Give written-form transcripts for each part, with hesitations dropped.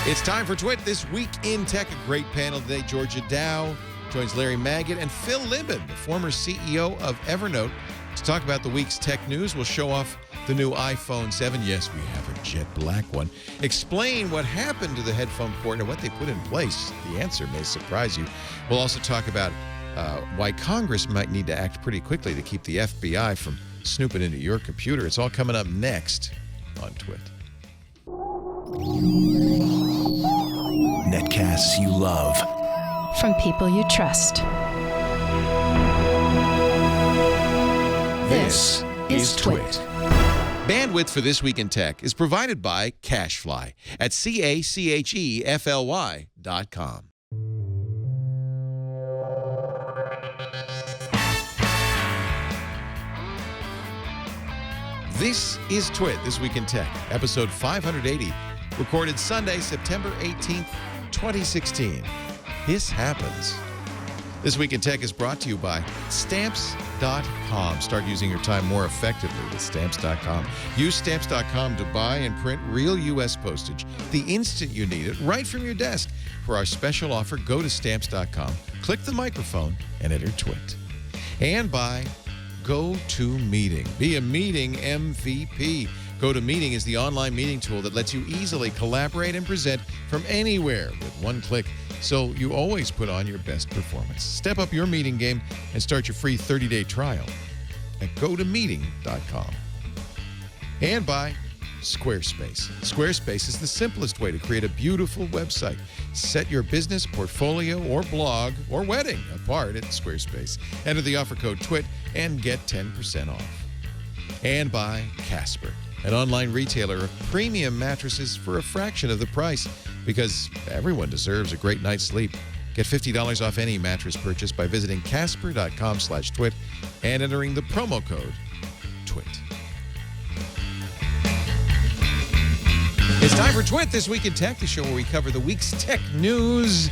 It's time for Twit This Week in Tech. A great panel today. Georgia Dow joins Larry Magid and Phil Libin, the former CEO of Evernote, to talk about the week's tech news. We'll show off the new iPhone 7. Yes, we have a jet black one. Explain what happened to the headphone port and what they put in place. The answer may surprise you. We'll also talk about why Congress might need to act pretty quickly to keep the FBI from snooping into your computer. It's all coming up next on Twit. Netcasts you love. From people you trust. This is Twit. Bandwidth for This Week in Tech is provided by CacheFly at CacheFly.com. This is Twit This Week in Tech, episode 580, recorded Sunday, September 18th, 2016. This happens. This Week in Tech is brought to you by Stamps.com. Start using your time more effectively with Stamps.com. Use Stamps.com to buy and print real U.S. postage the instant you need it, right from your desk. For our special offer, go to Stamps.com, click the microphone, and enter Twit. And by GoToMeeting. Be a meeting MVP. GoToMeeting is the online meeting tool that lets you easily collaborate and present from anywhere with one click, so you always put on your best performance. Step up your meeting game and start your free 30-day trial at GoToMeeting.com. And by Squarespace. Squarespace is the simplest way to create a beautiful website. Set your business, portfolio, or blog, or wedding apart at Squarespace. Enter the offer code TWIT and get 10% off. And by Casper, an online retailer of premium mattresses for a fraction of the price, because everyone deserves a great night's sleep. Get $50 off any mattress purchase by visiting Casper.com/twit and entering the promo code TWIT. It's time for Twit This Week in Tech, the show where we cover the week's tech news.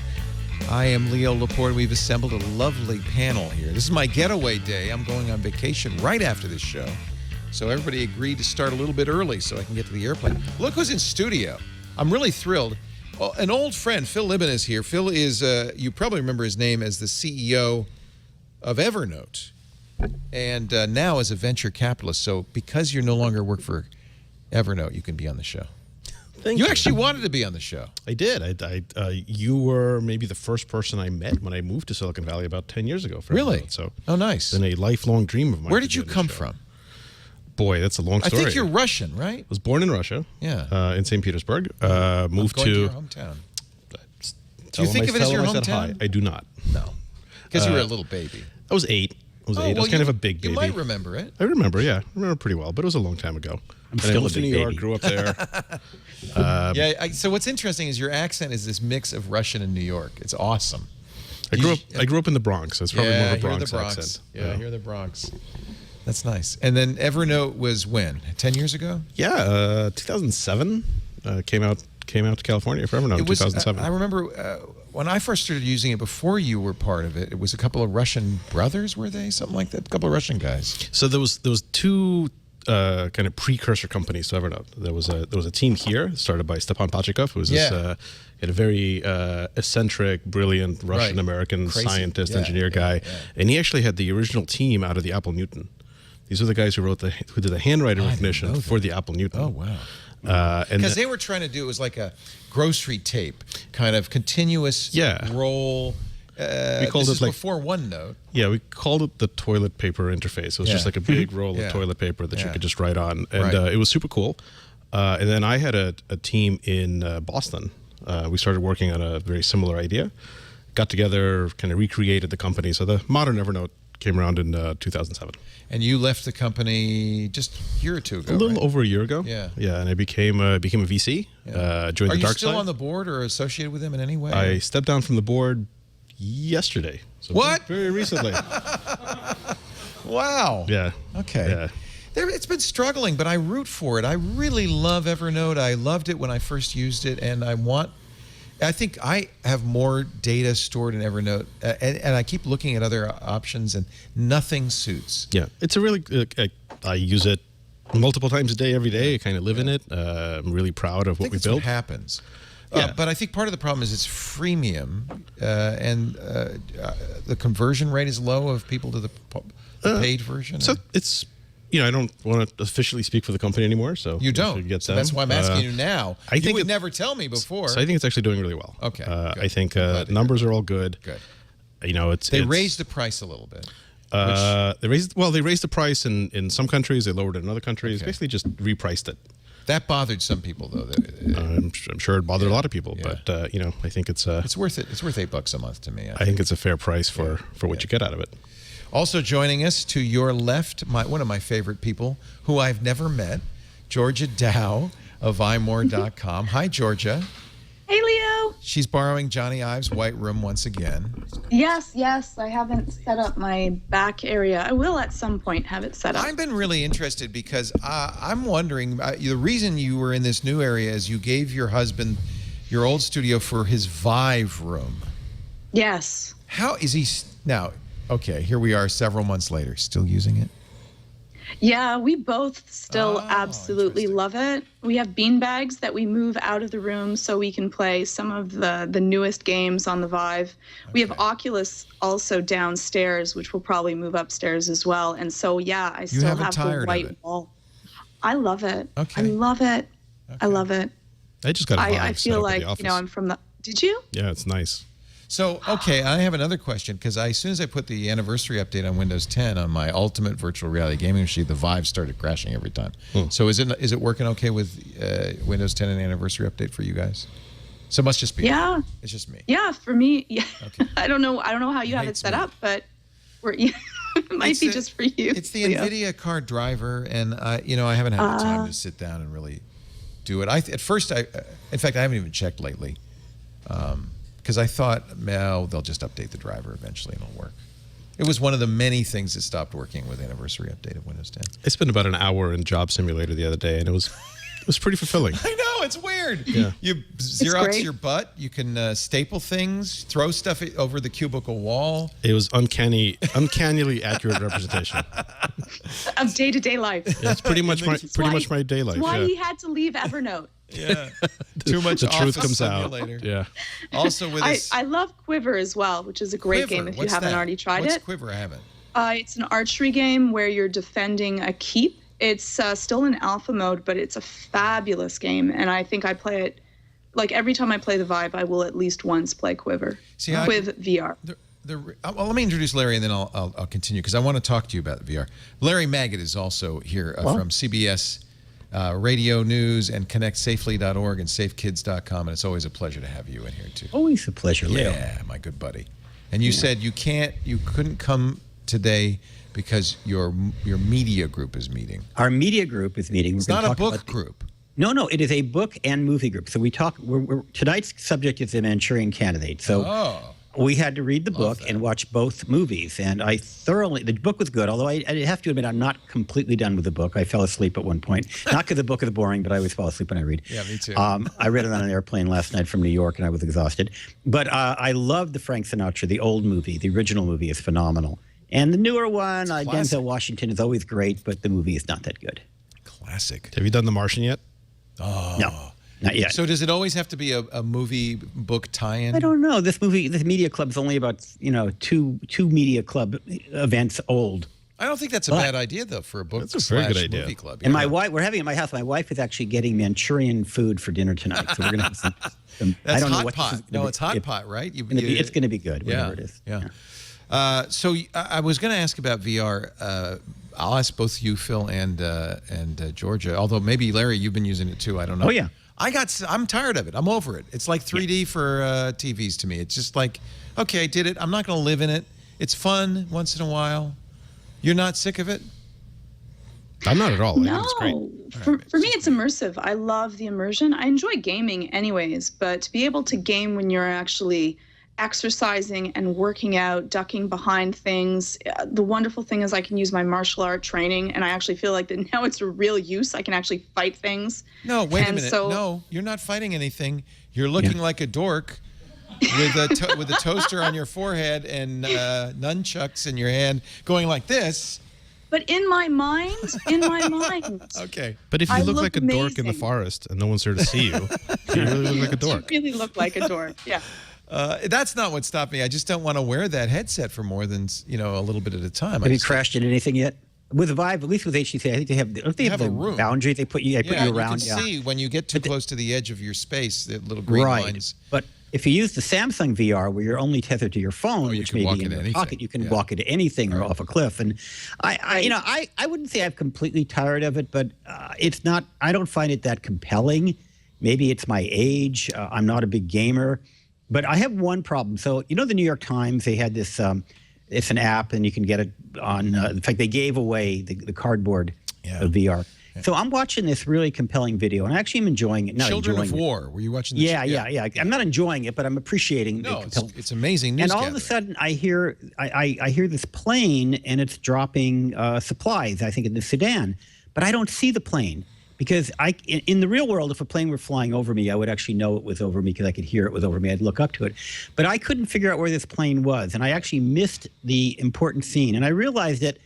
I am Leo Laporte. We've assembled a lovely panel here. This is my getaway day. I'm going on vacation right after this show. So everybody agreed to start a little bit early so I can get to the airplane. Look who's in studio. I'm really thrilled. Well, an old friend, Phil Libin, is here. Phil is, you probably remember his name as the CEO of Evernote, and now as a venture capitalist. So because you no longer work for Evernote, you can be on the show. Thank you. You actually wanted to be on the show. I did. You were maybe the first person I met when I moved to Silicon Valley about 10 years ago. Really? Evernote. So oh, nice. It's been a lifelong dream of mine. Where did you come from? Boy, that's a long story. I think you're Russian, right? I was born in Russia. Yeah. In St. Petersburg. Moved to your hometown. Do you think of it as your hometown? I do not. No. Because you were a little baby. I was 8. I was kind of a big baby. You might remember it. I remember, yeah. I remember pretty well, but it was a long time ago. I'm still a big New baby. York, grew up there. So what's interesting is your accent is this mix of Russian and New York. It's awesome. I grew up in the Bronx. So it's probably more of a Bronx accent. Yeah, here the Bronx. That's nice. And then Evernote was when? 10 years ago? Yeah, 2007. Came out to California for Evernote in 2007. I remember when I first started using it before you were part of it, it was a couple of Russian brothers, were they? Something like that? A couple of Russian guys. So there was two kind of precursor companies to Evernote. There was a team here started by Stepan Pachikov, who was this a very eccentric, brilliant Russian-American scientist, engineer guy. And he actually had the original team out of the Apple Newton. These are the guys who did the handwriting recognition for the Apple Newton. Oh, wow. Because they were trying to do, it was like a grocery tape, kind of continuous roll. We called it like before OneNote. Yeah, we called it the toilet paper interface. It was just like a big roll of toilet paper that you could just write on, and it was super cool. And then I had a team in Boston. We started working on a very similar idea. Got together, kind of recreated the company. So the modern Evernote came around in 2007. And you left the company just a year or two ago, a little over a year ago. Yeah. Yeah, and I became a VC, joined the dark side. Are you still on the board or associated with them in any way? I stepped down from the board yesterday. So what? Very recently. Wow. Yeah. Okay. Yeah. It's been struggling, but I root for it. I really love Evernote. I loved it when I first used it, and I think I have more data stored in Evernote, and I keep looking at other options, and nothing suits. Yeah, it's a really, I use it multiple times a day, every day. I kind of live in it. I'm really proud of what we built. What happens. But I think part of the problem is it's freemium, and the conversion rate is low of people to the paid version. So it's, I don't want to officially speak for the company anymore. So you don't. Get so that's why I'm asking you now. You would never tell me before. So I think it's actually doing really well. Okay. I think numbers are all good. Good. They raised the price a little bit. They raised the price in some countries. They lowered it in other countries. Okay. Basically, just repriced it. That bothered some people, though. I'm sure it bothered a lot of people, but I think it's worth it. It's worth $8 a month to me. I think it's a fair price for what you get out of it. Also joining us to your left, one of my favorite people, who I've never met, Georgia Dow of imore.com. Hi, Georgia. Hey, Leo. She's borrowing Johnny Ives' white room once again. Yes. I haven't set up my back area. I will at some point have it set up. I've been really interested because I'm wondering, the reason you were in this new area is you gave your husband your old studio for his Vive room. Yes. How is he now? Okay, here we are several months later, still using it? Yeah, we both still absolutely love it. We have bean bags that we move out of the room so we can play some of the newest games on the Vive. Okay. We have Oculus also downstairs, which will probably move upstairs as well. And so, yeah, I still have the white wall. I love it. Okay. I love it. Okay. I love it. I just got a Vive. I feel like, I'm from the... Did you? Yeah, it's nice. So, okay, I have another question, because as soon as I put the anniversary update on Windows 10 on my ultimate virtual reality gaming machine, the Vive started crashing every time. So is it working okay with Windows 10 and anniversary update for you guys? So it must just be. Yeah. It's just me. Yeah, for me, yeah. Okay. I don't know how you have it set up, but it might be just for you. It's the NVIDIA card driver, and I haven't had the time to sit down and really do it. At first, in fact, I haven't even checked lately. Because I thought, they'll just update the driver eventually and it'll work. It was one of the many things that stopped working with anniversary update of Windows 10. I spent about an hour in Job Simulator the other day, and it was pretty fulfilling. I know, it's weird. Yeah. You Xerox your butt. You can staple things, throw stuff over the cubicle wall. It was uncannily accurate representation of day-to-day life. Yeah, it's pretty much my day life. That's why he had to leave Evernote. Yeah, too much. The truth comes simulator. out. Yeah. Also, with I love Quiver as well, which is a great game if you haven't already tried it. What's Quiver? I haven't. It's an archery game where you're defending a keep. It's still in alpha mode, but it's a fabulous game, and I think I play it. Like every time I play the Vive, I will at least once play Quiver with VR. Well, let me introduce Larry, and then I'll continue because I want to talk to you about VR. Larry Magid is also here from CBS. Radio News and ConnectSafely.org and SafeKids.com, and it's always a pleasure to have you in here too. Always a pleasure, Leo. Yeah, my good buddy. And you said you couldn't come today because your media group is meeting. Our media group is meeting. It's not a book group. No, it is a book and movie group. So we talk. Tonight's subject is The Manchurian Candidate. So we had to read the book and watch both movies, and the book was good, although I have to admit I'm not completely done with the book. I fell asleep at one point. Not because the book is boring, but I always fall asleep when I read. Yeah, me too. I read it on an airplane last night from New York, and I was exhausted. But I love the Frank Sinatra, the old movie. The original movie is phenomenal. And the newer one, Denzel Washington, is always great, but the movie is not that good. Classic. Have you done The Martian yet? Oh. No. Not yet. So does it always have to be a movie book tie-in? I don't know. This media club is only about two media club events old. I don't think that's a bad idea though for a book. That's a very good idea. Movie club. And my wife, we're having it at my house. My wife is actually getting Manchurian food for dinner tonight, so we're gonna have some. That's I don't know hot what pot. No, it's hot pot, right? It's gonna be good. Whatever it is. Yeah. So I was going to ask about VR. I'll ask both you, Phil, and Georgia. Although maybe Larry, you've been using it too. I don't know. Oh yeah. I'm tired of it. I'm over it. It's like 3D for TVs to me. It's just like, okay, I did it. I'm not going to live in it. It's fun once in a while. You're not sick of it? I'm not at all. No. I think it's great. For me, it's immersive. I love the immersion. I enjoy gaming anyways, but to be able to game when you're actually exercising and working out, ducking behind things. The wonderful thing is I can use my martial art training, and I actually feel like that now it's a real use. I can actually fight things. No, wait a minute. No, you're not fighting anything. You're looking like a dork with a toaster on your forehead and nunchucks in your hand, going like this. But in my mind, Okay. But if you I look look like a dork in the amazing. forest and no one's there to see you, you really look like a dork. You really look like a dork. Yeah. That's not what stopped me. I just don't want to wear that headset for more than a little bit at a time. Have you crashed into anything yet? With Vive, at least with HTC, I think they have a the room. boundary. They put you, around. You can see when you get too close to the edge of your space, the little green lines. But if you use the Samsung VR, where you're only tethered to your phone, you which can may walk be in into your anything. pocket, you can walk into anything or off a cliff. And I wouldn't say I'm completely tired of it, but it's not. I don't find it that compelling. Maybe it's my age. I'm not a big gamer, but I have one problem. So the New York Times, they had this. It's an app, and you can get it on. In fact, they gave away the cardboard of VR. Yeah. So I'm watching this really compelling video, and I actually am enjoying it. Children of War. Were you watching? Yeah. I'm not enjoying it, but I'm appreciating. No, it's amazing news. And all of a sudden, I hear this plane, and it's dropping supplies. I think in the Sudan, but I don't see the plane. Because in the real world, if a plane were flying over me, I would actually know it was over me because I could hear it was over me. I'd look up to it. But I couldn't figure out where this plane was, and I actually missed the important scene. And I realized that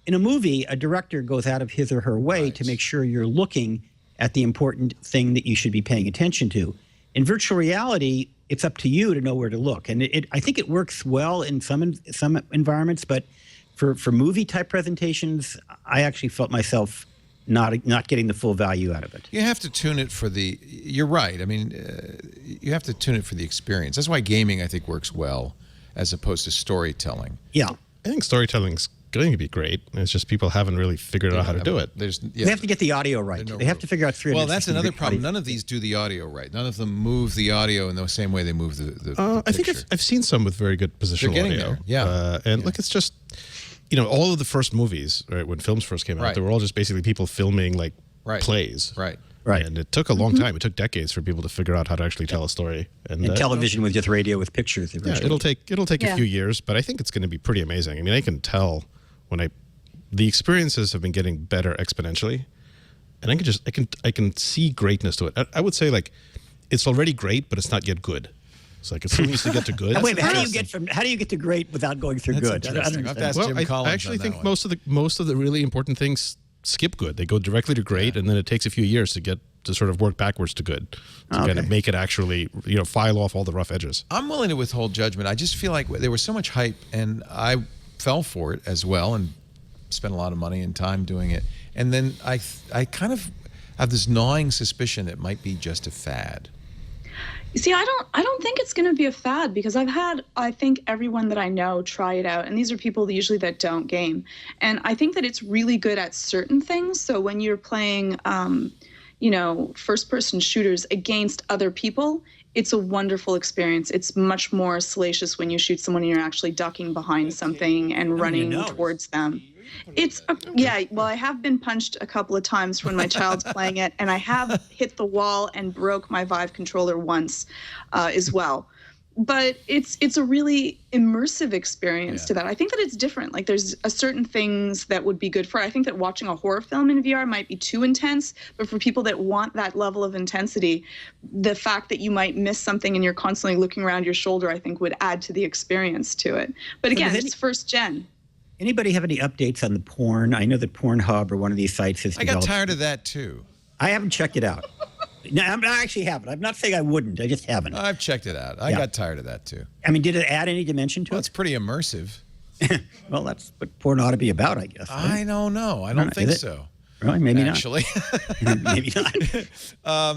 in a movie, a director goes out of his or her way to make sure you're looking at the important thing that you should be paying attention to. In virtual reality, it's up to you to know where to look. And I think it works well in some environments, but for movie-type presentations, I actually felt myself not getting the full value out of it. You have to tune it for the. You're right. I mean, you have to tune it for the experience. That's why gaming, I think, works well as opposed to storytelling. Yeah, I think storytelling's going to be great. It's just people haven't really figured out how to do it. They have to get the audio right. They have to figure out 360. Well, that's another problem. None of these do the audio right. None of them move the audio in the same way they move the I think I've seen some with very good positional They're getting audio. there. Yeah. And look, it's just. All of the first movies, right, when films first came out, they were all just basically people filming plays. Right. And it took a long time. It took decades for people to figure out how to actually tell a story. And television was just radio with pictures. Yeah, it'll take a few years, but I think it's going to be pretty amazing. I mean, I can tell the experiences have been getting better exponentially, and I can see greatness to it. I would say it's already great, but it's not yet good. It's it still needs to get to good. Wait, how do you get to great without going through good? I actually think most of the really important things skip good. They go directly to great, and then it takes a few years to get to sort of work backwards to good to kind of make it actually file off all the rough edges. I'm willing to withhold judgment. I just feel like there was so much hype, and I fell for it as well, and spent a lot of money and time doing it. And then I kind of have this gnawing suspicion it might be just a fad. You see, I don't think it's going to be a fad because I think everyone that I know try it out. And these are people usually that don't game. And I think that it's really good at certain things. So when you're playing, first-person shooters against other people, it's a wonderful experience. It's much more salacious when you shoot someone and you're actually ducking behind something and running towards them. Well, I have been punched a couple of times when my child's playing it, and I have hit the wall and broke my Vive controller once as well. But it's a really immersive experience to that. I think that it's different. There's certain things that would be good for it. I think that watching a horror film in VR might be too intense, but for people that want that level of intensity, the fact that you might miss something and you're constantly looking around your shoulder, I think would add to the experience to it. But again, it's first gen. Anybody have any updates on the porn? I know that Pornhub or one of these sites has developed. I got tired of that too. I haven't checked it out. No, I actually haven't. I'm not saying I wouldn't. I just haven't. I've checked it out. I got tired of that too. I mean, did it add any dimension to it? It's pretty immersive. Well, that's what porn ought to be about, I guess. Right? I don't know. I don't think so. Really? Maybe actually. Not. Maybe not.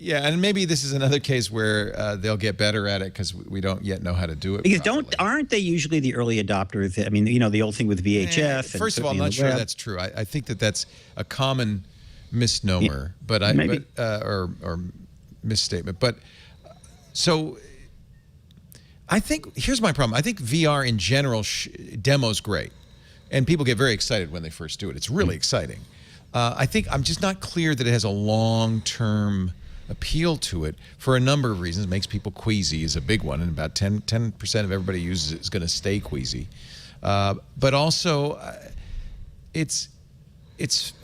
Yeah, and maybe this is another case where they'll get better at it because we don't yet know how to do it. Because aren't they usually the early adopters? I mean, the old thing with VHS. First of all, I'm not sure that's true. I think that's a common misnomer, or misstatement. But so I think here's my problem. I think VR in general demo's great, and people get very excited when they first do it. It's really exciting. I think I'm just not clear that it has a long-term appeal to it for a number of reasons. It makes people queasy is a big one, and about 10% of everybody who uses it is going to stay queasy. But also, it's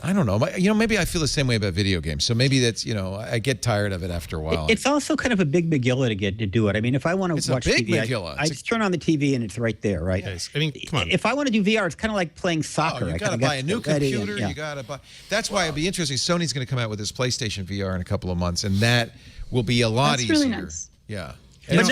I don't know. Maybe I feel the same way about video games. So maybe that's, I get tired of it after a while. It's also kind of a big McGilla to do it. I mean, if I want to watch TV, I just turn on the TV and it's right there, right? Yes. I mean, come on. If I want to do VR, it's kind of like playing soccer. You got to buy a new computer. You got to buy. That's why it'd be interesting. Sony's going to come out with this PlayStation VR in a couple of months, and that will be a lot easier. That's really nice. Yeah. It's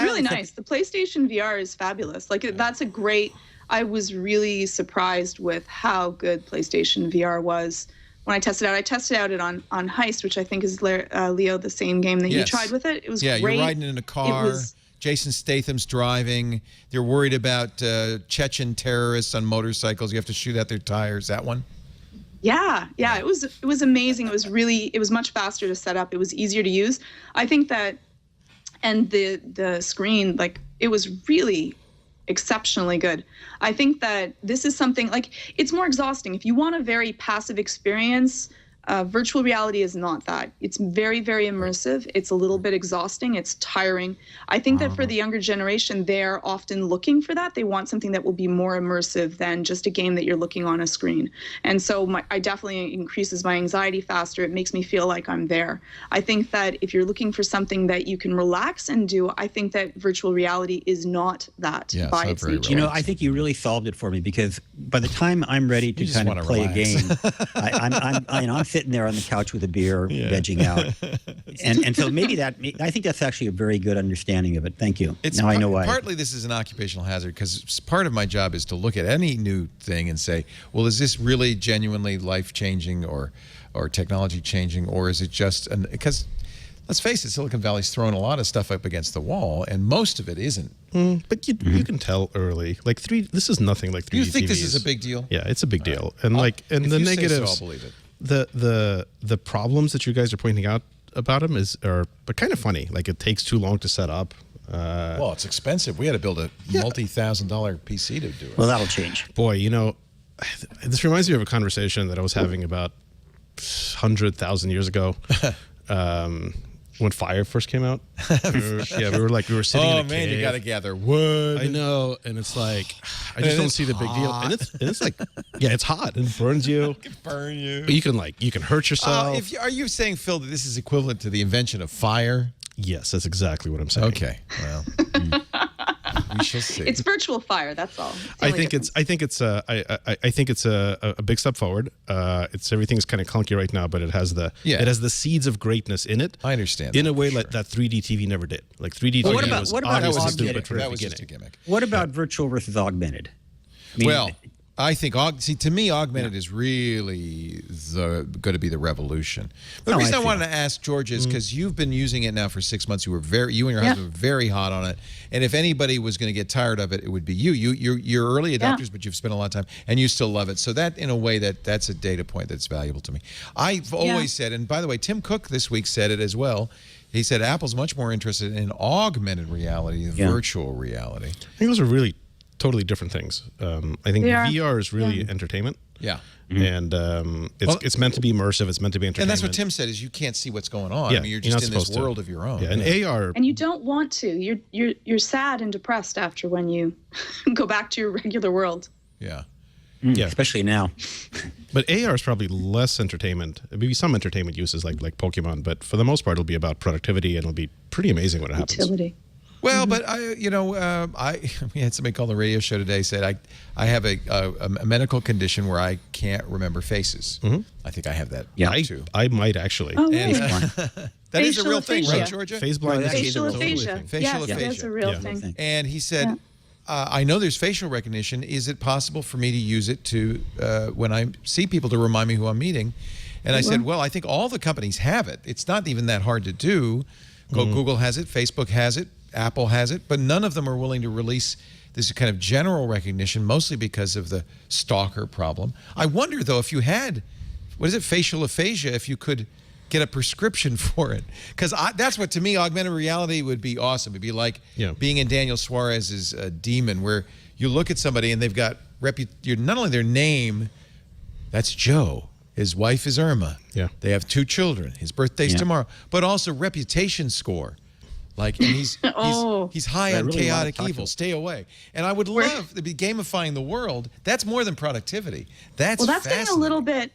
really nice. The PlayStation VR is fabulous. That's a great. I was really surprised with how good PlayStation VR was when I tested it out. I tested out it on Heist, which I think is Leo, the same game that you tried with it. It was great. You're riding in a car. Jason Statham's driving. They're worried about Chechen terrorists on motorcycles. You have to shoot out their tires. That one? Yeah. It was amazing. It was much faster to set up. It was easier to use. I think that, and the screen, it was really exceptionally good. I think that this is something it's more exhausting. If you want a very passive experience, virtual reality is not that. It's very, very immersive. It's a little bit exhausting. It's tiring. I think that for the younger generation, they're often looking for that. They want something that will be more immersive than just a game that you're looking on a screen. And so I definitely increases my anxiety faster. It makes me feel like I'm there. I think that if you're looking for something that you can relax and do, I think that virtual reality is not that by its nature. I think you really solved it for me, because by the time I'm ready to kind of play a game, I'm sitting there on the couch with a beer, vegging out, and so I think that's actually a very good understanding of it. Thank you. Now I know why. Partly this is an occupational hazard, because part of my job is to look at any new thing and say, well, is this really genuinely life-changing or technology-changing, or is it just because let's face it, Silicon Valley's throwing a lot of stuff up against the wall, and most of it isn't. But you can tell early. This is nothing like 3D. You think TVs. This is a big deal? Yeah, it's a big deal. And the negatives. So, I'll believe it. The problems that you guys are pointing out about them are kind of funny. It takes too long to set up. Well, it's expensive. We had to build a multi-$1,000 PC to do it. Well, that'll change. Boy, this reminds me of a conversation that I was having about 100,000 years ago. When Fire first came out, we were sitting in a cave. You got to gather wood. I know, and it's I just don't see the big deal. And it's it's hot and it burns you. It can burn you. But you can hurt yourself. Are you saying, Phil, that this is equivalent to the invention of fire? Yes, that's exactly what I'm saying. Okay, well, we shall see. It's virtual fire. That's all. I think it's a big step forward. Everything's kind of clunky right now, but it has the seeds of greatness in it. I understand. In a way that 3D TV never did. 3D TV was obviously stupid from the beginning. Just a gimmick. What about virtual versus augmented? I think, to me, augmented is really going to be the revolution. But the reason I wanted to ask George is because you've been using it now for 6 months. You and your husband were very hot on it. And if anybody was going to get tired of it, it would be you. You're early adopters, but you've spent a lot of time, and you still love it. So that, in a way, that's a data point that's valuable to me. I've always said, and by the way, Tim Cook this week said it as well. He said Apple's much more interested in augmented reality than virtual reality. I think those are really totally different things. I think VR is really entertainment. Yeah. And it's meant to be immersive. It's meant to be entertainment. And that's what Tim said, is you can't see what's going on. Yeah, you're just in this world of your own. Yeah, and AR. And you don't want to. You're sad and depressed after when you go back to your regular world. Yeah. Yeah. Especially now. But AR is probably less entertainment. Maybe some entertainment uses like Pokemon, but for the most part, it'll be about productivity, and it'll be pretty amazing when it happens. Utility. Well, but we had somebody call the radio show today, said I have a medical condition where I can't remember faces. I think I have that too. I might actually. Oh, really? That is a real thing, right, Georgia? Face blindness is facial a real aphasia. thing. Facial aphasia. That's a real thing. And he said, I know there's facial recognition. Is it possible for me to use it to when I see people to remind me who I'm meeting? And I said, well, I think all the companies have it. It's not even that hard to do. Google has it. Facebook has it. Apple has it, but none of them are willing to release this kind of general recognition, mostly because of the stalker problem. I wonder, though, if you had, facial aphasia, if you could get a prescription for it. Because that's what, to me, augmented reality would be awesome. It'd be like being in Daniel Suarez's Demon, where you look at somebody and they've got not only their name, that's Joe. His wife is Irma. Yeah. They have 2 children. His birthday's tomorrow. But also reputation score. Like, and he's high on really chaotic wanna talk to evil. him. Stay away. And I would love to be gamifying the world. That's more than productivity. That's getting a little bit.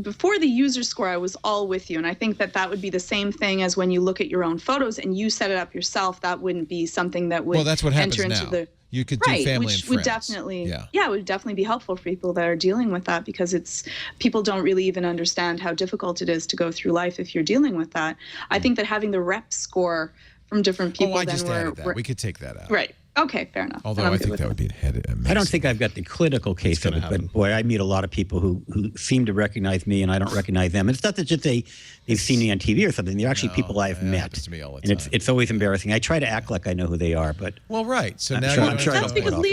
Before the user score, I was all with you, and I think that would be the same thing as when you look at your own photos and you set it up yourself. That wouldn't be something that would that's what happens enter into now. the You could do family which and would friends. definitely, it would definitely be helpful for people that are dealing with that, because people don't really even understand how difficult it is to go through life if you're dealing with that. I think that having the rep score from different people. I just added that. We could take that out. Right. Okay, fair enough. Although I think that would be amazing. I don't think I've got the clinical case of it, but boy, I meet a lot of people who seem to recognize me and I don't recognize them. And it's not that just they've seen me on TV or something. They're actually people I've met. Happens to me all the and time. it's always embarrassing. I try to act like I know who they are, but right. So I'm now sure- I'm sure I That's don't because put off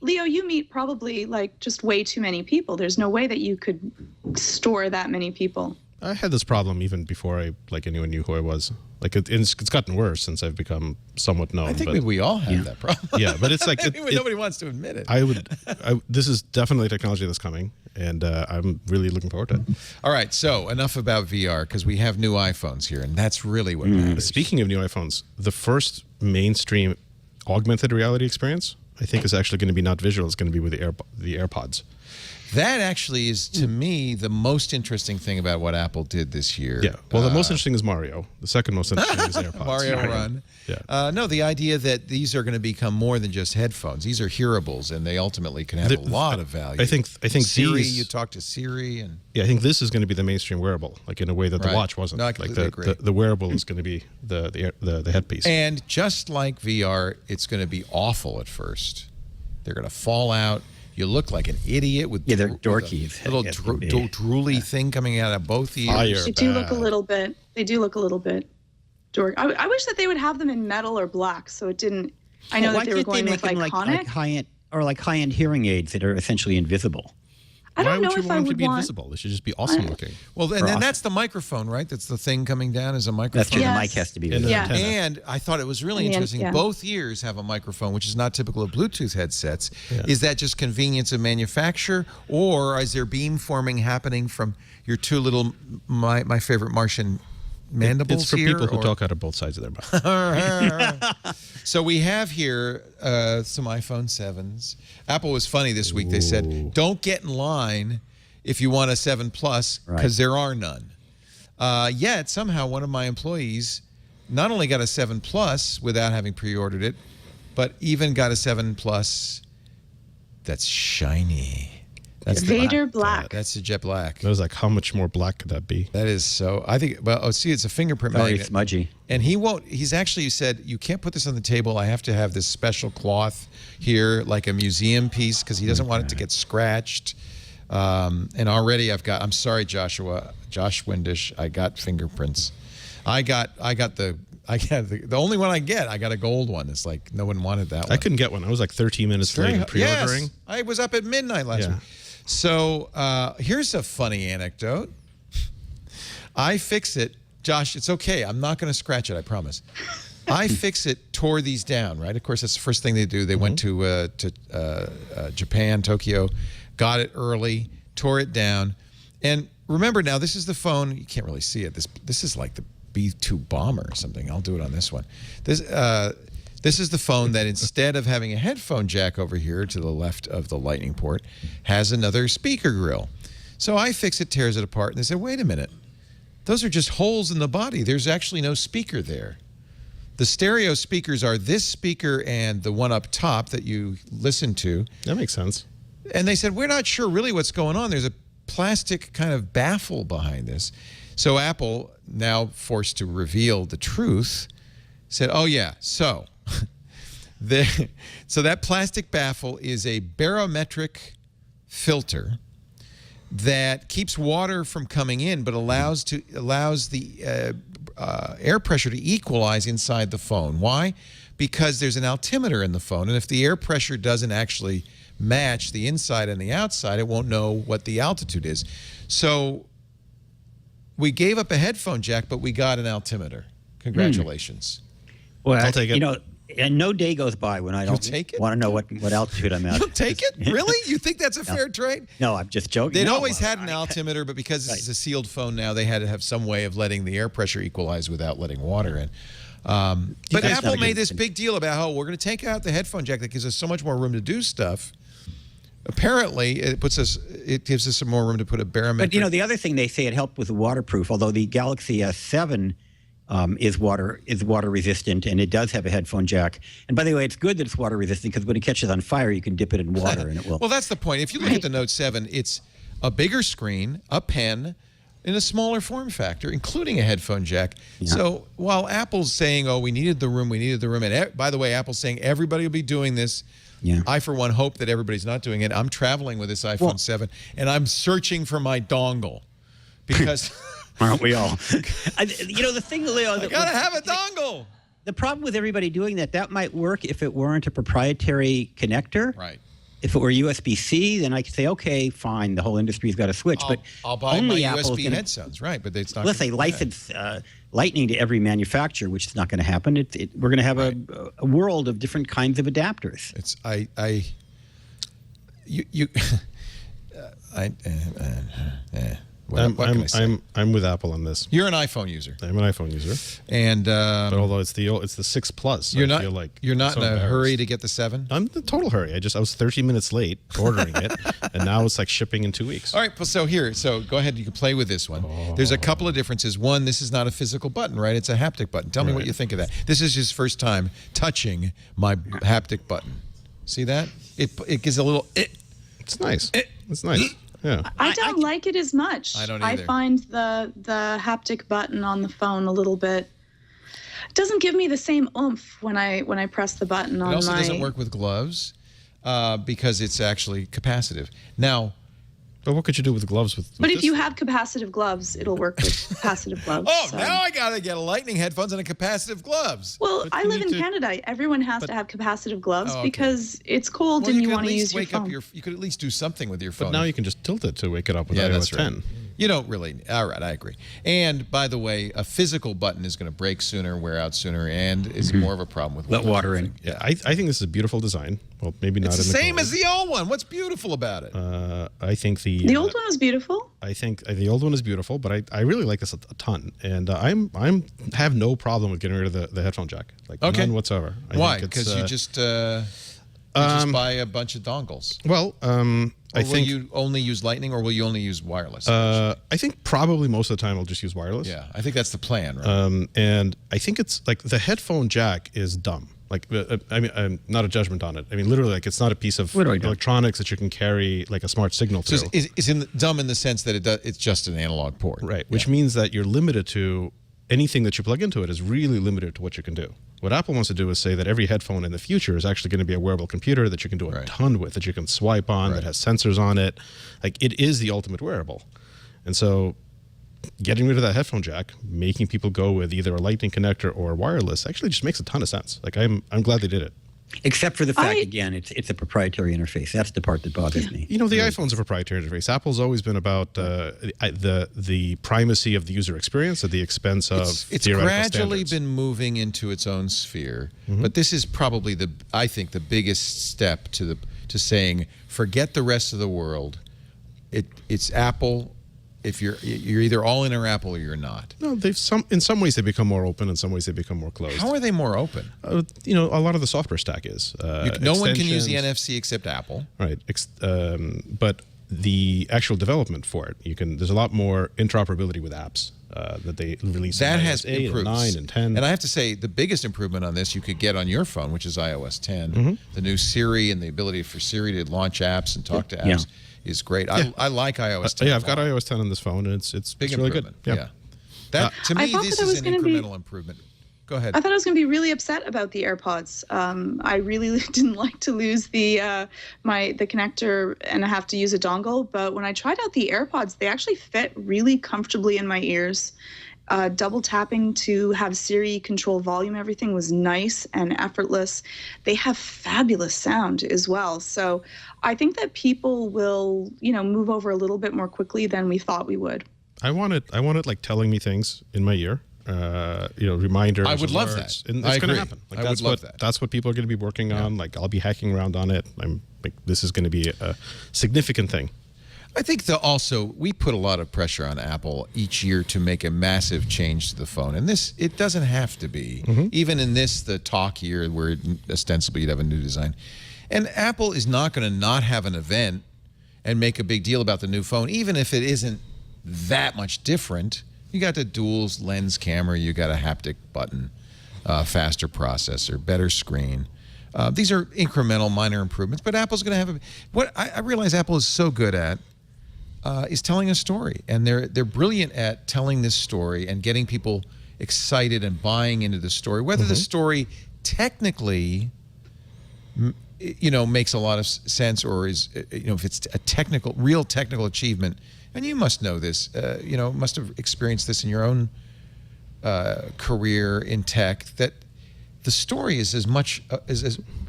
Leo, you meet probably like just way too many people. There's no way that you could store that many people. I had this problem even before anyone knew who I was. Like it's gotten worse since I've become somewhat known. I think maybe we all have that problem. Yeah, but it's like nobody wants to admit it. This is definitely technology that's coming, and I'm really looking forward to it. All right, so enough about VR, because we have new iPhones here, and that's really what matters. Speaking of new iPhones, the first mainstream augmented reality experience, I think, is actually going to be not visual. It's going to be with the AirPods. That actually is, to me, the most interesting thing about what Apple did this year. Yeah. Well, the most interesting is Mario. The second most interesting is AirPods. Mario Run. Yeah. No, the idea that these are going to become more than just headphones. These are hearables, and they ultimately can have a lot of value. I think Siri, these, you talk to Siri, and I think this is going to be the mainstream wearable, like in a way that the watch wasn't. No, I like completely agree. the wearable is going to be the headpiece. And just like VR, it's going to be awful at first. They're going to fall out. You look like an idiot with they're dorky. Little drooly thing coming out of both ears. They do look a little bit. They do look a little bit dorky. I wish that they would have them in metal or black, so it didn't. I know that they were going with iconic, like high-end hearing aids that are essentially invisible. I don't know Why would if you I want them would to be want. invisible? They should just be awesome looking. Well, and then that's the microphone, right? That's the thing coming down as a microphone. That's true. Yes. The mic has to be. And visible. Yeah. antenna. And I thought it was really interesting. Yeah. Both ears have a microphone, which is not typical of Bluetooth headsets. Yeah. Is that just convenience of manufacture, or is there beamforming happening from your two little, my favorite Martian mandibles It's for here, people who talk out of both sides of their mouth. So we have here some iPhone 7s. Apple was funny this week. They said, don't get in line if you want a 7 Plus, because there are none. Yet, somehow, one of my employees not only got a 7 Plus without having pre-ordered it, but even got a 7 Plus that's shiny. That's Vader Black. That's the jet black. I was like, how much more black could that be? That is so. I think. Well, see, it's a fingerprint Very magnet. smudgy. And he won't. He's actually said, you can't put this on the table. I have to have this special cloth here, like a museum piece, because he doesn't want it to get scratched. And already I'm sorry, Josh Windish, I got fingerprints. I got the only one I get. I got a gold one. It's like no one wanted that one. I couldn't get one. I was like 13 minutes late in pre-ordering. Yes, I was up at midnight last week. So here's a funny anecdote. I fix it. Josh, it's okay. I'm not going to scratch it, I promise. I fix it, tore these down, right? Of course, that's the first thing they do. They went to Japan, Tokyo, got it early, tore it down. And remember now, this is the phone. You can't really see it. This is like the B-2 Bomber or something. I'll do it on this one. This is the phone that instead of having a headphone jack over here to the left of the lightning port, has another speaker grill. So I fix it, tears it apart, and they said, wait a minute. Those are just holes in the body. There's actually no speaker there. The stereo speakers are this speaker and the one up top that you listen to. That makes sense. And they said, we're not sure really what's going on. There's a plastic kind of baffle behind this. So Apple, now forced to reveal the truth, said, oh yeah, so that plastic baffle is a barometric filter that keeps water from coming in, but allows the air pressure to equalize inside the phone. Why? Because there's an altimeter in the phone, and if the air pressure doesn't actually match the inside and the outside, it won't know what the altitude is. So we gave up a headphone jack, but we got an altimeter. Congratulations. Well, I'll take it. And no day goes by when I don't take it? want to know what altitude I'm at. You'll take it? Really? You think that's a fair trade? No, I'm just joking. They'd No, always had an altimeter, but because this is a sealed phone now, they had to have some way of letting the air pressure equalize without letting water in. But That's Apple not a made good this thing. big deal about how we're going to take out the headphone jack that gives us so much more room to do stuff. Apparently, it gives us some more room to put a barometric. But the other thing they say it helped with waterproof. Although the Galaxy S7 is water resistant, and it does have a headphone jack. And by the way, it's good that it's water resistant because when it catches on fire, you can dip it in water and it will. Well, that's the point. If you look at the Note 7, it's a bigger screen, a pen, in a smaller form factor, including a headphone jack. Yeah. So while Apple's saying, "Oh, we needed the room," and by the way, Apple's saying everybody will be doing this. Yeah. I, for one, hope that everybody's not doing it. I'm traveling with this iPhone 7, and I'm searching for my dongle because. Aren't we all? The thing, Leo, I gotta have a dongle. The problem with everybody doing that might work if it weren't a proprietary connector. Right. If it were USB-C, then I could say, okay, fine, the whole industry's got to switch. But I'll buy only my Apple's USB headphones, right? But it's not. Unless they license Lightning to every manufacturer, which is not going to happen. We're going to have a world of different kinds of adapters. It's What can I say? I'm with Apple on this. You're an iPhone user. I'm an iPhone user, and but although it's the 6 Plus, you're I not. feel like You're not so in a embarrassed. hurry to get the 7. I'm in a total hurry. I was 30 minutes late ordering it, and now it's like shipping in 2 weeks. All right, so go ahead. You can play with this one. There's a couple of differences. One, this is not a physical button, right? It's a haptic button. Tell me what you think of that. This is his first time touching my haptic button. See that? It gives a little. It's nice. It's nice. Yeah. I don't like it as much. I don't either. I find the haptic button on the phone a little bit. It doesn't give me the same oomph when I press the button on my. It also doesn't work with gloves because it's actually capacitive. Now. But what could you do with gloves with But if this? you have capacitive gloves, it'll work with capacitive gloves. Oh, so. now I gotta get a Lightning headphones and a capacitive gloves. Well, But I you live in need to- Canada. Everyone has to have capacitive gloves Oh, okay. because it's cold Well, and you could want at to least use your wake up phone. you could at least do something with your phone. But now you can just tilt it to wake it up with Yeah, iOS that's right. 10. You don't really. All right, I agree. And by the way, a physical button is going to break sooner, wear out sooner, and is more of a problem with Let water in. Yeah, I think this is a beautiful design. Well, maybe not It's the in the same color. as the old one. What's beautiful about it? I think The old one was beautiful. I think the old one is beautiful, but I really like this a ton, and I'm have no problem with getting rid of the headphone jack, like none whatsoever. Why? think it's, Because you just buy a bunch of dongles. Well, Or I will think you only use Lightning, or will you only use wireless? I think probably most of the time I'll just use wireless. Yeah, I think that's the plan, right? And I think it's like the headphone jack is dumb. Like, I mean, not a judgment on it. I mean, literally, like it's not a piece of electronics that you can carry like a smart signal through. So it's dumb in the sense that it's just an analog port, Right, which means that you're limited to anything that you plug into it is really limited to what you can do. What Apple wants to do is say that every headphone in the future is actually going to be a wearable computer that you can do a ton with, that you can swipe on, that has sensors on it. Like it is the ultimate wearable. And so getting rid of that headphone jack, making people go with either a Lightning connector or wireless actually just makes a ton of sense. Like I'm glad they did it. Except for the fact, again, it's a proprietary interface. That's the part that bothers me. You know, the iPhone's a proprietary interface. Apple's always been about the primacy of the user experience at the expense of it's theoretical gradually standards. been moving into its own sphere, but this is probably I think the biggest step to saying forget the rest of the world. It's Apple. If you're either all in or Apple or you're not. No, in some ways they become more open, in some ways they become more closed. How are they more open? You know, a lot of the software stack is. No one can use the NFC except Apple. Right, but the actual development for it, there's a lot more interoperability with apps that they release. That in has iOS 8 improved. and 9 and 10. And I have to say, the biggest improvement on this you could get on your phone, which is iOS 10. The new Siri and the ability for Siri to launch apps and talk to apps is great. I like iOS 10. Yeah, I've got iOS 10 on this phone, and it's big really good. improvement. Yeah. That to me, this is an incremental improvement. Go ahead. I thought I was going to be really upset about the AirPods. I really didn't like to lose the connector and have to use a dongle. But when I tried out the AirPods, they actually fit really comfortably in my ears. Double tapping to have Siri control volume, everything was nice and effortless. They have fabulous sound as well. So I think that people will, move over a little bit more quickly than we thought we would. I want it like telling me things in my ear. reminders. I would love alerts. that. And I it's going to agree. happen. I would love that. That's what people are going to be working on. Like, I'll be hacking around on it. This is going to be a significant thing. I think also we put a lot of pressure on Apple each year to make a massive change to the phone, and it doesn't have to be. Even in the talk year where ostensibly you'd have a new design, and Apple is not going to not have an event and make a big deal about the new phone, even if it isn't that much different. You got the dual lens camera, you got a haptic button, faster processor, better screen. These are incremental, minor improvements, but Apple's going to have what I realize Apple is so good at. Is telling a story, and they're brilliant at telling this story and getting people excited and buying into the story. Whether the story technically, makes a lot of sense, or is, if it's a real technical achievement, and you must know this, must have experienced this in your own career in tech, that the story is as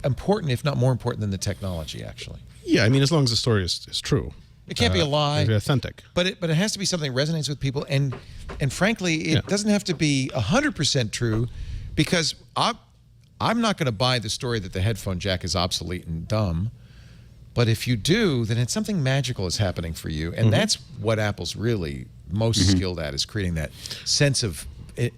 important, if not more important, than the technology. Actually, yeah. I mean, as long as the story is true. It can't be a lie. Be authentic. But it has to be something that resonates with people. And frankly, it doesn't have to be 100% true, because I'm not going to buy the story that the headphone jack is obsolete and dumb. But if you do, then it's something magical is happening for you. And that's what Apple's really most skilled at, is creating that sense of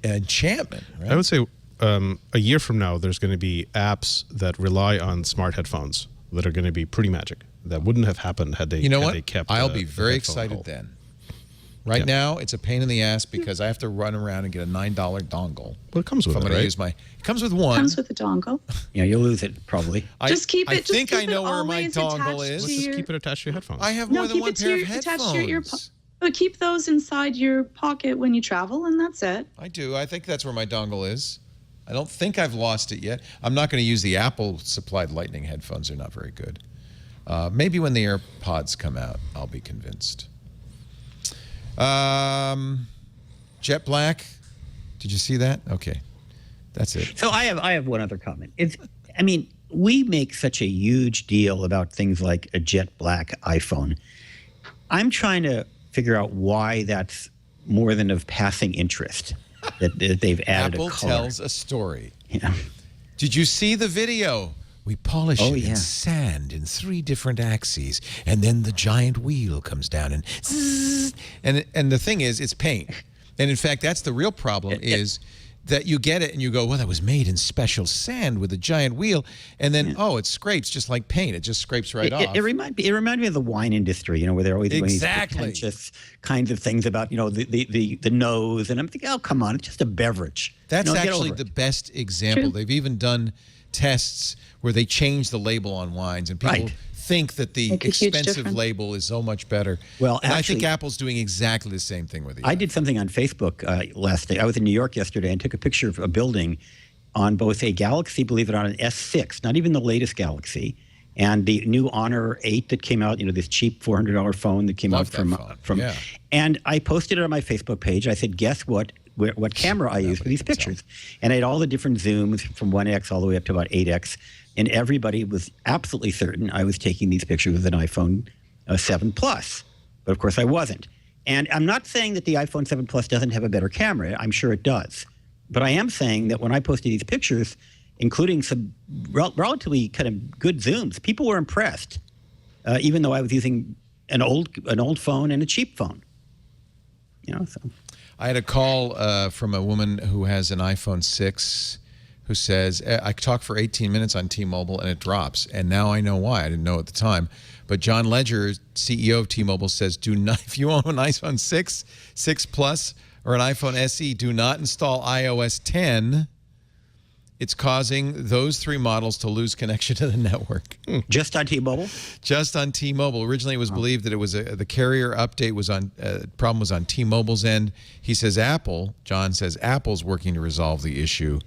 enchantment. Right? I would say a year from now, there's going to be apps that rely on smart headphones that are going to be pretty magic. That wouldn't have happened had they, they kept. I'll be very excited then. Right now, it's a pain in the ass because I have to run around and get a $9 dongle. Well, it comes with it, right? It comes with one. Comes with a dongle. Yeah, you'll lose it probably. Just keep it. I think I know where my dongle is. Let's just keep it attached to your headphones. I have more than one pair of headphones. But keep those inside your pocket when you travel, and that's it. I do. I think that's where my dongle is. I don't think I've lost it yet. I'm not going to use the Apple-supplied Lightning headphones. They're not very good. Maybe when the AirPods come out, I'll be convinced. Jet black. Did you see that? Okay, that's it. So I have one other comment. We make such a huge deal about things like a jet black iPhone. I'm trying to figure out why that's more than of passing interest that they've added Apple a color. tells a story. Yeah. Did you see the video? We polish it yeah. in sand in 3 different axes, and then the giant wheel comes down and zzz, and the thing is, it's paint. And in fact, that's the real problem, is that you get it and you go, well, that was made in special sand with a giant wheel, and then it scrapes just like paint. It just scrapes right off. It reminds me of the wine industry, where they're always doing these pretentious kinds of things about the nose, and I'm thinking, oh, come on, it's just a beverage. That's actually the best example. True. They've even done tests where they change the label on wines, and people think that the expensive label is so much better. Well, and actually, I think Apple's doing exactly the same thing with the I did something on Facebook last night. I was in New York yesterday and took a picture of a building on both a Galaxy, believe it or not, an S6, not even the latest Galaxy, and the new Honor 8 that came out, this cheap $400 phone that came out from and I posted it on my Facebook page. I said, guess what camera I use for these pictures. And I had all the different zooms from 1x all the way up to about 8x. And everybody was absolutely certain I was taking these pictures with an iPhone 7 Plus. But of course I wasn't. And I'm not saying that the iPhone 7 Plus doesn't have a better camera. I'm sure it does. But I am saying that when I posted these pictures, including some relatively kind of good zooms, people were impressed, even though I was using an old phone and a cheap phone. So. I had a call from a woman who has an iPhone 6 who says, I talked for 18 minutes on T-Mobile and it drops. And now I know why. I didn't know at the time. But John Ledger, CEO of T-Mobile, says, do not, if you own an iPhone 6, 6 Plus, or an iPhone SE, do not install iOS 10. It's causing those 3 models to lose connection to the network. Just on T-Mobile? Just on T-Mobile. Originally, it was believed that it was the carrier update was on problem was on T-Mobile's end. He says John says Apple's working to resolve the issue.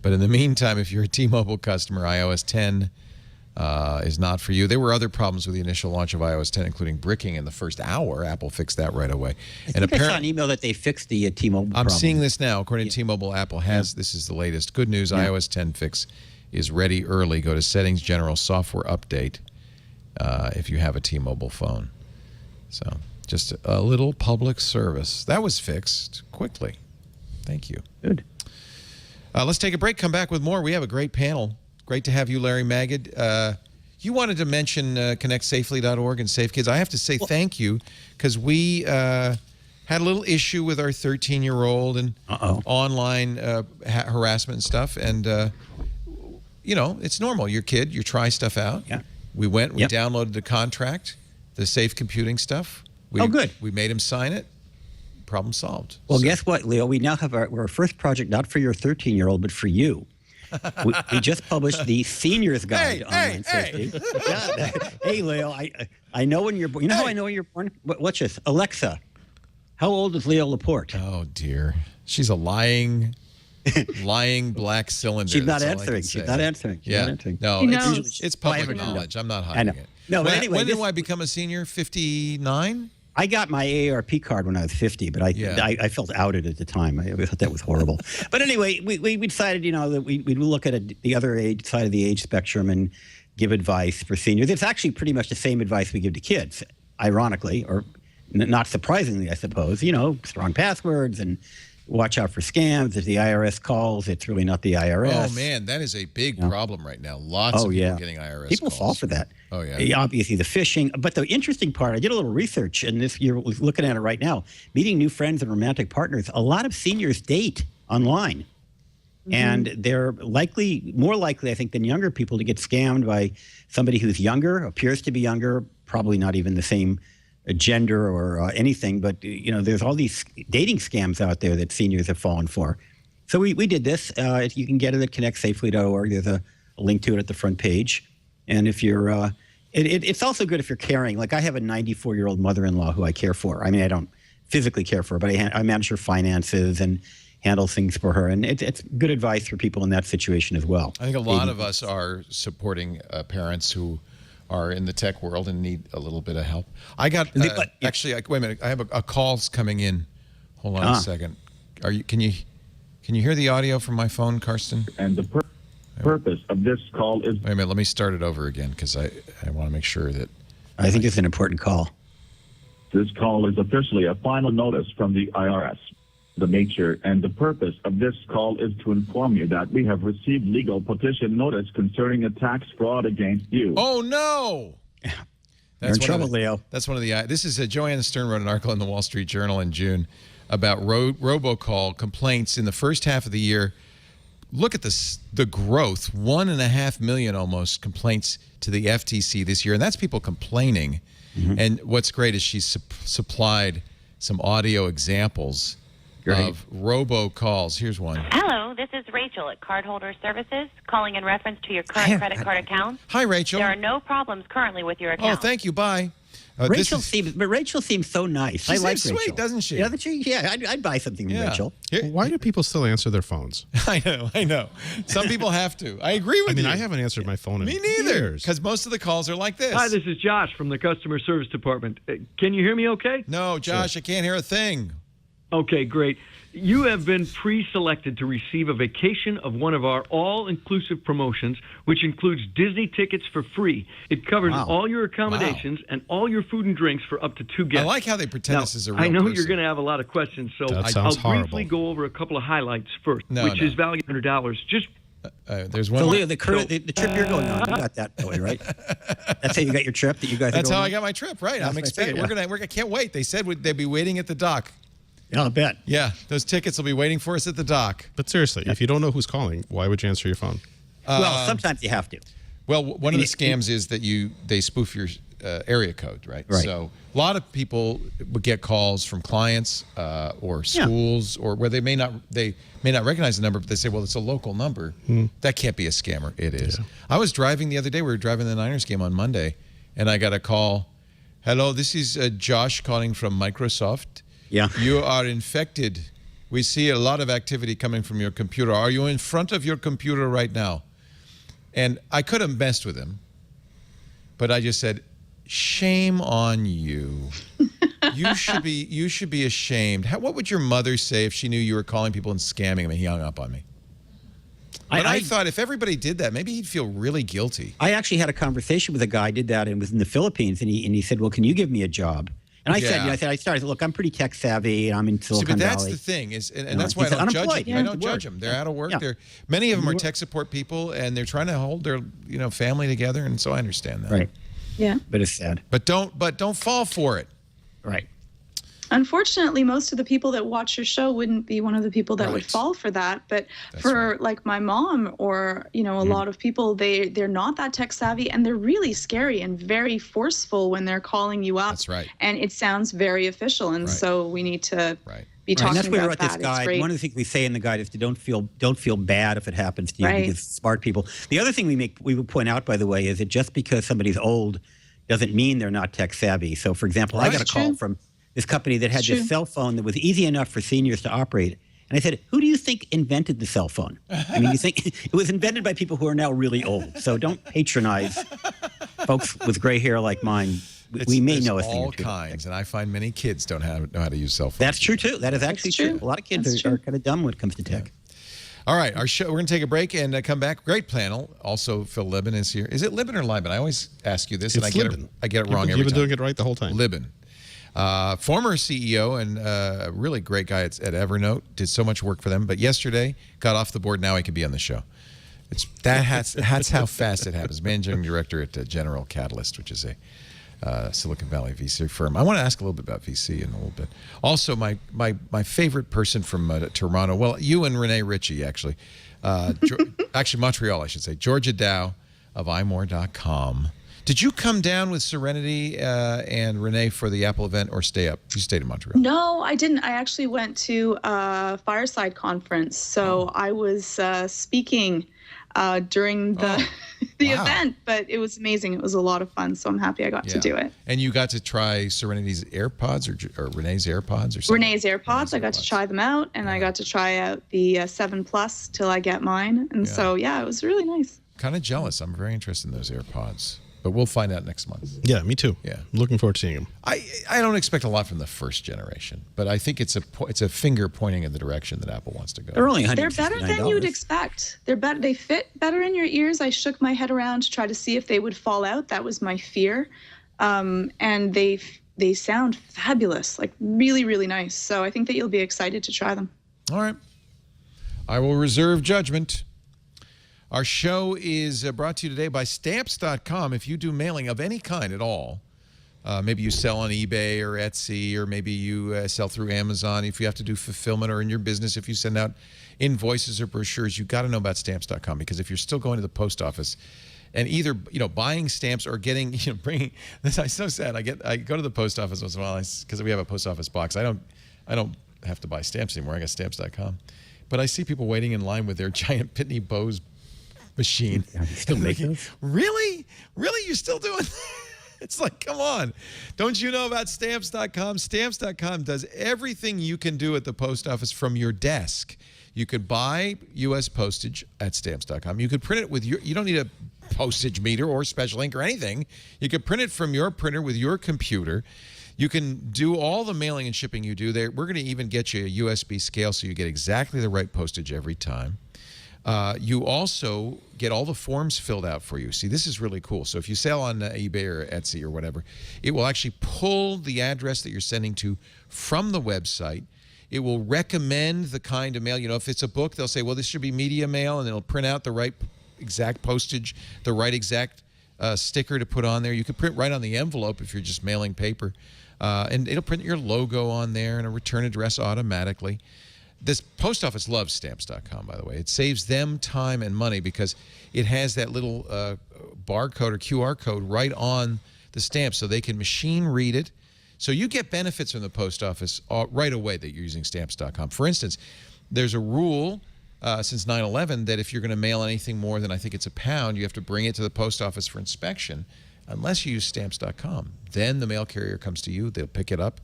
But in the meantime, if you're a T-Mobile customer, iOS 10 is not for you. There were other problems with the initial launch of iOS 10, including bricking in the first hour. Apple fixed that right away. I saw an email that they fixed the T-Mobile problem. I'm seeing this now. According to T-Mobile, Apple has, this is the latest. Good news, iOS 10 fix is ready early. Go to Settings, General, Software Update if you have a T-Mobile phone. So just a little public service. That was fixed quickly. Thank you. Good. Let's take a break. Come back with more. We have a great panel. Great to have you, Larry Magid. You wanted to mention connectsafely.org and Safe Kids. I have to say thank you because we had a little issue with our 13-year-old and online harassment and stuff. And, it's normal. You're a kid. You try stuff out. Yeah. We downloaded the contract, the safe computing stuff. Good. We made him sign it. Problem solved. Well, guess what, Leo? We now have our first project, not for your 13-year-old, but for you. We just published the Senior's Guide to Online Safety. Yeah. Hey, Leo, I know when you're born. You know how I know when you're born? Watch this. Alexa, how old is Leo Laporte? Oh, dear. She's a lying black cylinder. She's not answering. She's not answering. No, it's public knowledge. I'm not hiding it. No, but anyway. When did I become a senior? 59? I got my AARP card when I was 50, but I felt outed at the time. I thought that was horrible. But anyway, we decided, that we'd look at the other side of the age spectrum and give advice for seniors. It's actually pretty much the same advice we give to kids, ironically, or not surprisingly, I suppose. Strong passwords and watch out for scams. If the IRS calls, it's really not the IRS. Oh, man, that is a big problem right now. Lots of people getting IRS People calls. fall for that. Oh, yeah. Obviously, the phishing. But the interesting part, I did a little research, and you're looking at it right now, meeting new friends and romantic partners. A lot of seniors date online. Mm-hmm. And they're more likely, I think, than younger people to get scammed by somebody who's younger, appears to be younger, probably not even the same gender or anything, but there's all these dating scams out there that seniors have fallen for. So we did this. You can get it at connectsafely.org. There's a link to it at the front page. And if you're, it's also good if you're caring. Like I have a 94-year-old mother-in-law who I care for. I mean, I don't physically care for her, but I manage her finances and handle things for her. And it's good advice for people in that situation as well. I think a lot of us are supporting parents who are in the tech world and need a little bit of help. I got actually. Wait a minute. I have a call's coming in. Hold on a second. Can you hear the audio from my phone, Karsten? And the purpose of this call is. Wait a minute. Let me start it over again because I want to make sure that. I think it's an important call. This call is officially a final notice from the IRS. The nature and the purpose of this call is to inform you that we have received legal petition notice concerning a tax fraud against you. Oh, no. You're in trouble, Leo. That's one of the... This is Joanna Stern wrote an article in the Wall Street Journal in June about robocall complaints in the first half of the year. Look at the growth, 1.5 million almost complaints to the FTC this year. And that's people complaining. Mm-hmm. And what's great is she's supplied some audio examples of robocalls. Here's one. Hello, this is Rachel at Cardholder Services, calling in reference to your current credit card account. Hi, Rachel. There are no problems currently with your account. Oh, thank you. Bye. Rachel seems so nice. I like Rachel. Sweet, doesn't she? Yeah, I'd buy something from Rachel. Why do people still answer their phones? I know. Some people have to. I agree with you. I haven't answered my phone in Me neither. years. Because most of the calls are like this. Hi, this is Josh from the customer service department. Can you hear me okay? No, Josh, I can't hear a thing. Okay, great. You have been pre-selected to receive a vacation of one of our all-inclusive promotions, which includes Disney tickets for free. It covers all your accommodations and all your food and drinks for up to 2 guests. I like how they pretend this is a real I know person. you're going to have a lot of questions, so I'll briefly go over a couple of highlights first, which is valued $100. Just there's one. So, Leo, the trip you're going on, you got that way, right? That's how you got your trip that you guys. That's are going how on? I got my trip, right? I'm expecting. I can't wait. They said they'd be waiting at the dock. Yeah, I'll bet. Yeah, those tickets will be waiting for us at the dock. But seriously, if you don't know who's calling, why would you answer your phone? Well, sometimes you have to. Well, one of the scams is that they spoof your area code, right? Right. So a lot of people would get calls from clients or schools or where they may not recognize the number, but they say, well, it's a local number. That can't be a scammer. It is. Yeah. I was driving the other day. We were driving the Niners game on Monday, and I got a call. Hello, this is Josh calling from Microsoft. Yeah. You are infected. We see a lot of activity coming from your computer. Are you in front of your computer right now? And I could have messed with him, but I just said, shame on you. You should be ashamed. What would your mother say if she knew you were calling people and scamming them and he hung up on me? But I thought if everybody did that, maybe he'd feel really guilty. I actually had a conversation with a guy, did that, and was in the Philippines, and he said, well, can you give me a job? And I said, look, I'm pretty tech savvy. I'm in Silicon but that's Valley. the thing and that's why I don't judge them. I don't judge them. They're out of work. Many of them are tech support people, and they're trying to hold their family together, and so I understand that. Right. Yeah. But it's sad. But don't fall for it. Right. Unfortunately, most of the people that watch your show wouldn't be one of the people that would fall for that. But like my mom or, a lot of people, they're not that tech savvy, and they're really scary and very forceful when they're calling you up. That's right. And it sounds very official. And so we need to be talking and that's why we about wrote that. this guide. One of the things we say in the guide is to don't feel bad if it happens to you, because smart people. The other thing we would point out, by the way, is that just because somebody's old doesn't mean they're not tech savvy. So, for example, I got a call from this company that had this cell phone that was easy enough for seniors to operate. And I said, who do you think invented the cell phone? I mean, you think it was invented by people who are now really old. So don't patronize folks with gray hair like mine. We may know a thing or two. All kinds, and I find many kids don't know how to use cell phones. That's true, too. That is actually true. A lot of kids are kind of dumb when it comes to tech. All right, our show. We're going to take a break and come back. Great panel. Also, Phil Libin is here. Is it Libin or Libin? I always ask you this, and I get it wrong every time. You've been doing it right the whole time. Libin. Former CEO and a really great guy at Evernote, did so much work for them, but yesterday got off the board. Now he can be on the show. That's how fast it happens. Managing director at General Catalyst, which is a Silicon Valley VC firm. I want to ask a little bit about VC in a little bit. Also, my favorite person from Toronto, well, you and Renee Ritchie, actually. Actually, Montreal, I should say. Georgia Dow of imore.com. Did you come down with Serenity and Renee for the Apple event, or stay up? You stayed in Montreal. No, I didn't. I actually went to a Fireside conference. So I was speaking during the event, but it was amazing. It was a lot of fun. So I'm happy I got to do it. And you got to try Serenity's AirPods or Renee's AirPods or something? Renee's AirPods. I got to try them out, and I got to try out the 7 Plus till I get mine. And so, it was really nice. Kind of jealous. I'm very interested in those AirPods. But we'll find out next month. Yeah, me too. Yeah, I'm looking forward to seeing them. I don't expect a lot from the first generation, but I think it's a finger pointing in the direction that Apple wants to go. They're better than you'd expect. They're better. They fit better in your ears. I shook my head around to try to see if they would fall out. That was my fear. And they sound fabulous, like really, really nice. So I think that you'll be excited to try them. All right. I will reserve judgment. Our show is brought to you today by Stamps.com. If you do mailing of any kind at all, maybe you sell on eBay or Etsy, or maybe you sell through Amazon. If you have to do fulfillment, or in your business, if you send out invoices or brochures, you've got to know about Stamps.com, because if you're still going to the post office and either buying stamps or getting bringing, this is so sad. I go to the post office once in a while because we have a post office box. I don't have to buy stamps anymore. I got Stamps.com, but I see people waiting in line with their giant Pitney Bowes machine. Still making Really? You're still doing It's like, come on. Don't you know about Stamps.com? Stamps.com does everything you can do at the post office from your desk. You could buy U.S. postage at Stamps.com. You could print it with you don't need a postage meter or special ink or anything. You could print it from your printer with your computer. You can do all the mailing and shipping you do there. We're going to even get you a USB scale so you get exactly the right postage every time. You also get all the forms filled out for you. See, this is really cool. So if you sell on eBay or Etsy or whatever, it will actually pull the address that you're sending to from the website. It will recommend the kind of mail. If it's a book, they'll say, well, this should be media mail, and it'll print out the right exact postage, the right exact sticker to put on there. You could print right on the envelope if you're just mailing paper. And it'll print your logo on there and a return address automatically. This post office loves Stamps.com, by the way. It saves them time and money because it has that little barcode or QR code right on the stamp, so they can machine read it. So you get benefits from the post office right away that you're using Stamps.com. For instance, there's a rule since 9/11 that if you're going to mail anything more than, I think it's £1, you have to bring it to the post office for inspection unless you use Stamps.com. Then the mail carrier comes to you. They'll pick it up.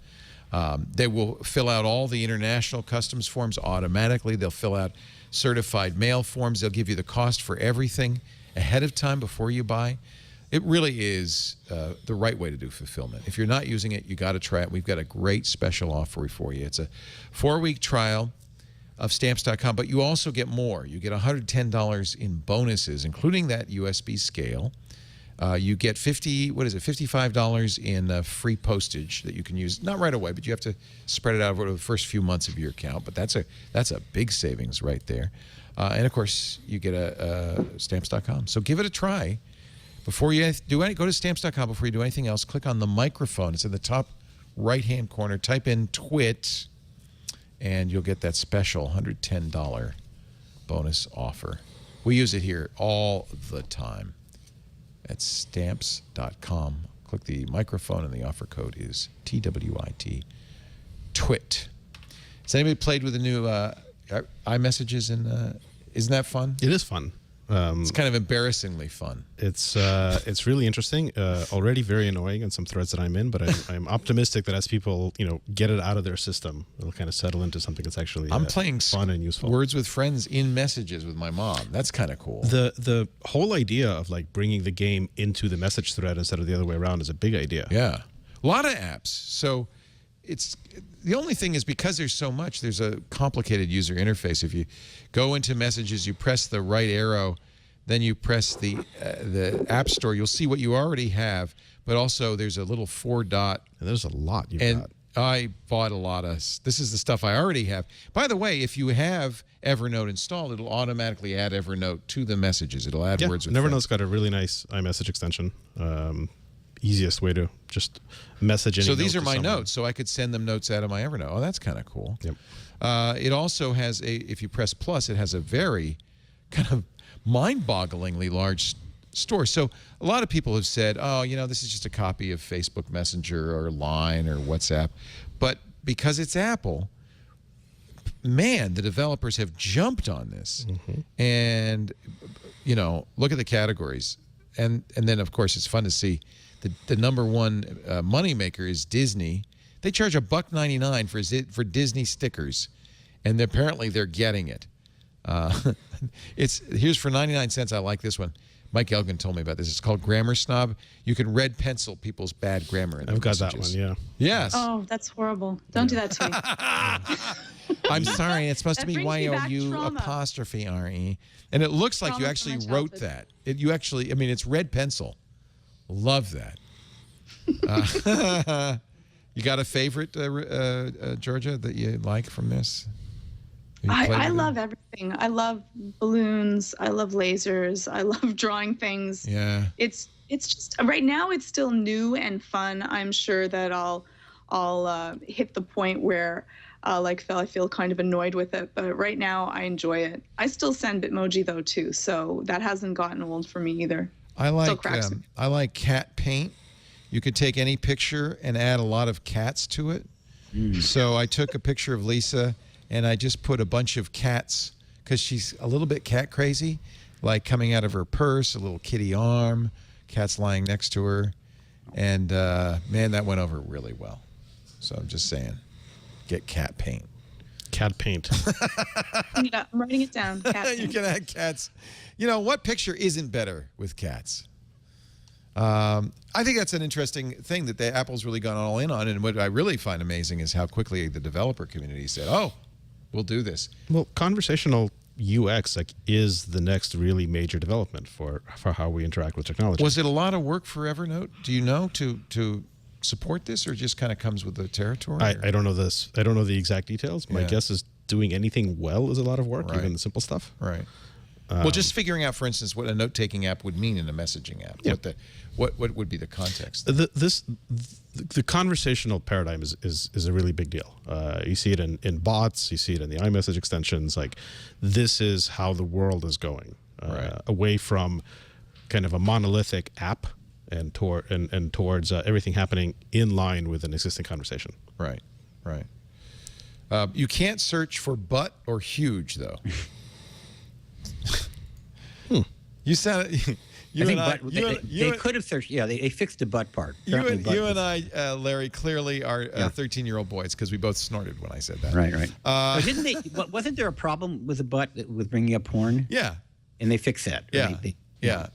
They will fill out all the international customs forms automatically. They'll fill out certified mail forms. They'll give you the cost for everything ahead of time before you buy. It really is the right way to do fulfillment. If you're not using it, you got to try it. We've got a great special offer for you. It's a 4-week trial of Stamps.com, but you also get more. You get $110 in bonuses, including that USB scale. You get $55 in free postage that you can use, not right away, but you have to spread it out over the first few months of your account. But that's a big savings right there. And of course, you get a stamps.com. So give it a try. Before you go to stamps.com. Before you do anything else, click on the microphone. It's in the top right-hand corner. Type in TWIT, and you'll get that special $110 bonus offer. We use it here all the time. At stamps.com. Click the microphone, and the offer code is TWIT. TWIT. Has anybody played with the new iMessages? Isn't that fun? It is fun. It's kind of embarrassingly fun. It's really interesting. Already very annoying in some threads that I'm in, but I'm optimistic that as people get it out of their system, it'll kind of settle into something that's actually I'm playing fun and useful. Words with Friends in Messages with my mom. That's kind of cool. The whole idea of like bringing the game into the message thread instead of the other way around is a big idea. Yeah, a lot of apps. So the only thing is, because there's so much, there's a complicated user interface. If you go into Messages, you press the right arrow, then you press the App Store. You'll see what you already have, but also there's a little 4-dot. And there's a lot you've got. I bought a lot of. This is the stuff I already have. By the way, if you have Evernote installed, it'll automatically add Evernote to the Messages. It'll add words with Evernote's got a really nice iMessage extension. Easiest way to just message any. So these are my someone. notes, so I could send them notes out of my Evernote. Oh, that's kind of cool. Yep. It also has if you press plus, it has a very kind of mind-bogglingly large store. So a lot of people have said, oh, this is just a copy of Facebook Messenger or Line or WhatsApp. But because it's Apple, man, the developers have jumped on this. Mm-hmm. And, look at the categories. And then, of course, it's fun to see the number one moneymaker is Disney. They charge $1.99 for Disney stickers, and apparently they're getting it. Here's for 99 cents. I like this one. Mike Elgin told me about this. It's called Grammar Snob. You can red pencil people's bad grammar in their I've got messages. that one, yeah. Yes. Oh, that's horrible. Don't do that to me. I'm sorry. It's supposed to be That brings me back Y-O-U trauma. apostrophe R-E. And it looks like you Trauma actually from my wrote that. It's red pencil. Love that. You got a favorite, Georgia, that you like from this? I love everything. I love balloons. I love lasers. I love drawing things. Yeah. It's just right now it's still new and fun. I'm sure that I'll hit the point where I feel kind of annoyed with it, but right now I enjoy it. I still send Bitmoji though too, so that hasn't gotten old for me either. I like cat paint. You could take any picture and add a lot of cats to it. So I took a picture of Lisa and I just put a bunch of cats, because she's a little bit cat crazy, like coming out of her purse, a little kitty arm, cats lying next to her. And man, that went over really well. So I'm just saying, get cat paint. Cat paint. Yeah, I'm writing it down. Cat paint. You can add cats. What picture isn't better with cats? I think that's an interesting thing that Apple's really gone all in on. And what I really find amazing is how quickly the developer community said, oh, we'll do this. Well, conversational UX is the next really major development for how we interact with technology. Was it a lot of work for Evernote, do you know, to support this, or just kind of comes with the territory? I don't know this. I don't know the exact details. My guess is doing anything well is a lot of work, even the simple stuff. Right. Well, just figuring out, for instance, what a note-taking app would mean in a messaging app. Yeah. What would be the context? The conversational paradigm is a really big deal. You see it in bots. You see it in the iMessage extensions. Like, this is how the world is going, away from kind of a monolithic app and towards everything happening in line with an existing conversation. Right. You can't search for butt or huge, though. You sound. They could have searched. Yeah, they fixed the butt part. You and I, Larry, clearly are 13-year-old boys, because we both snorted when I said that. Right. Wasn't there a problem with the butt with bringing up porn? Yeah. And they fixed that. Right? Yeah.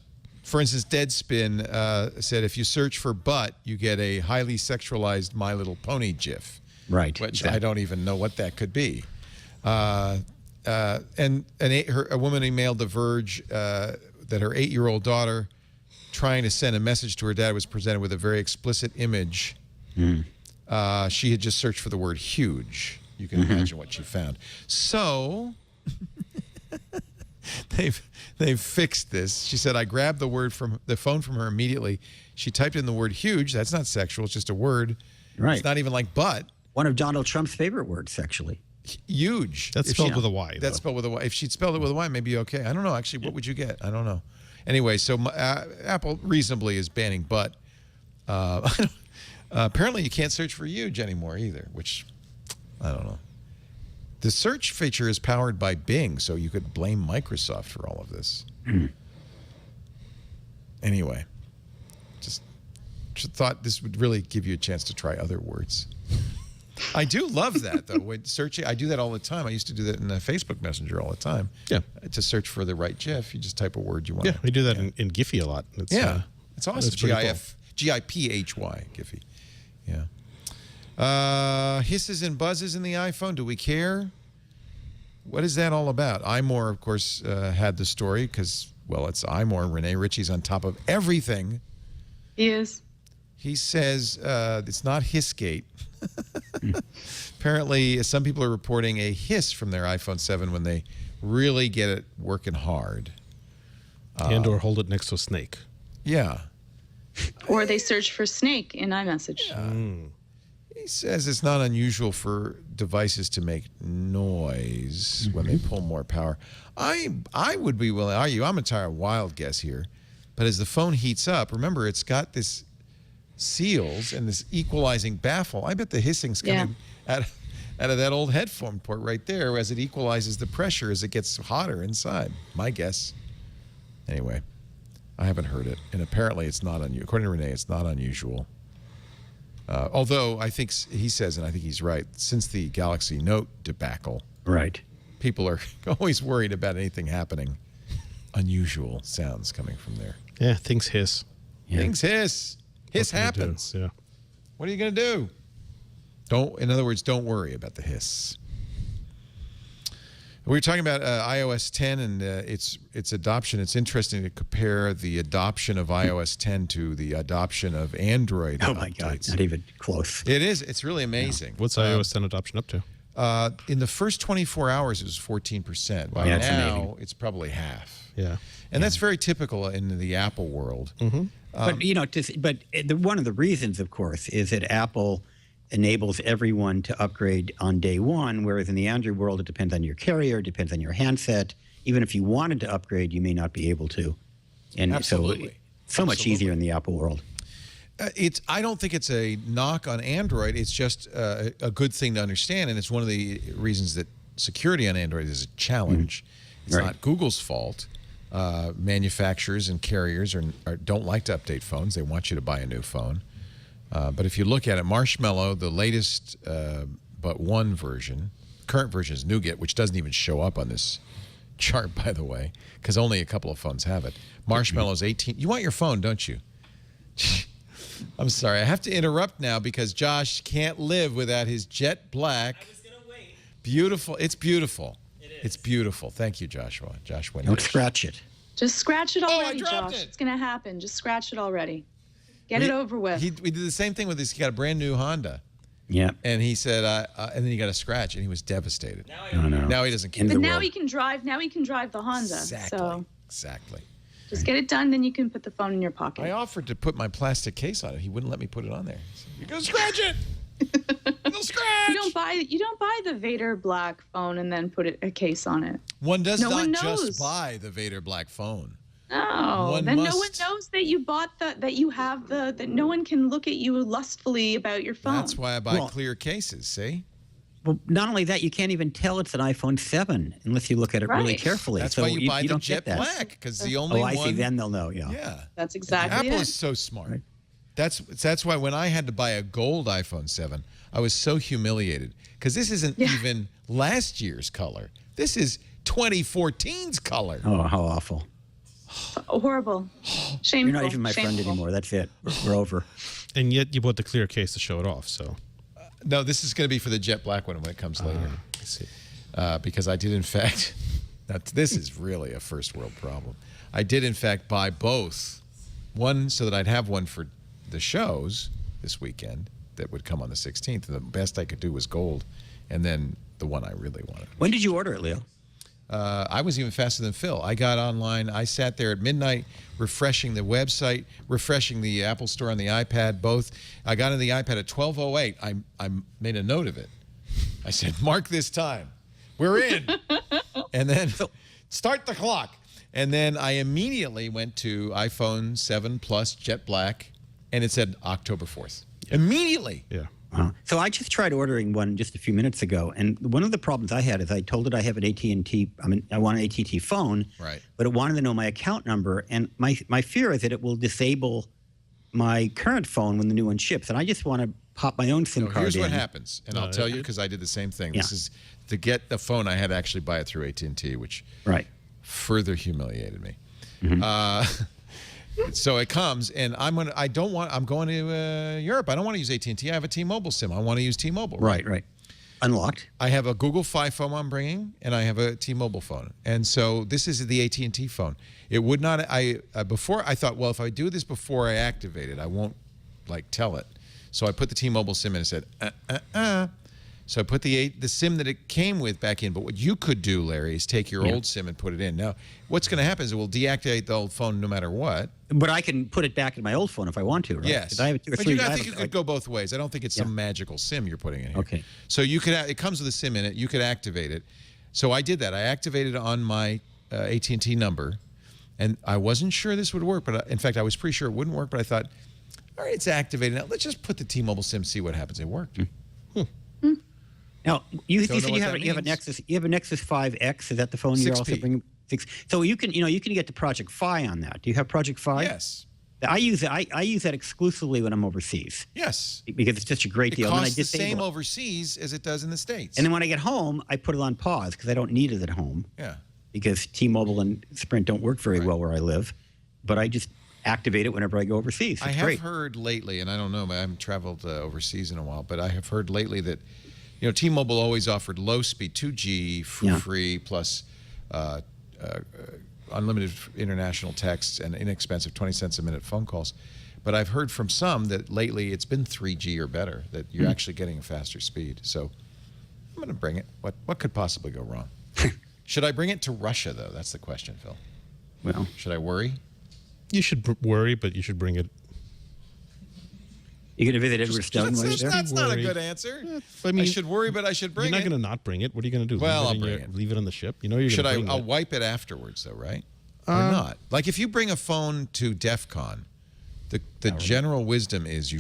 For instance, Deadspin said if you search for butt, you get a highly sexualized My Little Pony GIF. Right. Which I don't even know what that could be. And a woman emailed The Verge that her 8-year-old daughter trying to send a message to her dad was presented with a very explicit image. She had just searched for the word huge. You can imagine what she found. So they've fixed this. She said, I grabbed the phone from her immediately. She typed in the word huge. That's not sexual. It's just a word. Right. It's not even like butt. One of Donald Trump's favorite words, actually. Huge. That's spelled with a Y. That's spelled with a Y. If she'd spelled it with a Y, maybe okay. I don't know. Actually, what would you get? I don't know. Anyway, so Apple reasonably is banning butt. Apparently, you can't search for huge anymore either, which I don't know. The search feature is powered by Bing, so you could blame Microsoft for all of this. Anyway, just thought this would really give you a chance to try other words. I do love that, though. When searching, I do that all the time. I used to do that in Facebook Messenger all the time. Yeah. To search for the right GIF, you just type a word you want. Yeah, we do that in Giphy a lot. It's, it's awesome. Giphy, Giphy. Yeah. Hisses and buzzes in the iPhone. Do we care? What is that all about? iMore, of course, had the story because, well, it's iMore. Renee Ritchie's on top of everything. He is. He says it's not Hissgate. Apparently, some people are reporting a hiss from their iPhone 7 when they really get it working hard. And/or hold it next to a snake. Yeah. Or they search for snake in iMessage. He says it's not unusual for devices to make noise when they pull more power. I would be willing to argue, I'm a wild guess here, but as the phone heats up, remember it's got this seals and this equalizing baffle. I bet the hissing's coming out of that old headphone port right there as it equalizes the pressure as it gets hotter inside. My guess. Anyway, I haven't heard it, and apparently it's not unusual. According to Renee, it's not unusual. Although I think he says, and I think he's right, since the Galaxy Note debacle, people are always worried about anything happening. Unusual sounds coming from there. Yeah, things hiss. Yeah. Things hiss. Hiss happens. Yeah. What are you going to do? In other words, don't worry about the hiss. We were talking about iOS 10 and its adoption. It's interesting to compare the adoption of iOS 10 to the adoption of Android. Oh my God, not even close. It is. It's really amazing. What's iOS 10 adoption up to? In the first 24 hours, it was 14%. By now, it's probably half. Yeah. And that's very typical in the Apple world. But, one of the reasons, of course, is that Apple enables everyone to upgrade on day one, whereas in the Android world, it depends on your carrier, it depends on your handset. Even if you wanted to upgrade, you may not be able to. And so much easier in the Apple world. I don't think it's a knock on Android. It's just a good thing to understand, and it's one of the reasons that security on Android is a challenge. It's not Google's fault. Manufacturers and carriers don't like to update phones. They want you to buy a new phone. But if you look at it, Marshmallow, the latest but one version, current version is Nougat, which doesn't even show up on this chart, by the way, because only a couple of phones have it. Marshmallow's 18. You want your phone, don't you? I'm sorry. I have to interrupt now because Josh can't live without his jet black. I was going to wait. Beautiful. It's beautiful. It is. It's beautiful. Thank you, Joshua. Josh Windish. Don't scratch it. Just scratch it already, Josh. It's going to happen. Just scratch it already. Get it over with. We did the same thing with this. He got a brand new Honda. Yeah. And he said, and then he got a scratch, and he was devastated. Now he doesn't care. But now he can drive. Now he can drive the Honda. Exactly. Just get it done, then you can put the phone in your pocket. I offered to put my plastic case on it. He wouldn't let me put it on there. He said, you're gonna scratch it. It'll scratch. You don't buy the Vader Black phone and then put a case on it. One does not just buy the Vader Black phone. No, no one knows that you bought that you have that no one can look at you lustfully about your phone. That's why I buy clear cases, see? Well, not only that, you can't even tell it's an iPhone 7 unless you look at it really carefully. That's why you buy the Jet Black, because the only one... I see, then they'll know, Yeah. That's exactly Apple is so smart. Right. That's why when I had to buy a gold iPhone 7, I was so humiliated, because this isn't even last year's color. This is 2014's color. Oh, how awful. Horrible. Shameful. You're not even my friend anymore. That's it. We're over. And yet you bought the clear case to show it off, so... No, this is going to be for the jet black one when it comes later. I see. Because I did, in fact... Now, this is really a first world problem. I did, in fact, buy both One so that I'd have one for the shows this weekend that would come on the 16th. The best I could do was gold, and then the one I really wanted. When did you order it, Leo? I was even faster than Phil. I got online. I sat there at midnight refreshing the website, refreshing the Apple Store on the iPad, both. I got on the iPad at 12:08. I made a note of it. I said, mark this time. We're in. And then start the clock. And then I immediately went to iPhone 7 Plus Jet Black, and it said October 4th. Yeah. Immediately. Yeah. So I just tried ordering one just a few minutes ago, and one of the problems I had is I told it I have an AT&T. I want an AT&T phone, right? But it wanted to know my account number, and my fear is that it will disable my current phone when the new one ships, and I just want to pop my own SIM card in. Here's what happens, and I'll tell you because I did the same thing. This is to get the phone. I had to actually buy it through AT&T, which further humiliated me. Mm-hmm. So it comes, and I'm going to Europe. I don't want to use AT&T. I have a T-Mobile SIM. I want to use T-Mobile. Right. Unlocked. I have a Google Fi phone I'm bringing, and I have a T-Mobile phone. And so this is the AT&T phone. It would not. Before I thought, well, if I do this before I activate it, I won't tell it. So I put the T-Mobile SIM in and said, So I put the SIM that it came with back in. But what you could do, Larry, is take your old SIM and put it in. Now, what's going to happen is it will deactivate the old phone no matter what. But I can put it back in my old phone if I want to, right? Yes. I think you could go both ways. I don't think it's some magical SIM you're putting in here. Okay. So you could. It comes with a SIM in it. You could activate it. So I did that. I activated it on my AT&T number, and I wasn't sure this would work. But in fact, I was pretty sure it wouldn't work. But I thought, all right, it's activated. Now let's just put the T-Mobile SIM, see what happens. It worked. Now you said you have a Nexus 5X. Is that the phone you're also bringing? So you can get to Project Fi on that. Do you have Project Fi? Yes. I use it. I use that exclusively when I'm overseas. Yes. Because it's such a great deal. It costs the same overseas as it does in the States. And then when I get home, I put it on pause because I don't need it at home. Yeah. Because T-Mobile and Sprint don't work very well where I live. But I just activate it whenever I go overseas. I have heard lately, and I don't know, I haven't traveled overseas in a while, but I have heard lately that T-Mobile always offered low speed 2G for free plus unlimited international texts and inexpensive 20 cents a minute phone calls. But I've heard from some that lately it's been 3G or better, that you're actually getting a faster speed. So I'm going to bring it. What could possibly go wrong? Should I bring it to Russia, though? That's the question, Phil. Well, should I worry? You should worry, but you should bring it. You're going to visit Edward Snowden while you're there? That's not a good answer. I should worry, but I should bring it. You're not going to not bring it. What are you going to do? Well, I'll bring it. Leave it on the ship? You're going to bring it. I'll wipe it afterwards, though, right? Or not? Like, if you bring a phone to DEF CON, the general wisdom is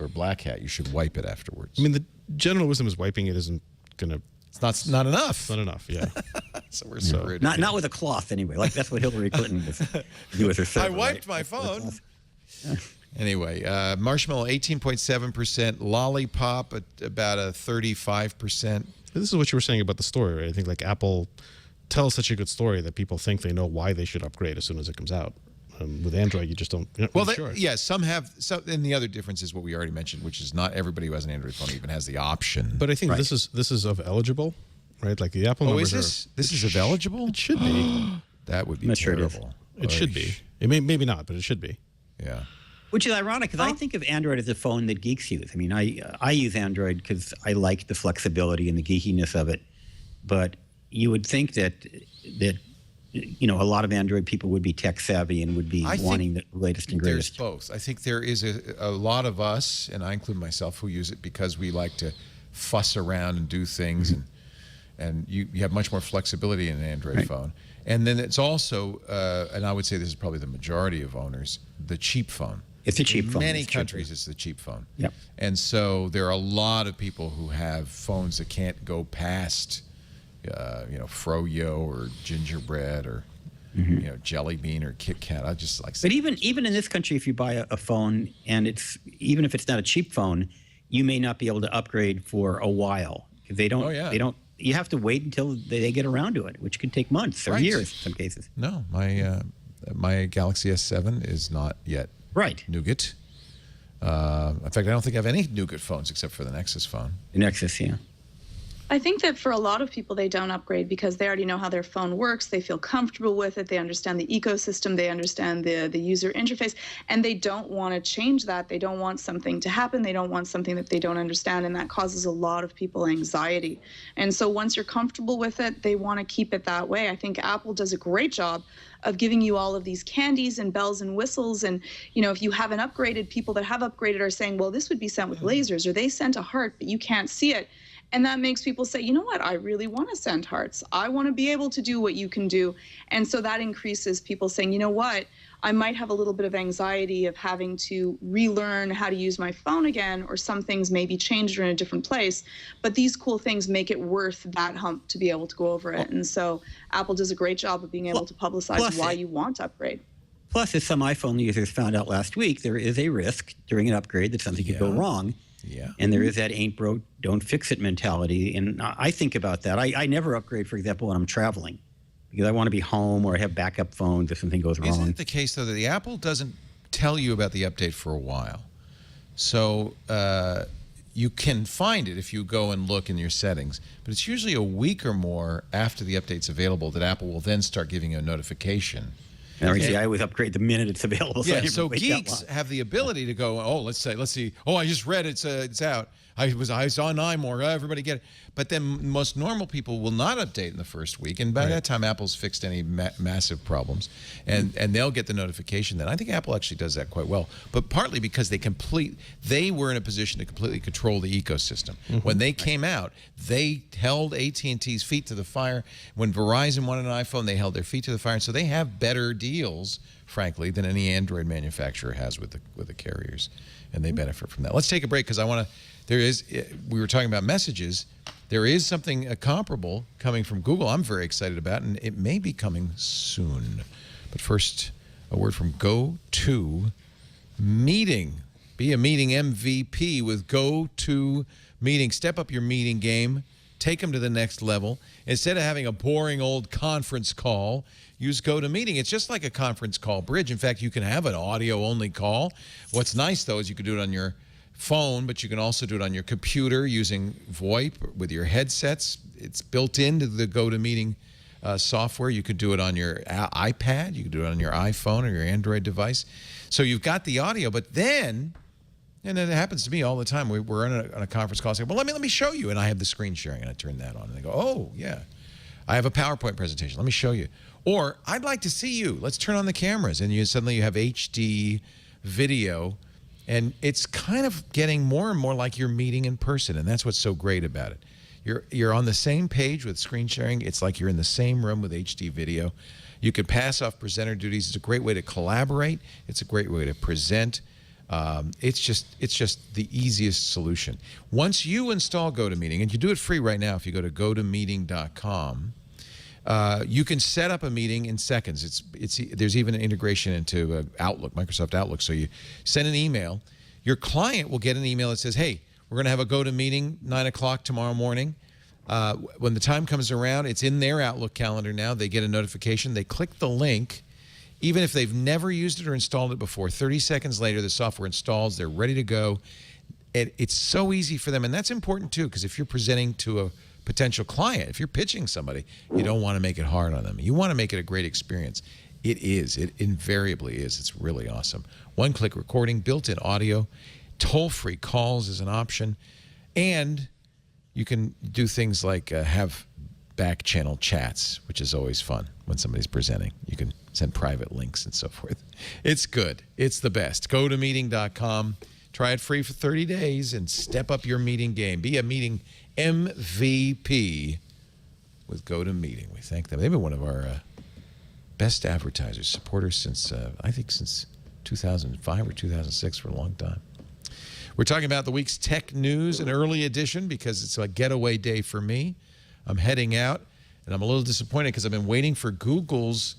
or Black Hat, you should wipe it afterwards. I mean, the general wisdom is wiping it isn't going to... It's not enough. It's not enough, yeah. So we're screwed. Not with a cloth, anyway. Like, that's what Hillary Clinton was do with her server. I wiped my phone. Anyway, Marshmallow 18.7%, Lollipop at about a 35%. This is what you were saying about the story, right? I think Apple tells such a good story that people think they know why they should upgrade as soon as it comes out. With Android, you just don't. Sure. Yeah, some have. And the other difference is what we already mentioned, which is not everybody who has an Android phone even has the option. But I think this is of eligible, right? Like the Apple numbers. This is of eligible? It should be. That would be terrible. It should be. It maybe not, but it should be. Yeah. Which is ironic because I think of Android as a phone that geeks use. I mean, I use Android because I like the flexibility and the geekiness of it. But you would think that a lot of Android people would be tech savvy and would be wanting the latest and greatest. There's both. I think there is a lot of us, and I include myself, who use it because we like to fuss around and do things, and you have much more flexibility in an Android phone. And then it's also, and I would say this is probably the majority of owners, the cheap phone. It's a cheap phone. In many countries, it's the cheap phone. Yep. And so there are a lot of people who have phones that can't go past, Froyo or Gingerbread or, Jelly Bean or Kit Kat. I just like. But even in this country, if you buy a phone and even if it's not a cheap phone, you may not be able to upgrade for a while. They don't. They don't. You have to wait until they get around to it, which could take months or years in some cases. No, my Galaxy S7 is not yet nougat. In fact, I don't think I have any nougat phones except for the Nexus phone. The Nexus, yeah. I think that for a lot of people, they don't upgrade because they already know how their phone works. They feel comfortable with it. They understand the ecosystem. They understand the user interface. And they don't want to change that. They don't want something to happen. They don't want something that they don't understand. And that causes a lot of people anxiety. And so once you're comfortable with it, they want to keep it that way. I think Apple does a great job of giving you all of these candies and bells and whistles. And, if you haven't upgraded, people that have upgraded are saying, well, this would be sent with lasers, or they sent a heart, but you can't see it. And that makes people say, you know what, I really want to send hearts. I want to be able to do what you can do. And so that increases people saying, you know what, I might have a little bit of anxiety of having to relearn how to use my phone again, or some things may be changed or in a different place. But these cool things make it worth that hump to be able to go over it. And so Apple does a great job of being able to publicize why you want to upgrade. Plus, as some iPhone users found out last week, there is a risk during an upgrade that something could go wrong. Yeah. And there is that ain't broke, don't fix it mentality. And I think about that. I never upgrade, for example, when I'm traveling, because I want to be home or I have backup phones if something goes wrong. Isn't it the case, though, that the Apple doesn't tell you about the update for a while? So you can find it if you go and look in your settings, but it's usually a week or more after the update's available that Apple will then start giving you a notification. See, I always upgrade the minute it's available. So geeks have the ability to go, oh, let's see. Oh, I just read it's out. I saw 9 more. Everybody get it. But then most normal people will not update in the first week, and by that time, Apple's fixed any massive problems, and they'll get the notification. Then I think Apple actually does that quite well, but partly because they were in a position to completely control the ecosystem. When they came out, they held AT&T's feet to the fire. When Verizon wanted an iPhone, they held their feet to the fire, and so they have better deals, frankly, than any Android manufacturer has with the carriers, and they benefit from that. Let's take a break because I want to. We were talking about messages. There is something comparable coming from Google I'm very excited about, and it may be coming soon. But first, a word from GoToMeeting. Be a meeting MVP with GoToMeeting. Step up your meeting game. Take them to the next level. Instead of having a boring old conference call, use GoToMeeting. It's just like a conference call bridge. In fact, you can have an audio-only call. What's nice, though, is you can do it on your phone, but you can also do it on your computer using VoIP with your headsets. It's built into the GoToMeeting software. You could do it on your iPad. You could do it on your iPhone or your Android device. So you've got the audio, but then, and it happens to me all the time. We're on a conference call. I say, well, let me show you. And I have the screen sharing, and I turn that on. And they go, oh, yeah. I have a PowerPoint presentation. Let me show you. Or, I'd like to see you. Let's turn on the cameras. And suddenly you have HD video. And it's kind of getting more and more like you're meeting in person, and that's what's so great about it. You're on the same page with screen sharing. It's like you're in the same room with HD video. You can pass off presenter duties. It's a great way to collaborate. It's a great way to present. It's just the easiest solution. Once you install GoToMeeting, and you do it free right now if you go to GoToMeeting.com, you can set up a meeting in seconds. There's even an integration into Outlook, Microsoft Outlook. So you send an email. Your client will get an email that says, hey, we're going to have a GoToMeeting 9 o'clock tomorrow morning. When the time comes around, it's in their Outlook calendar now. They get a notification. They click the link. Even if they've never used it or installed it before, 30 seconds later, the software installs. They're ready to go. It's so easy for them. And that's important, too, because if you're presenting to a potential client, if you're pitching somebody, you don't want to make it hard on them. You want to make it a great experience. It is. It invariably is. It's really awesome. One-click recording, built-in audio, toll-free calls is an option, and you can do things like have back-channel chats, which is always fun when somebody's presenting. You can send private links and so forth. It's good. It's the best. GoToMeeting.com. Try it free for 30 days and step up your meeting game. Be a meeting MVP with GoToMeeting. We thank them. They've been one of our best advertisers, supporters since, I think since 2005 or 2006 for a long time. We're talking about the week's tech news, an early edition because it's a getaway day for me. I'm heading out, and I'm a little disappointed because I've been waiting for Google's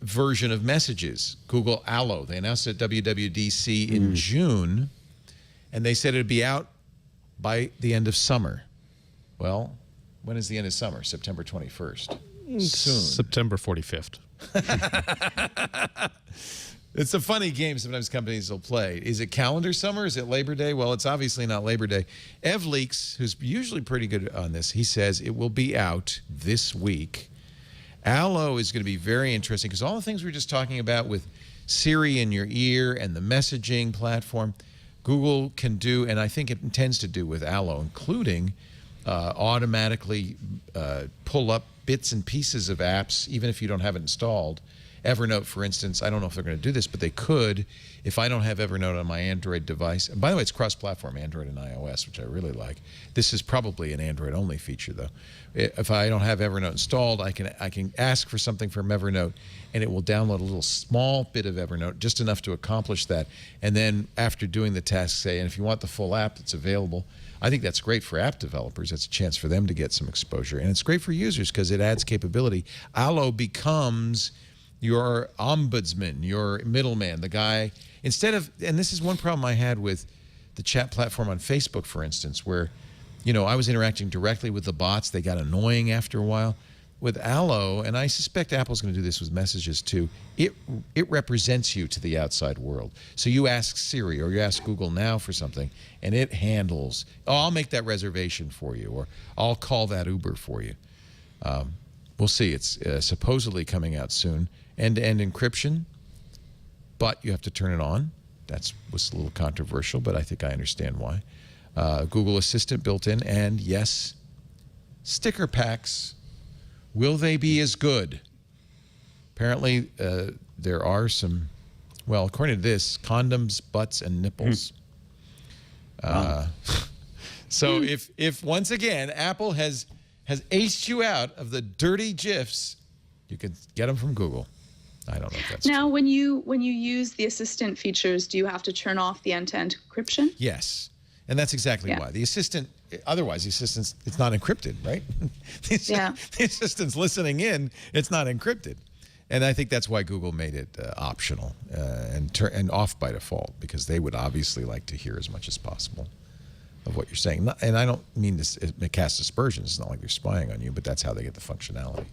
version of messages, Google Allo. They announced it at WWDC in June, and they said it would be out by the end of summer. Well, when is the end of summer? September 21st. Soon. September 45th. It's a funny game sometimes companies will play. Is it calendar summer? Is it Labor Day? Well, it's obviously not Labor Day. Ev Leaks, who's usually pretty good on this, he says it will be out this week. Allo is going to be very interesting because all the things we were just talking about with Siri in your ear and the messaging platform, Google can do, and I think it intends to do with Allo, including automatically pull up bits and pieces of apps, even if you don't have it installed. Evernote, for instance, I don't know if they're going to do this, but they could if I don't have Evernote on my Android device. And by the way, it's cross-platform, Android and iOS, which I really like. This is probably an Android-only feature, though. If I don't have Evernote installed, I can ask for something from Evernote, and it will download a little small bit of Evernote, just enough to accomplish that. And then after doing the task, say, and if you want the full app, it's available. I think that's great for app developers. That's a chance for them to get some exposure. And it's great for users because it adds capability. Allo becomes your ombudsman, your middleman, the guy, instead of, and this is one problem I had with the chat platform on Facebook, for instance, where, I was interacting directly with the bots. They got annoying after a while. With Allo, and I suspect Apple's going to do this with messages too, it represents you to the outside world. So you ask Siri or you ask Google Now for something, and it handles, I'll make that reservation for you, or I'll call that Uber for you. We'll see. It's supposedly coming out soon. End-to-end encryption, but you have to turn it on. That was a little controversial, but I think I understand why. Google Assistant built in, and yes, sticker packs. Will they be as good? Apparently, there are some, well, according to this, condoms, butts, and nipples. So if once again, Apple has aced you out of the dirty GIFs, you can get them from Google. I don't know if that's now true. when you use the assistant features, do you have to turn off the end-to-end encryption? Yes, and that's exactly why the assistant. Otherwise, the assistant's it's not encrypted, right? The assistant's listening in; it's not encrypted, and I think that's why Google made it optional and off by default, because they would obviously like to hear as much as possible of what you're saying. And I don't mean to cast aspersions. It's not like they're spying on you, but that's how they get the functionality.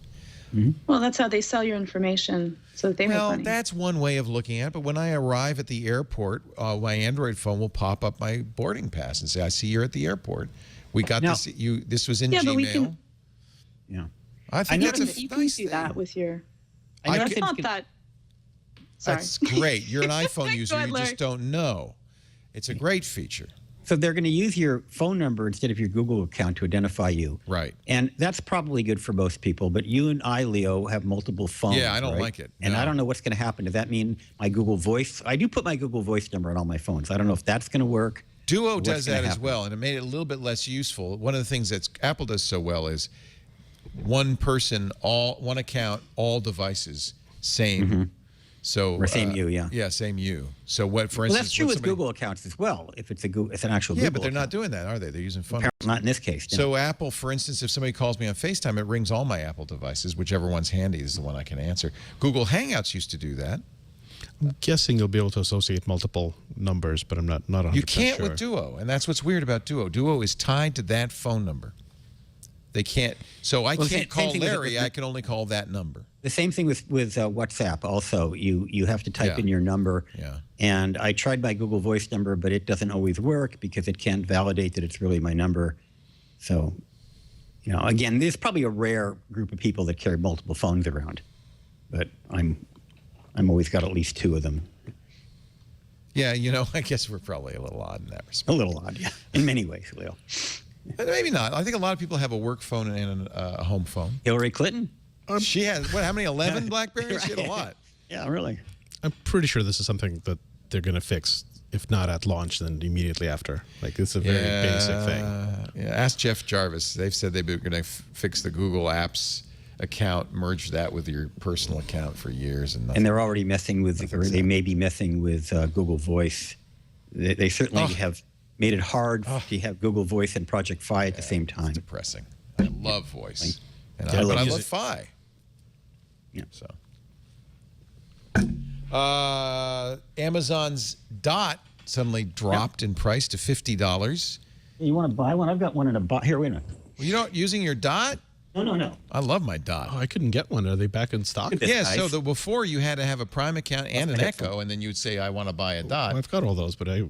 Mm-hmm. Well, that's how they sell your information, so that they make money. Well, that's one way of looking at it. But when I arrive at the airport, my Android phone will pop up my boarding pass and say, "I see you're at the airport. We got this. This was in Gmail." But we can, I think that's a you nice can do that with your. That's not that. Sorry. That's great. You're an iPhone user. Ahead, you just don't know. It's a great feature. So they're going to use your phone number instead of your Google account to identify you. Right. And that's probably good for most people. But you and I, Leo, have multiple phones. Yeah, I don't like it. And I don't know what's going to happen. Does that mean my Google Voice? I do put my Google Voice number on all my phones. I don't know if that's going to work. Duo does that as well, and it made it a little bit less useful. One of the things that Apple does so well is one person, one account, all devices, same. Mm-hmm. So or same you, yeah. Yeah, same you. So what, for instance, that's true with Google accounts as well. If it's it's an actual Google but they're account. not doing that, are they? They're using phone. Apparently not in this case. No. So Apple, for instance, if somebody calls me on FaceTime, it rings all my Apple devices, whichever one's handy is the one I can answer. Google Hangouts used to do that. I'm guessing you'll be able to associate multiple numbers, but I'm not 100% sure. You can't with Duo, and that's what's weird about Duo. Duo is tied to that phone number. They can't. So I can't call Larry. I can only call that number. The same thing with WhatsApp. Also, you have to type in your number. Yeah. And I tried my Google Voice number, but it doesn't always work because it can't validate that it's really my number. So, again, there's probably a rare group of people that carry multiple phones around, but I'm always got at least two of them. Yeah, I guess we're probably a little odd in that respect. A little odd, yeah, in many ways, Leo. Maybe not. I think a lot of people have a work phone and a home phone. Hillary Clinton? She has, how many, 11 BlackBerries? Right. She had a lot. Yeah, really. I'm pretty sure this is something that they're going to fix, if not at launch, then immediately after. Like, it's a very basic thing. Yeah, ask Jeff Jarvis. They've said they're going to fix the Google Apps account, merge that with your personal account for years. And they're already messing with, or they may be messing with Google Voice. They certainly have made it hard to have Google Voice and Project Fi at the same time. It's depressing. I love Voice. But I love Fi. Yeah. So, Amazon's Dot suddenly dropped in price to $50. You want to buy one? I've got one in a box. Here, wait a minute. Well, using your Dot? No. I love my Dot. Oh, I couldn't get one. Are they back in stock? Yeah, so before you had to have a Prime account and an Echo, and then you'd say, I want to buy a Dot. Well, I've got all those, but I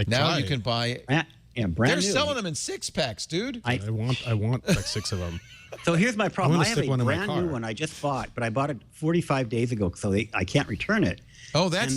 now try. you can buy. Brand They're new. selling them in 6-packs, dude. I want like 6 of them. So here's my problem. I have a one in my brand car. new one I just bought, but I bought it 45 days ago, so I can't return it. Oh, that's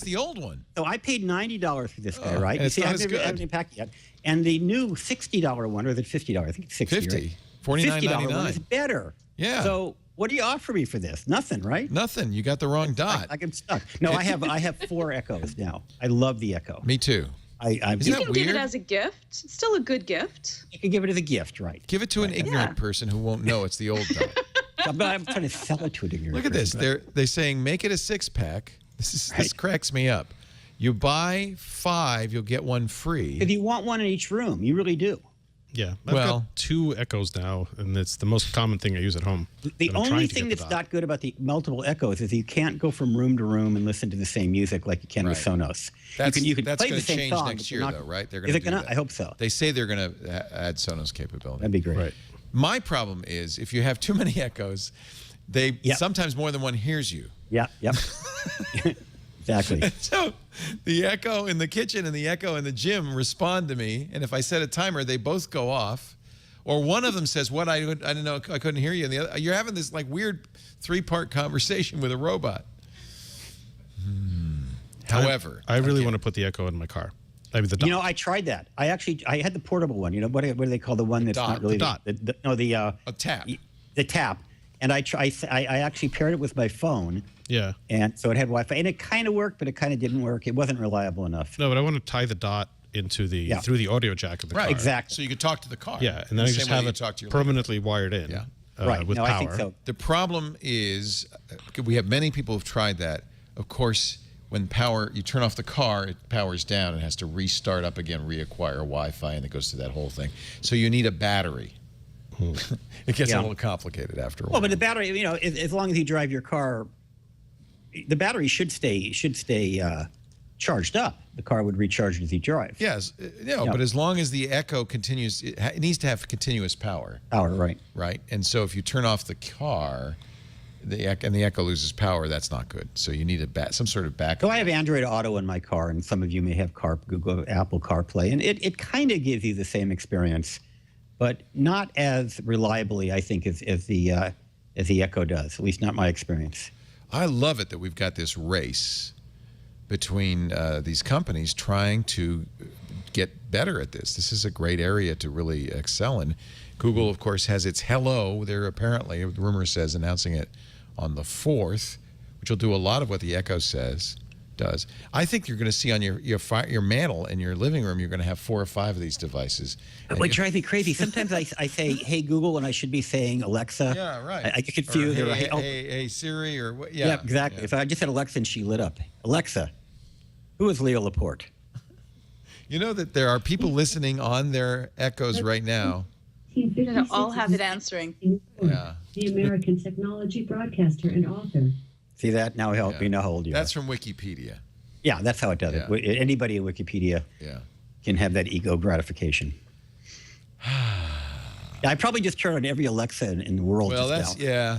the old one. So I paid $90 for this guy, right? and it's not I as haven't good. even packed it yet. And the new $60 one, or is it $50? I think it's $60. 50. Right? $49.99. $50 one is better. Yeah. So what do you offer me for this? Nothing, right? Nothing. You got the wrong Dot. I'm stuck. No, I have 4 Echoes now. I love the Echo. Me too. You can give it as a gift. It's still a good gift. You can give it as a gift, right? Give it to an ignorant person who won't know it's the old Dot. I'm trying to sell it to an ignorant Look at this. person. They're saying make it a 6-pack. This cracks me up. You buy 5, you'll get 1 free. If you want one in each room, you really do. Yeah. I've got 2 Echoes now, and it's the most common thing I use at home. The only thing that's not good about the multiple Echoes is you can't go from room to room and listen to the same music like you can with Sonos. You can That's play going the to same change song, next but year, you're not, though, right? They're is going it to do gonna? that. I hope so. They say they're going to add Sonos capability. That'd be great. Right. My problem is if you have too many Echoes, sometimes more than one hears you. Yep. Exactly. So the Echo in the kitchen and the Echo in the gym respond to me, and if I set a timer, they both go off. Or one of them says, "What? I didn't know. I couldn't hear you." And the other, you're having this like weird 3-part conversation with a robot. However, I really want to put the Echo in my car. I mean, the Dot. I tried that. I had the portable one. What do they call the one that's not really the Dot. A tap. The tap. And I actually paired it with my phone. Yeah. And so it had Wi-Fi, and it kind of worked, but it kind of didn't work. It wasn't reliable enough. No, but I want to tie the Dot into through the audio jack of the car. Exactly. So you could talk to the car. Yeah, and then I just have it permanently wired in. Yeah. With power. I think so. The problem is we have many people who've tried that. Of course, when you turn off the car, it powers down and has to restart up again, reacquire Wi-Fi, and it goes through that whole thing. So you need a battery. It gets a little complicated after a while. Well, but the battery, as long as you drive your car, the battery should stay charged up. The car would recharge as you drive. Yes, but as long as the Echo continues, it needs to have continuous power. Right. Right, and so if you turn off the car, the Echo loses power, that's not good. So you need some sort of backup. So I have Android Auto in my car, and some of you may have Apple CarPlay, and it kind of gives you the same experience, but not as reliably, I think, as the Echo does. At least not my experience. I love it that we've got this race between these companies trying to get better at this. This is a great area to really excel in. Google, of course, has its Hello. They're apparently, the rumor says, announcing it on the 4th, which will do a lot of what the Echo does. I think you're going to see on your mantle in your living room, you're going to have 4 or 5 of these devices. It drives me crazy. Sometimes I say, "Hey Google," and I should be saying Alexa. Yeah, right. I get confused. Or, hey Siri, or what? Yeah, exactly. Yeah. If I just said Alexa and she lit up, Alexa, who is Leo Laporte? You know that there are people listening on their Echoes right now. You're going to all have it answering. Yeah. The American technology broadcaster and author. See that? Now help me know how old you are. That's from Wikipedia. Yeah, that's how it does it. Anybody in Wikipedia can have that ego gratification. I probably just turn on every Alexa in the world. Well, just now.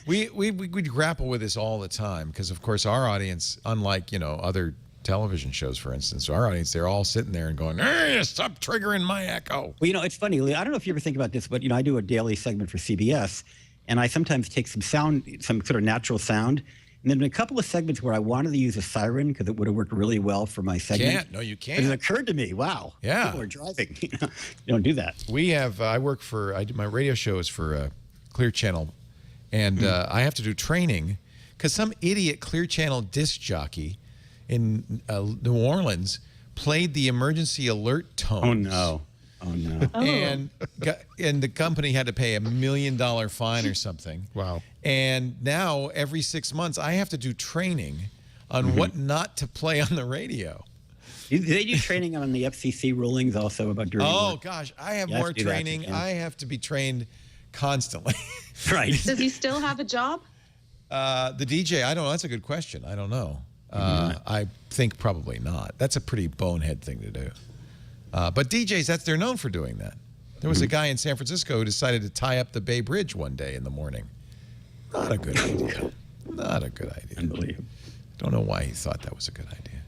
we grapple with this all the time because, of course, our audience, unlike other television shows, for instance, our audience, they're all sitting there and going, "Hey, stop triggering my Echo." Well, it's funny, Lee. I don't know if you ever think about this, but I do a daily segment for CBS, and I sometimes take some sort of natural sound. And then in a couple of segments where I wanted to use a siren because it would have worked really well for my segment. You can't. But it occurred to me, wow, people are driving. You don't do that. We have, my radio show is for Clear Channel, and I have to do training because some idiot Clear Channel disc jockey in New Orleans played the emergency alert tones. Oh, no. And the company had to pay $1 million fine or something. Wow. And now every 6 months I have to do training on what not to play on the radio. Do they do training on the FCC rulings also about dirty work? Gosh, I have more training. I have to be trained constantly. Right. Does he still have a job? The DJ, I don't know. That's a good question. I don't know. I think probably not. That's a pretty bonehead thing to do. But DJs, they're known for doing that. There was a guy in San Francisco who decided to tie up the Bay Bridge one day in the morning. Not a good idea. Not a good idea. Unbelievable. Don't know why he thought that was a good idea.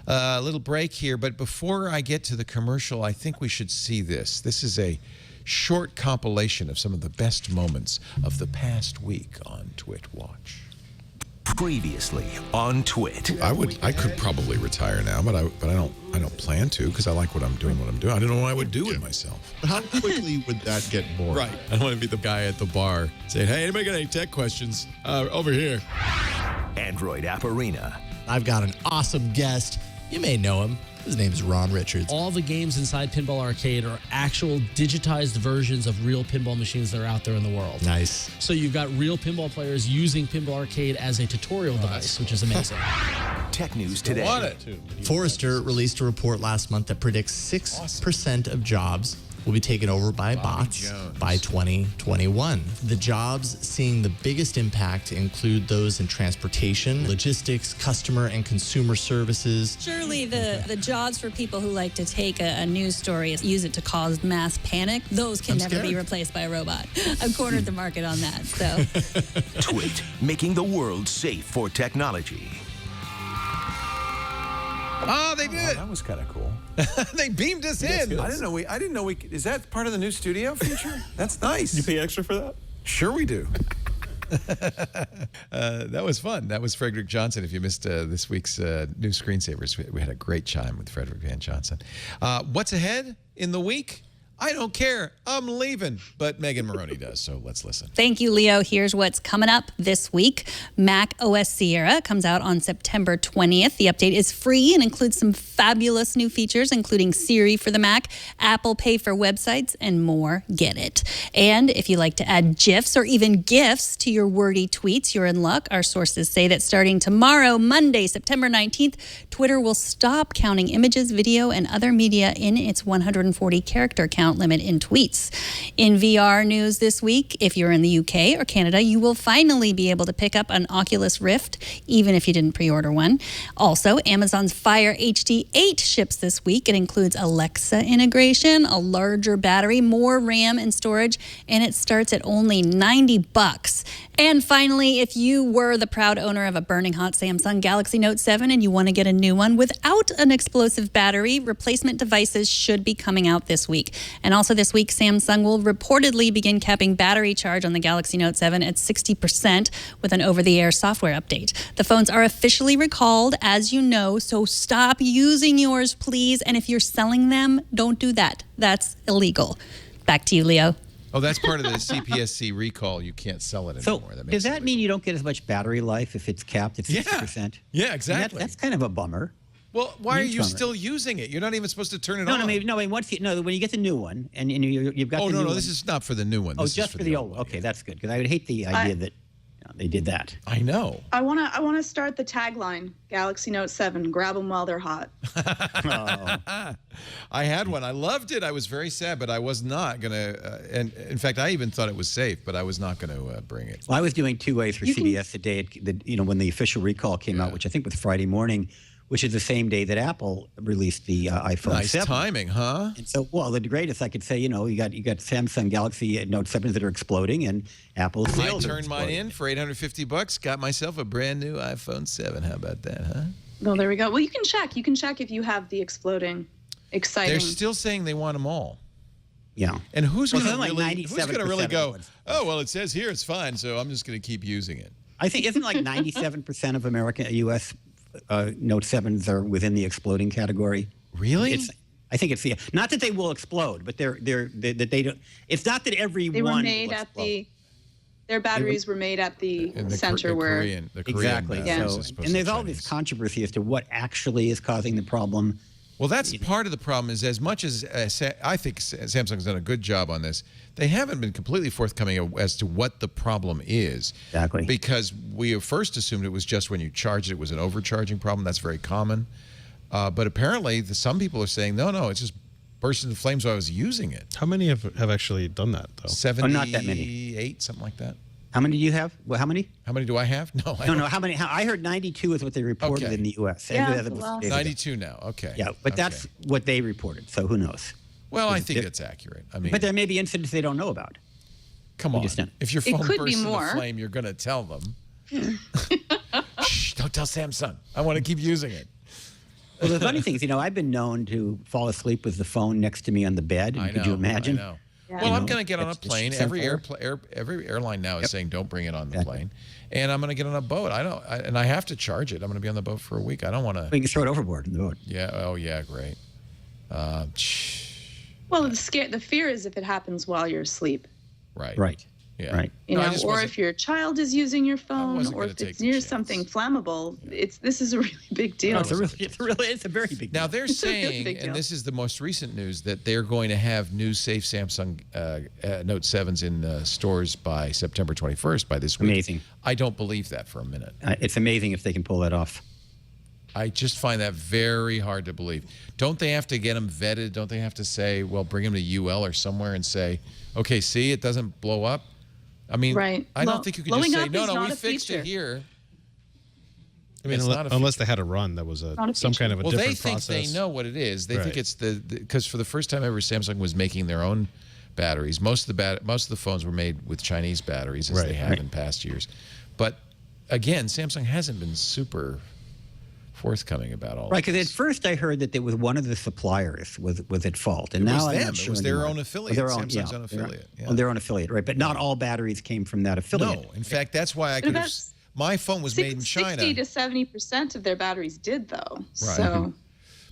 A little break here, but before I get to the commercial, I think we should see this. This is a short compilation of some of the best moments of the past week on Twit Watch. Previously on Twit. I could probably retire now, but I don't plan to because I like what I'm doing. I don't know what I would do with myself. How quickly would that get bored? Right. I don't want to be the guy at the bar saying, "Hey, anybody got any tech questions? Over here." Android App Arena. I've got an awesome guest. You may know him. His name is Ron Richards. All the games inside Pinball Arcade are actual digitized versions of real pinball machines that are out there in the world. Nice. So you've got real pinball players using Pinball Arcade as a tutorial device, which is amazing. Tech news today. Forrester released a report last month that predicts 6% of jobs will be taken over by bots by 2021. The jobs seeing the biggest impact include those in transportation, logistics, customer and consumer services. Surely the jobs for people who like to take a news story, use it to cause mass panic, those can never be replaced by a robot. I've cornered the market on that. So, Twit, making the world safe for technology. Oh, they did. Oh, that was kind of cool. They beamed us in. I didn't know we. Is that part of the new studio feature? That's nice. You pay extra for that? Sure we do. That was fun. That was Frederick Johnson. If you missed this week's new Screensavers, we had a great chime with Frederick Van Johnson. What's ahead in the week? I don't care. I'm leaving. But Megan Maroney does, so let's listen. thank you, Leo. Here's what's coming up this week. Mac OS Sierra comes out on September 20th. The update is free and includes some fabulous new features, including Siri for the Mac, Apple Pay for websites, and more. Get it. And if you like to add GIFs or even GIFs to your wordy tweets, you're in luck. Our sources say that starting tomorrow, Monday, September 19th, Twitter will stop counting images, video, and other media in its 140 character count limit in tweets. In VR news this week, if you're in the UK or Canada, you will finally be able to pick up an Oculus Rift, even if you didn't pre-order one. Also, Amazon's Fire HD 8 ships this week. It includes Alexa integration, a larger battery, more RAM and storage, and it starts at only $90. And finally, if you were the proud owner of a burning hot Samsung Galaxy Note 7 and you want to get a new one without an explosive battery, replacement devices should be coming out this week. And also this week, Samsung will reportedly begin capping battery charge on the Galaxy Note 7 at 60% with an over-the-air software update. The phones are officially recalled, as you know, so stop using yours, please. And if you're selling them, don't do that. That's illegal. Back to you, Leo. Oh, that's part of the CPSC recall. You can't sell it anymore. So does that mean you don't get as much battery life if it's capped at 60%? Yeah, exactly. That's kind of a bummer. Well, why are you still using it? You're not even supposed to turn it on. When you get the new one and you've got the new one. This is not for the new one. Oh, this just is for the old one. Okay, that's good because I would hate the idea that they did that. I know. I wanna start the tagline: Galaxy Note 7, grab them while they're hot. I had one. I loved it. I was very sad, but I was not gonna. And in fact, I even thought it was safe, but I was not going to bring it. Well, I was doing 2 ways for CBS the day when the official recall came out, which I think was Friday morning, which is the same day that Apple released the iPhone 7. Nice timing, huh? And so, the greatest I could say, you got Samsung Galaxy Note 7s that are exploding, and Apple's sales I turned mine in for $850. Got myself a brand new iPhone 7. How about that, huh? Well, there we go. Well, you can check. You can check if you have the exploding, exciting. They're still saying they want them all. Yeah. And who's going to like really go, oh, well, it says here it's fine, so I'm just going to keep using it. I think, isn't like 97% of U.S. Note 7s are within the exploding category? Really? I think it's not that they will explode, but they don't. It's not that every they one were made at the. Their batteries were made at the center where exactly. So, and there's all this controversy as to what actually is causing the problem. Well, that's part of the problem. Is as much as I think Samsung's done a good job on this, they haven't been completely forthcoming as to what the problem is. Exactly. Because we first assumed it was just when you charged it was an overcharging problem. That's very common. But apparently, some people are saying, no, it's just burst into flames while I was using it. How many have actually done that, though? 78, not that many. Something like that. How many do you have? Well, how many? How many do I have? No. How many? I heard 92 is what they reported in the U.S. Yeah, 92 now. Okay. Yeah, but that's what they reported. So who knows? Well, I think it's accurate. I mean, but there may be incidents they don't know about. Come on. If your phone bursts into flame, you're going to tell them. Shh, don't tell Samsung. I want to keep using it. Well, the funny thing is, I've been known to fall asleep with the phone next to me on the bed. I know, could you imagine? I know. Yeah. Well, I'm going to get on a plane. Every airline now is saying don't bring it on the plane, and I'm going to get on a boat. And I have to charge it. I'm going to be on the boat for a week. I don't want to. We can throw it overboard in the boat. Yeah. Oh, yeah. Great. Well, the fear is if it happens while you're asleep. Right. Right. Yeah. Right. Or if your child is using your phone, or if it's near something flammable. Yeah. This is a really big deal. No, it's a very big deal. Now they're saying, and this is the most recent news, that they're going to have new safe Samsung Note 7s in stores by September 21st, by this week. Amazing. I don't believe that for a minute. It's amazing if they can pull that off. I just find that very hard to believe. Don't they have to get them vetted? Don't they have to say, well, bring them to UL or somewhere and say, okay, see, it doesn't blow up? I mean, I don't think you could just say, no, we fixed it here. I mean, unless they had a run that was some kind of a different process. Well, they think they know what it is. They think it's because for the first time ever, Samsung was making their own batteries. Most of the phones were made with Chinese batteries, as they have in past years. But again, Samsung hasn't been super forthcoming about all right, because at first I heard that it was one of the suppliers was at fault, and now I'm not sure. It was their own affiliate, Samsung's own affiliate. Their own affiliate, right? But not all batteries came from that affiliate. No, in fact, that's why I could have. My phone was made in China. 60 to 70% of their batteries did, though. Right. So.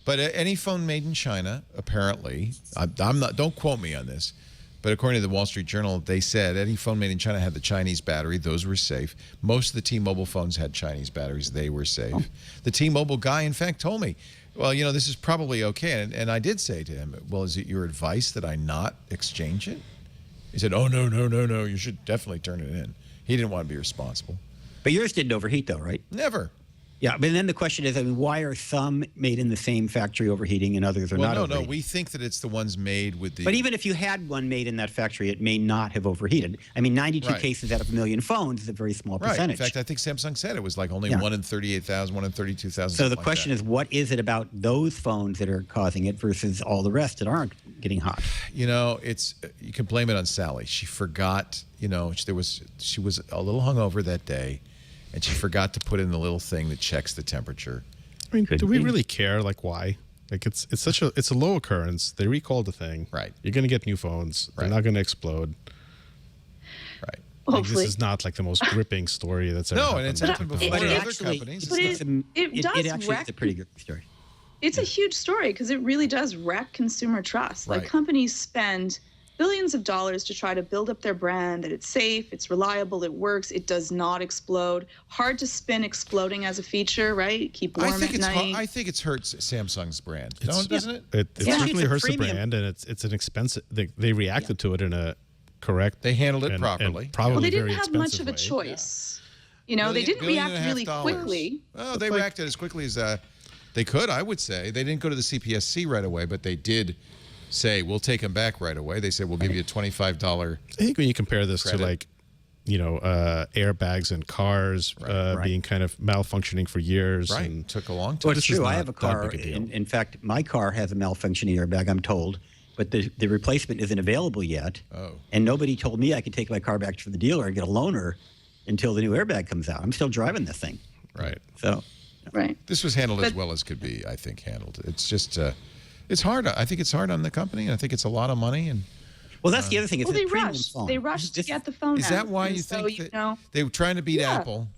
But any phone made in China, apparently, I'm not. Don't quote me on this. But according to the Wall Street Journal, they said any phone made in China had the Chinese battery. Those were safe. Most of the T-Mobile phones had Chinese batteries. They were safe. The T-Mobile guy, in fact, told me, well, this is probably okay. And I did say to him, well, is it your advice that I not exchange it? He said, oh, no. You should definitely turn it in. He didn't want to be responsible. But yours didn't overheat, though, right? Never. Yeah, but then the question is, why are some made in the same factory overheating and others are not overheating? No, we think that it's the ones made with the... But even if you had one made in that factory, it may not have overheated. I mean, 92 cases out of 1 million phones is a very small percentage. In fact, I think Samsung said it was like only 1 in 38,000, 1 in 32,000. So the question is, what is it about those phones that are causing it versus all the rest that aren't getting hot? You can blame it on Sally. She forgot, she was a little hungover that day. And she forgot to put in the little thing that checks the temperature. I mean, do we really care? Why? It's a low occurrence. They recalled the thing. Right. You're going to get new phones. They're not going to explode. Right. Hopefully. This is not the most gripping story that's ever happened. No, and it's happened before But in it other actually, companies. But it does actually wreck. is a pretty good story. It's a huge story because it really does wreck consumer trust. Right. Companies spend billions of dollars to try to build up their brand, that it's safe, it's reliable, it works, it does not explode. Hard to spin exploding as a feature, right? Keep warm at night. I think it hurts Samsung's brand, doesn't it? It certainly hurts the brand, and it's an expensive. They reacted to it in a correct. They handled it properly. And probably they didn't very have much of a way. choice. They didn't react really quickly. Oh, they reacted as quickly as they could, I would say. They didn't go to the CPSC right away, but they did say, we'll take them back right away. They said, we'll give you a $25 I think when you compare this credit. to airbags in cars being kind of malfunctioning for years. Right. And took a long time. Well, it's true. I have a car. In fact, my car has a malfunctioning airbag, I'm told. But the replacement isn't available yet. Oh. And nobody told me I could take my car back to the dealer and get a loaner until the new airbag comes out. I'm still driving this thing. Right. So. Right. This was handled as well as could be, I think, handled. It's just... it's hard. I think it's hard on the company, and I think it's a lot of money. And well, that's the other thing. They rushed. They rushed to get the phone. Is that why you think that they were trying to beat Apple?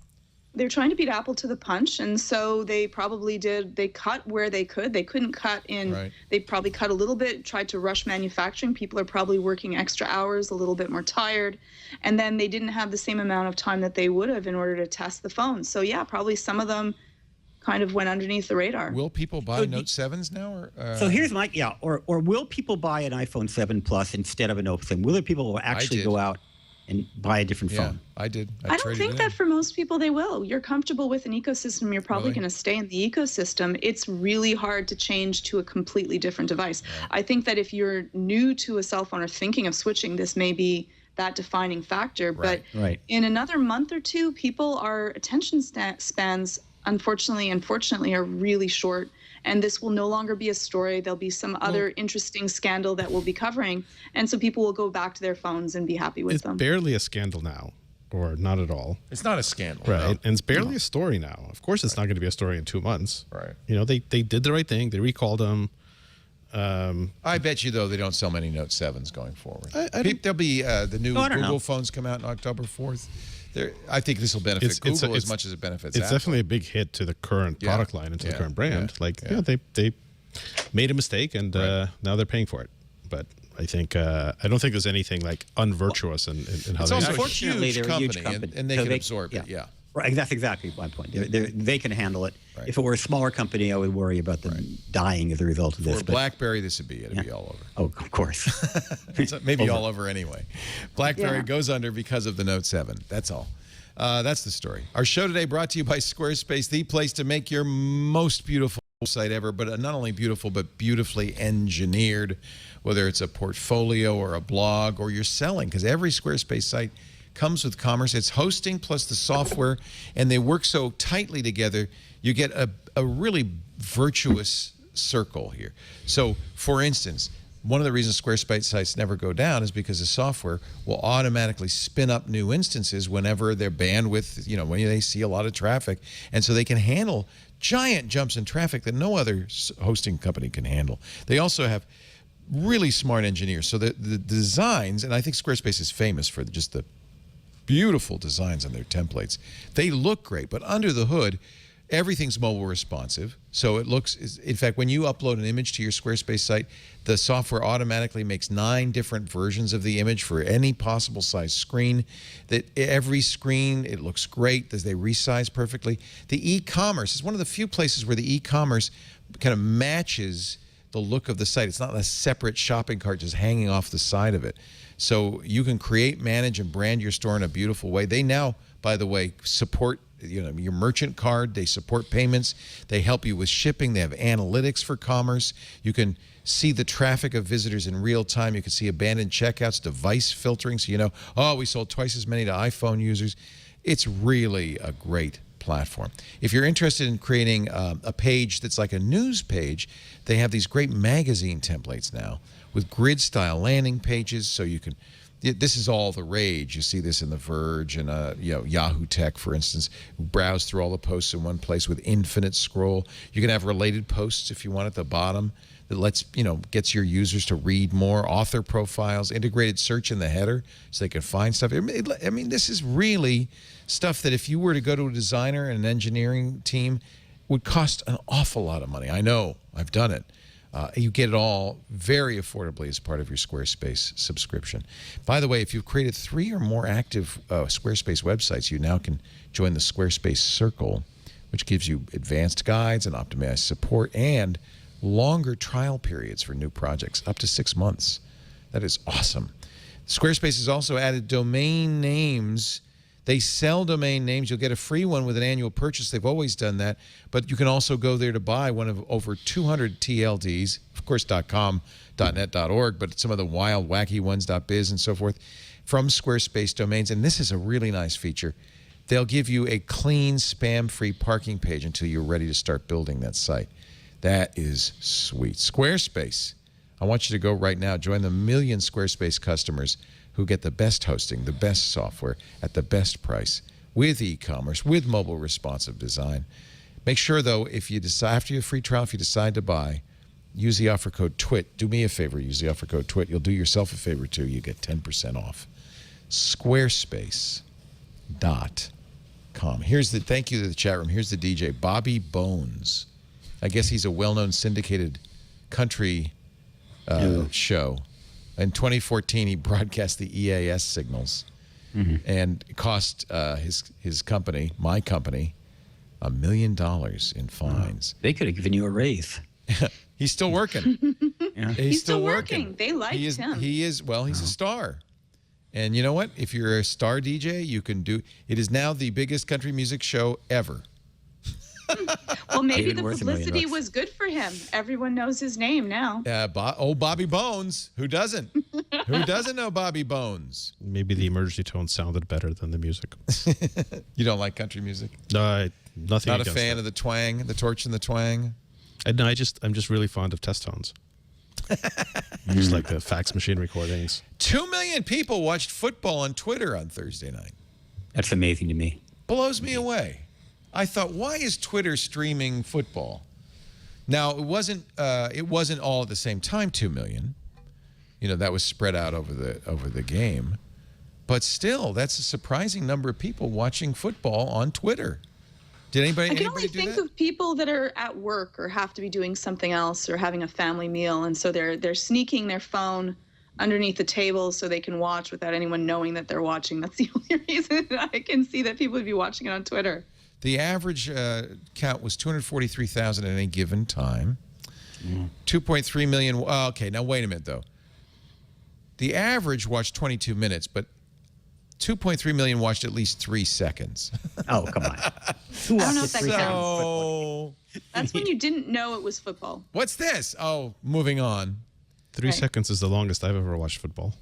They're trying to beat Apple to the punch, and so they probably did. They cut where they could. They couldn't cut in. Right. They probably cut a little bit. Tried to rush manufacturing. People are probably working extra hours, a little bit more tired, and then they didn't have the same amount of time that they would have in order to test the phone. So yeah, probably some of them kind of went underneath the radar. Will people buy Note 7s now? So here's my, or will people buy an iPhone 7 Plus instead of a Note 7? Will there people actually go out and buy a different phone? I did. I don't think that for most people they will. You're comfortable with an ecosystem. You're probably going to stay in the ecosystem. It's really hard to change to a completely different device. Right. I think that if you're new to a cell phone or thinking of switching, this may be that defining factor. But in another month or two, our attention spans unfortunately and fortunately are really short, and this will no longer be a story. There'll be some other interesting scandal that we'll be covering, and so people will go back to their phones and be happy with them. It's barely a scandal now, or not at all. It's not a scandal, right? No. And it's barely a story now. Of course, it's not going to be a story in 2 months, right? You know, they did the right thing. They recalled them. I bet you, though, they don't sell many Note 7s going forward. There'll be the new Google phones come out on October 4th. I think this will benefit Google as much as it benefits It's Apple. definitely a big hit to the current product line and to the current brand. They made a mistake, and now they're paying for it. But I think I don't think there's anything like unvirtuous in how it's they also do it. a huge company, and they can absorb it. Yeah. Right, that's exactly my point. They can handle it. Right. If it were a smaller company, I would worry about them dying as a result of this. For BlackBerry, this would be it'd be all over. Oh, of course. Maybe all over anyway. BlackBerry goes under because of the Note 7. That's all. That's the story. Our show today brought to you by Squarespace, the place to make your most beautiful site ever, but not only beautiful, but beautifully engineered, whether it's a portfolio or a blog or you're selling, because every Squarespace site comes with commerce. It's hosting plus the software, and they work so tightly together, you get a really virtuous circle here. So, for instance, one of the reasons Squarespace sites never go down is because the software will automatically spin up new instances whenever their bandwidth, when they see a lot of traffic. And so they can handle giant jumps in traffic that no other hosting company can handle. They also have really smart engineers. So the designs, and I think Squarespace is famous for just the beautiful designs on their templates. They look great, but under the hood, everything's mobile responsive. So it looks, in fact, when you upload an image to your Squarespace site, the software automatically makes 9 different versions of the image for any possible size screen. That every screen, it looks great. They resize perfectly. The e-commerce is one of the few places where the e-commerce kind of matches the look of the site. It's not a separate shopping cart just hanging off the side of it. So you can create, manage, and brand your store in a beautiful way. They now, by the way, support your merchant card. They support payments. They help you with shipping. They have analytics for commerce. You can see the traffic of visitors in real time. You can see abandoned checkouts, device filtering, so we sold twice as many to iPhone users. It's really a great platform. If you're interested in creating a page that's like a news page, they have these great magazine templates now with grid-style landing pages, so you can. This is all the rage. You see this in The Verge and Yahoo Tech, for instance. Browse through all the posts in one place with infinite scroll. You can have related posts if you want at the bottom that lets gets your users to read more. Author profiles, integrated search in the header so they can find stuff. I mean, this is really stuff that if you were to go to a designer and an engineering team would cost an awful lot of money. I know, I've done it. You get it all very affordably as part of your Squarespace subscription. By the way, if you've created 3 or more active Squarespace websites, you now can join the Squarespace Circle, which gives you advanced guides and optimized support and longer trial periods for new projects, up to 6 months. That is awesome. Squarespace has also added domain names. They sell domain names. You'll get a free one with an annual purchase. They've always done that. But you can also go there to buy one of over 200 TLDs, of course, .com, .net, .org, but some of the wild, wacky ones, .biz and so forth, from Squarespace domains. And this is a really nice feature. They'll give you a clean, spam-free parking page until you're ready to start building that site. That is sweet. Squarespace. I want you to go right now. Join the million Squarespace customers who get the best hosting, the best software at the best price with e-commerce, with mobile responsive design. Make sure, though, if you decide, after your free trial, if you decide to buy, use the offer code TWIT. Do me a favor, use the offer code TWIT. You'll do yourself a favor, too. You get 10% off. Squarespace.com. Thank you to the chat room. Here's the DJ, Bobby Bones. I guess he's a well-known syndicated country show. In 2014, he broadcast the EAS signals and it cost his company, my company, $1 million in fines. They could have given you a raise. He's still working. He's still working. They liked him. He's a star. And you know what? If you're a star DJ, you can do. It is now the biggest country music show ever. Well, maybe the publicity was good for him. Everyone knows his name now. Bobby Bones. Who doesn't? Who doesn't know Bobby Bones? Maybe the emergency tone sounded better than the music. You don't like country music? No, nothing. Not a fan of the twang, the torch and the twang? No, I'm just really fond of test tones. Just like the fax machine recordings. 2 million people watched football on Twitter on Thursday night. That's amazing to me. Blows me away. I thought, why is Twitter streaming football? Now, it wasn't all at the same time, 2 million. You know, that was spread out over the game. But still, that's a surprising number of people watching football on Twitter. Did anybody? I can only think of people that are at work or have to be doing something else or having a family meal, and so they're sneaking their phone underneath the table so they can watch without anyone knowing that they're watching. That's the only reason that I can see that people would be watching it on Twitter. The average count was 243,000 at any given time. 2.3 million. Okay, now wait a minute though. The average watched 22 minutes, but 2.3 million watched at least 3 seconds. Oh, come on. I don't know if that counts. That's when you didn't know it was football. What's this? Oh, moving on. 3 seconds is the longest I've ever watched football.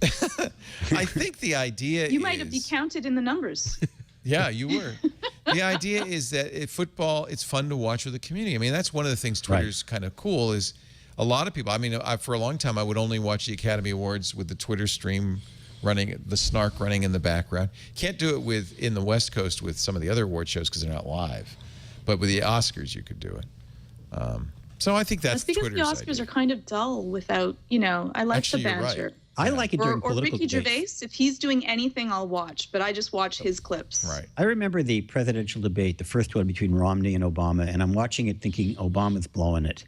I think the idea You might have be counted in the numbers. Yeah, you were. The idea is that football, it's fun to watch with the community. I mean, that's one of the things Twitter's kind of cool is a lot of people. I mean, for a long time, I would only watch the Academy Awards with the Twitter stream running, the snark running in the background. Can't do it in the West Coast with some of the other award shows because they're not live. But with the Oscars, you could do it. So I think that's because Twitter's the Oscars are kind of dull without, I like Actually, the you're banter. right. I like it during or political Ricky debates. Gervais, if he's doing anything, I'll watch, but I just watch his clips. Right. I remember the presidential debate, the first one between Romney and Obama, and I'm watching it thinking Obama's blowing it.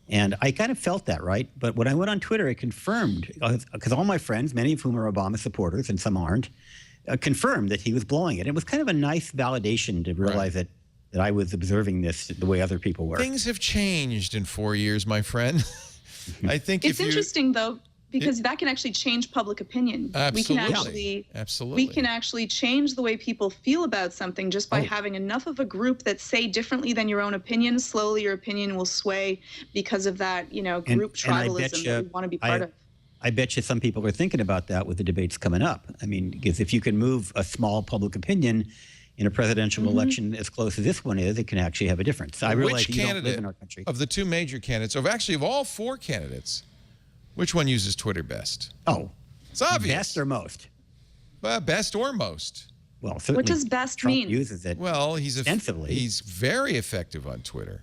And I kind of felt that, right? But when I went on Twitter, it confirmed, because all my friends, many of whom are Obama supporters and some aren't, confirmed that he was blowing it. It was kind of a nice validation to realize that I was observing this the way other people were. Things have changed in 4 years, my friend. I think It's interesting, though, because that can actually change public opinion. Absolutely. We can actually change the way people feel about something just by having enough of a group that say differently than your own opinion. Slowly, your opinion will sway because of that, group tribalism that we want to be part of. I bet you some people are thinking about that with the debates coming up. I mean, because if you can move a small public opinion in a presidential election as close as this one is, it can actually have a difference. I realize you don't live in our country. Of the two major candidates, of all 4 candidates, which one uses Twitter best? Oh, it's obvious. Best or most? Best or most. Well, certainly what does best Trump mean? Uses it. Well, he's extensively. He's very effective on Twitter.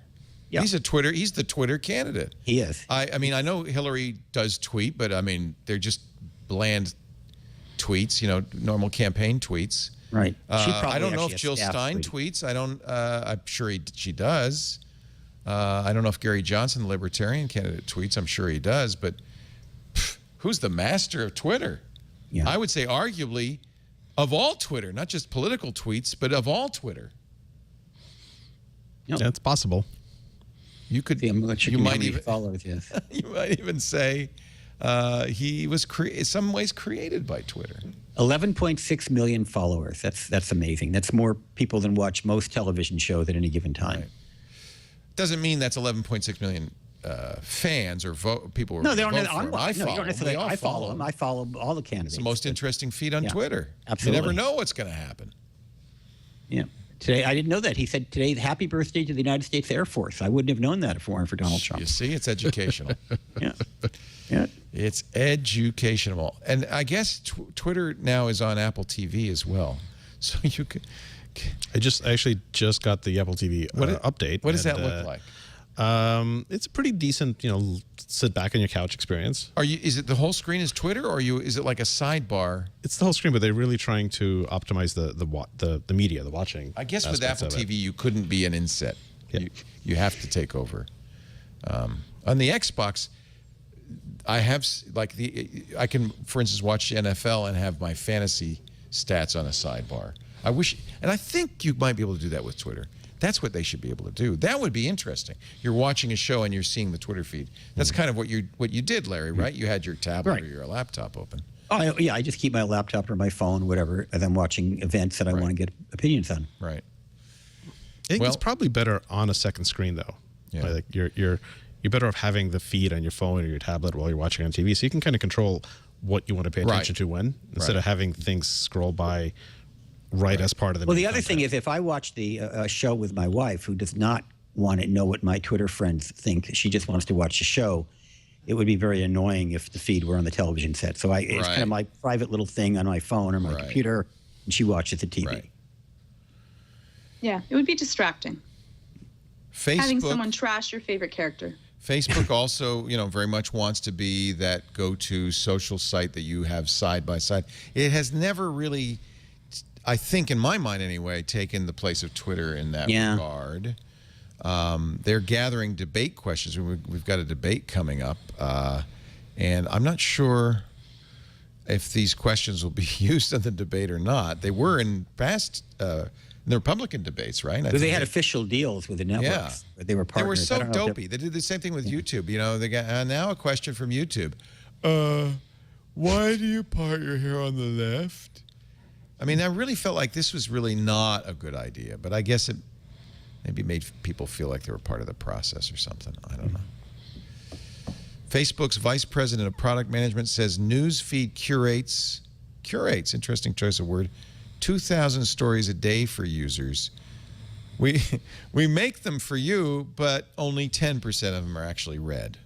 Yeah. He's the Twitter candidate. He is. I mean, I know Hillary does tweet, but I mean, they're just bland tweets, normal campaign tweets. Right. I don't know if Jill Stein tweets. I'm sure she does. I don't know if Gary Johnson, the Libertarian candidate, tweets. I'm sure he does. But who's the master of Twitter? Yeah. I would say arguably of all Twitter, not just political tweets, but of all Twitter. Yeah, it's possible. You could. You might even followers. Yes. You might even say he was in some ways created by Twitter. 11.6 million followers. That's amazing. That's more people than watch most television shows at any given time. Right. Doesn't mean that's 11.6 million fans or people who no, they vote don't. for him. I follow them. I follow all the candidates. It's the most interesting feed on Twitter. Absolutely. You never know what's going to happen. Yeah. Today, I didn't know that. He said today, happy birthday to the United States Air Force. I wouldn't have known that if it weren't for Donald Trump. You see, it's educational. Yeah. It's educational. And I guess Twitter now is on Apple TV as well. So you could... I actually just got the Apple TV update. What does that look like? It's a pretty decent, sit back on your couch experience. Is it the whole screen is Twitter, or is it like a sidebar? It's the whole screen, but they're really trying to optimize the media, the watching. I guess with Apple TV, you couldn't be an inset. Yeah. You have to take over. On the Xbox, I have I can, for instance, watch NFL and have my fantasy stats on a sidebar. I wish, and I think you might be able to do that with Twitter. That's what they should be able to do. That would be interesting. You're watching a show and you're seeing the Twitter feed. That's kind of what you did, Larry, right? You had your tablet or your laptop open. Oh, yeah. I just keep my laptop or my phone, whatever, and I'm watching events that I want to get opinions on. Right. I think it's probably better on a second screen, though. Yeah. Like you're better off having the feed on your phone or your tablet while you're watching on TV, so you can kind of control what you want to pay attention to when, instead of having things scroll by as part of the Well, the other thing is if I watch the show with my wife, who does not want to know what my Twitter friends think. She just wants to watch the show. It would be very annoying if the feed were on the television set. So it's kind of my private little thing on my phone or my computer, and she watches the TV. Right. Yeah, it would be distracting. Having Facebook, someone trash your favorite character. Facebook also, very much wants to be that go-to social site that you have side by side. It has never really, I think in my mind anyway, taken the place of Twitter in that regard. They're gathering debate questions. We've got a debate coming up, and I'm not sure if these questions will be used in the debate or not. They were in past the Republican debates, right? Because they had official deals with the networks. Yeah. They were partners. They were so dopey. They did the same thing with YouTube. They got now a question from YouTube. Why do you part your hair on the left? I mean, I really felt like this was really not a good idea, but I guess it maybe made people feel like they were part of the process or something. I don't know. Facebook's vice president of product management says news feed curates, interesting choice of word, 2,000 stories a day for users. We make them for you, but only 10% of them are actually read.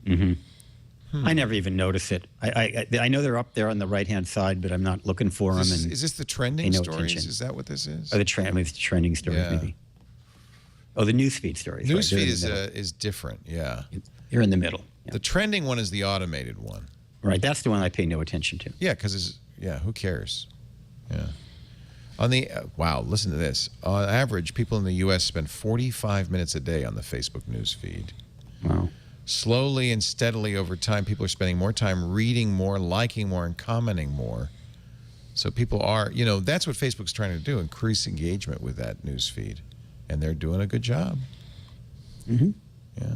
I never even notice it. I know they're up there on the right-hand side, but I'm not looking for them. And is this the trending stories? Is that what this is? Or the trending stories, maybe. Oh, the newsfeed stories. Newsfeed is different, yeah. You're in the middle. Yeah. The trending one is the automated one. Right, that's the one I pay no attention to. Yeah, because who cares? Yeah. On the wow, listen to this. On average, people in the U.S. spend 45 minutes a day on the Facebook news feed. Wow. Slowly and steadily over time, people are spending more time reading more, liking more, and commenting more. So people are, that's what Facebook's trying to do, increase engagement with that news feed. And they're doing a good job. Mm-hmm. Yeah.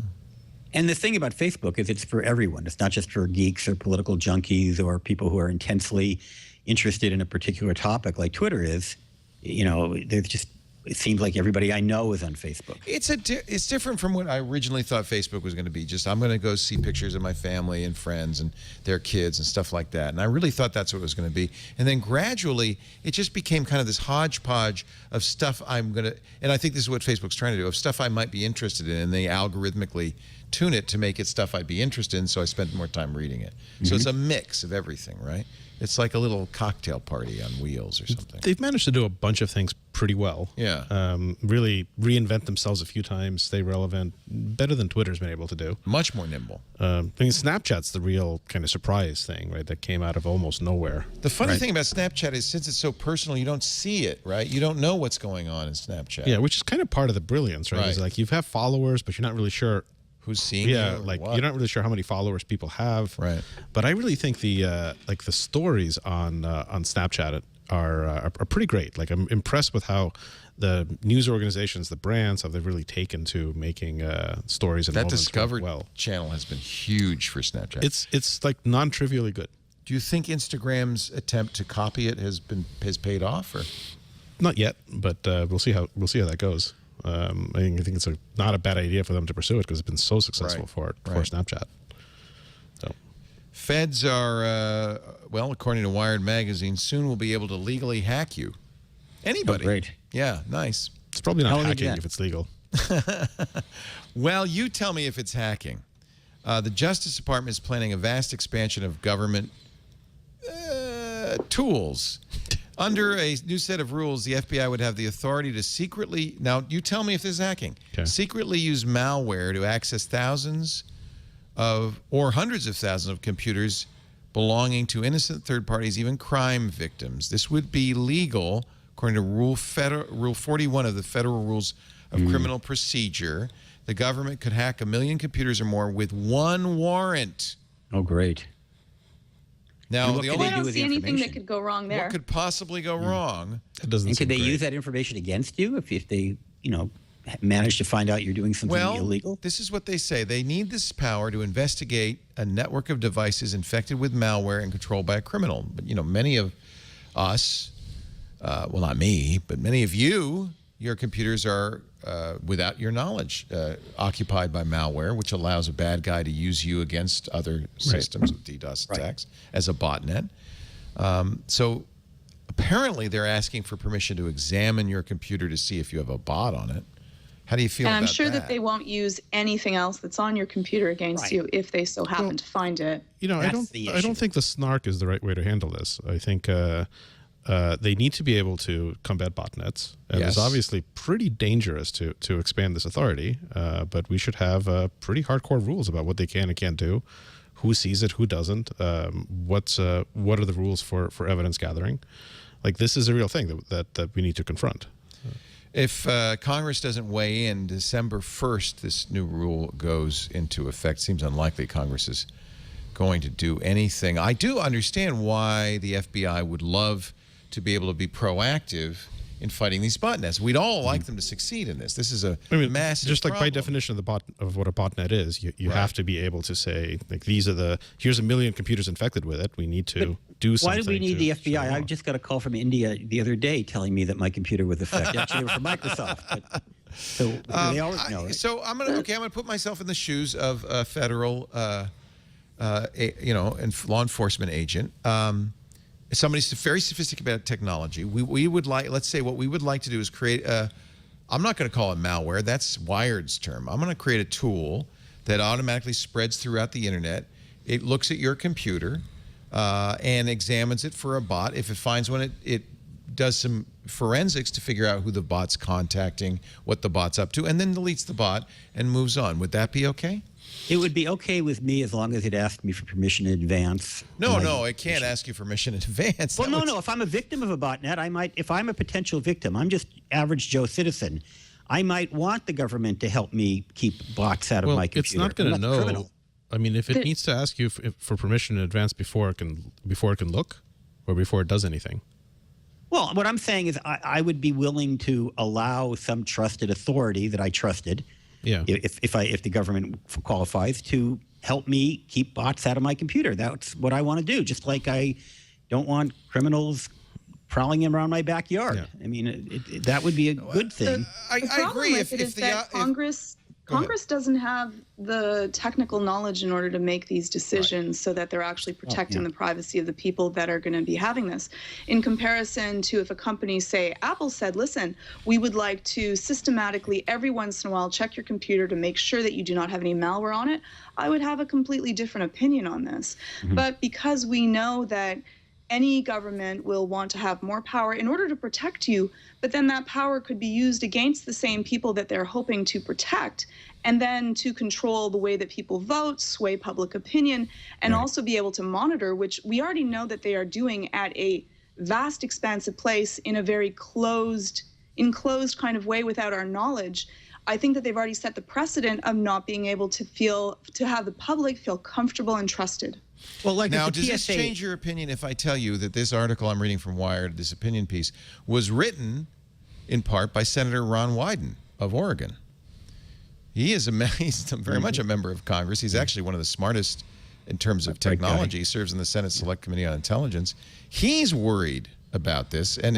And the thing about Facebook is it's for everyone. It's not just for geeks or political junkies or people who are intensely interested in a particular topic like Twitter is. There's just, it seems like everybody I know is on Facebook. It's different from what I originally thought Facebook was going to be. Just I'm going to go see pictures of my family and friends and their kids and stuff like that. And I really thought that's what it was going to be. And then gradually, it just became kind of this hodgepodge of stuff and I think this is what Facebook's trying to do, of stuff I might be interested in, and they algorithmically tune it to make it stuff I'd be interested in, so I spent more time reading it. So it's a mix of everything, right? It's like a little cocktail party on wheels or something. They've managed to do a bunch of things pretty well. Yeah. Really reinvent themselves a few times, stay relevant, better than Twitter's been able to do. Much more nimble. Snapchat's the real kind of surprise thing, right? That came out of almost nowhere. The funny thing about Snapchat is since it's so personal, you don't see it, right? You don't know what's going on in Snapchat. Yeah, which is kind of part of the brilliance, right? It's like you have followers, but you're not really sure who's seeing you. Yeah, you're not really sure how many followers people have. Right. But I really think the stories on Snapchat are pretty great. Like I'm impressed with how the news organizations, the brands, how they've really taken to making stories and that Discovered channel has been huge for Snapchat. It's like non-trivially good. Do you think Instagram's attempt to copy it has paid off, or not yet? But we'll see how that goes. I think it's not a bad idea for them to pursue it because it's been so successful for Snapchat. So, feds are according to Wired magazine, soon will be able to legally hack you. Anybody? Oh, great. Yeah, nice. It's probably not hacking if it's legal. Well, you tell me if it's hacking. The Justice Department is planning a vast expansion of government tools. Under a new set of rules, the FBI would have the authority to secretly, now you tell me if this is hacking, secretly use malware to access thousands or hundreds of thousands of computers belonging to innocent third parties, even crime victims. This would be legal according to Rule 41 of the Federal Rules of Criminal Procedure. The government could hack 1 million computers or more with one warrant. Oh, great. Now, I don't see anything that could go wrong there. What could possibly go wrong? It doesn't. And could they use that information against you if they, manage to find out you're doing something illegal? This is what they say. They need this power to investigate a network of devices infected with malware and controlled by a criminal. But, many of us, well, not me, but many of you, your computers are, without your knowledge, occupied by malware, which allows a bad guy to use you against other systems with DDoS attacks as a botnet. So apparently they're asking for permission to examine your computer to see if you have a bot on it. How do you feel And I'm about sure that they won't use anything else that's on your computer against you if they so happen to find it. I don't think the snark is the right way to handle this. I think they need to be able to combat botnets. And it's obviously pretty dangerous to expand this authority, but we should have pretty hardcore rules about what they can and can't do, who sees it, who doesn't, what are the rules for evidence gathering. Like, this is a real thing that we need to confront. If Congress doesn't weigh in December 1st, this new rule goes into effect. Seems unlikely Congress is going to do anything. I do understand why the FBI would love to be able to be proactive in fighting these botnets. We'd all like them to succeed in this. This is a massive just like problem. by definition of what a botnet is, you have to be able to say, like, here's 1 million computers infected with it. We need to do something. Why do we need the FBI? I just got a call from India the other day telling me that my computer was affected. Actually, it was from Microsoft. But, so they always know. Right? So I'm gonna put myself in the shoes of a federal, and law enforcement agent. Somebody's very sophisticated about technology. We would like, let's say, what we would like to do is create I'm not going to call it malware. That's Wired's term. I'm going to create a tool that automatically spreads throughout the internet. It looks at your computer and examines it for a bot. If it finds one, it does some forensics to figure out who the bot's contacting, what the bot's up to, and then deletes the bot and moves on. Would that be okay? It would be okay with me as long as it asked me for permission in advance. No, it can't ask you permission in advance. Well, no. If I'm a victim of a botnet, I might. If I'm a potential victim, I'm just average Joe citizen. I might want the government to help me keep bots out of my computer. It's not going to know. Criminal. I mean, if it needs to ask you for permission in advance before it can look, or before it does anything. Well, what I'm saying is, I would be willing to allow some trusted authority that I trusted. Yeah. If the government qualifies to help me keep bots out of my computer, that's what I want to do. Just like I don't want criminals prowling around my backyard. Yeah. I mean, that would be a good thing. I agree. Congress doesn't have the technical knowledge in order to make these decisions so that they're actually protecting the privacy of the people that are going to be having this. In comparison to if a company, say Apple, said, listen, we would like to systematically every once in a while check your computer to make sure that you do not have any malware on it, I would have a completely different opinion on this. But because we know that any government will want to have more power in order to protect you, but then that power could be used against the same people that they're hoping to protect, and then to control the way that people vote, sway public opinion, and also be able to monitor, which we already know that they are doing at a vast, expansive place in a very enclosed kind of way without our knowledge. I think that they've already set the precedent of not being able to have the public feel comfortable and trusted. Well, like now, does this change your opinion if I tell you that this article I'm reading from Wired, this opinion piece, was written in part by Senator Ron Wyden of Oregon? He's very much a member of Congress. He's actually one of the smartest in terms of technology. He serves in the Senate Select Committee on Intelligence. He's worried about this and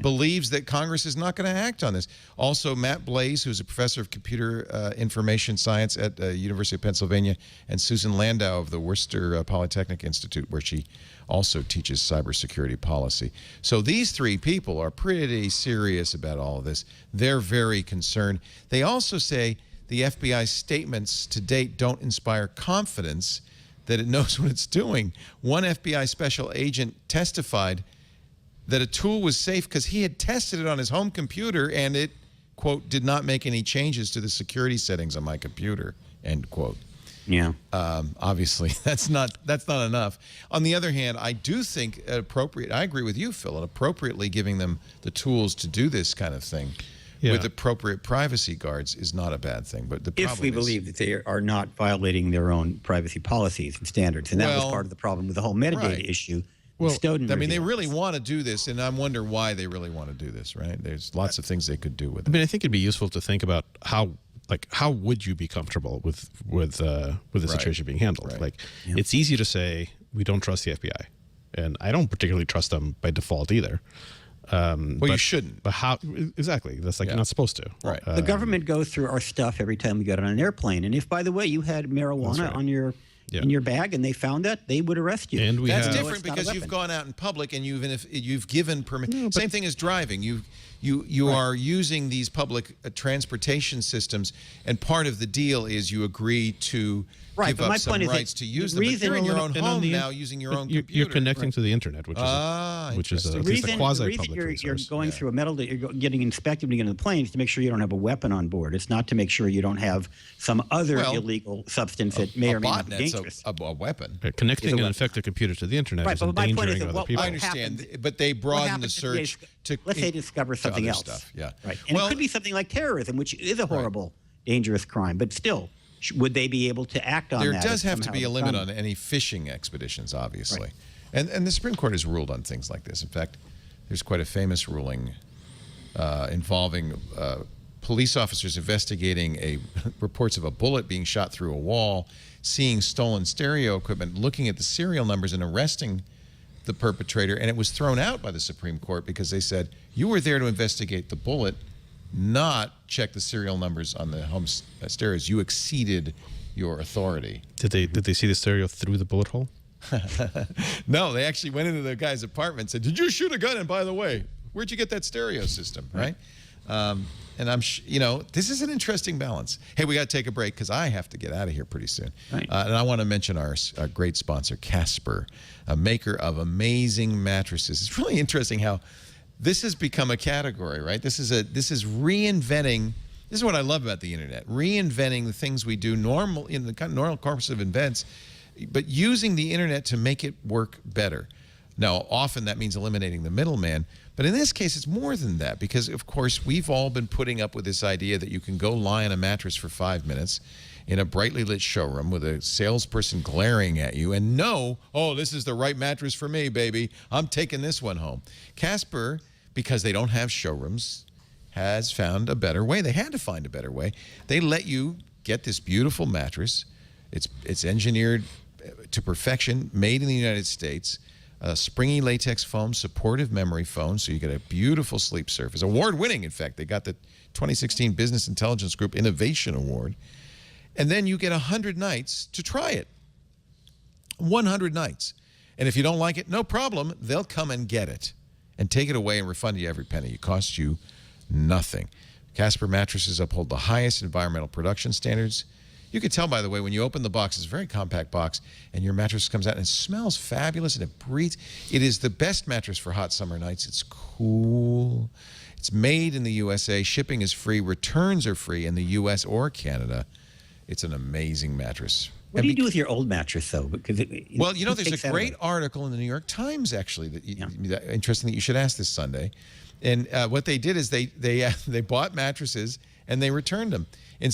believes that Congress is not going to act on this. Also, Matt Blaze, who's a professor of computer information science at the University of Pennsylvania, and Susan Landau of the Worcester Polytechnic Institute, where she also teaches cybersecurity policy. So these three people are pretty serious about all of this. They're very concerned. They also say the FBI's statements to date don't inspire confidence that it knows what it's doing. One FBI special agent testified that a tool was safe because he had tested it on his home computer and it, quote, did not make any changes to the security settings on my computer, end quote. Yeah. Obviously, that's not enough. On the other hand, I do think I agree with you, Phil, and appropriately giving them the tools to do this kind of thing with appropriate privacy guards is not a bad thing. But the problem if we believe that they are not violating their own privacy policies and standards, and that was part of the problem with the whole metadata issue. Well, I mean, they really want to do this, and I wonder why they really want to do this, right? There's lots of things they could do with it. I mean, I think it'd be useful to think about how would you be comfortable with the situation being handled? Like, it's easy to say we don't trust the FBI, and I don't particularly trust them by default either. You shouldn't. But how exactly? That's like you're not supposed to. Right. The government goes through our stuff every time we get on an airplane, and if, by the way, you had marijuana on your in your bag and they found that, they would arrest you. And that's different because you've gone out in public and you've given permission. Same thing as driving. You are using these public transportation systems, and part of the deal is you agree to give up some rights to use them. But you're in your own home now using your own computer. You're connecting to the internet, which is at least a quasi-public resource. You're going through a metal that you're getting inspected when you get on the plane is to make sure you don't have a weapon on board. It's not to make sure you don't have some other illegal substance that may or may not be dangerous. A weapon. Connecting an infected computer to the internet is endangering other people. I understand, but they broaden the search to let's say discover something else. Stuff. Yeah, right. And it could be something like terrorism, which is a horrible, dangerous crime. But still, would they be able to act on that? There does have to be a limit on any fishing expeditions, obviously. Right. And the Supreme Court has ruled on things like this. In fact, there's quite a famous ruling involving police officers investigating reports of a bullet being shot through a wall, seeing stolen stereo equipment, looking at the serial numbers and arresting the perpetrator. And it was thrown out by the Supreme Court because they said, you were there to investigate the bullet, not check the serial numbers on the home stereos. You exceeded your authority. Did they see the stereo through the bullet hole? No, they actually went into the guy's apartment and said, did you shoot a gun? And by the way, where'd you get that stereo system, right? And I'm, this is an interesting balance. Hey, we got to take a break because I have to get out of here pretty soon. Right. And I want to mention our great sponsor, Casper, a maker of amazing mattresses. It's really interesting how this has become a category, right? This is reinventing. This is what I love about the internet: reinventing the things we do normal in the kind of normal course of events, but using the internet to make it work better. Now, often that means eliminating the middleman, but in this case, it's more than that because, of course, we've all been putting up with this idea that you can go lie on a mattress for 5 minutes in a brightly lit showroom with a salesperson glaring at you and know, oh, this is the right mattress for me, baby. I'm taking this one home. Casper, because they don't have showrooms, has found a better way. They had to find a better way. They let you get this beautiful mattress. It's engineered to perfection, made in the United States. Springy latex foam, supportive memory foam, so you get a beautiful sleep surface. Award-winning, in fact. They got the 2016 Business Intelligence Group Innovation Award. And then you get 100 nights to try it. 100 nights. And if you don't like it, no problem. They'll come and get it and take it away and refund you every penny. It costs you nothing. Casper mattresses uphold the highest environmental production standards. You can tell, by the way, when you open the box, it's a very compact box, and your mattress comes out and it smells fabulous and it breathes. It is the best mattress for hot summer nights. It's cool. It's made in the USA. Shipping is free. Returns are free in the US or Canada. It's an amazing mattress. What do you do with your old mattress, though? Because there's a great article in the New York Times, actually, that interesting that you should ask this Sunday. And what they did is they bought mattresses and they returned them. In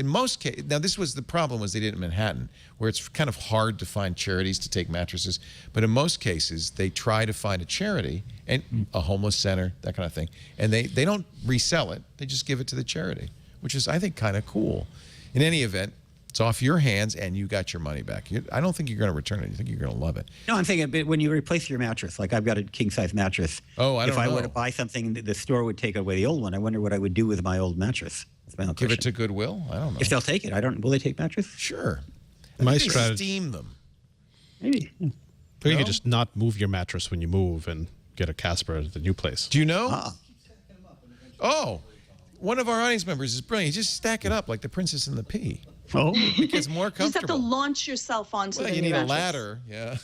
most cases, now this was the problem was they did it in Manhattan, where it's kind of hard to find charities to take mattresses. But in most cases, they try to find a charity and a homeless center, that kind of thing. And they don't resell it. They just give it to the charity, which is, I think, kind of cool. In any event, it's off your hands and you got your money back. I don't think you're going to return it. I think you're going to love it. No, I'm thinking when you replace your mattress, like I've got a king-size mattress. Oh, I don't know. If I were to buy something, the store would take away the old one. I wonder what I would do with my old mattress. Give it to Goodwill? I don't know. If they'll take it. Will they take mattress? Sure. My strategy. Steam them. Maybe. Or you could just not move your mattress when you move and get a Casper at the new place. Do you know? Oh, one of our audience members is brilliant. You just stack it up like the Princess and the Pea. Oh, it gets more comfortable. You just have to launch yourself onto the you need mattress. a ladder. Yeah.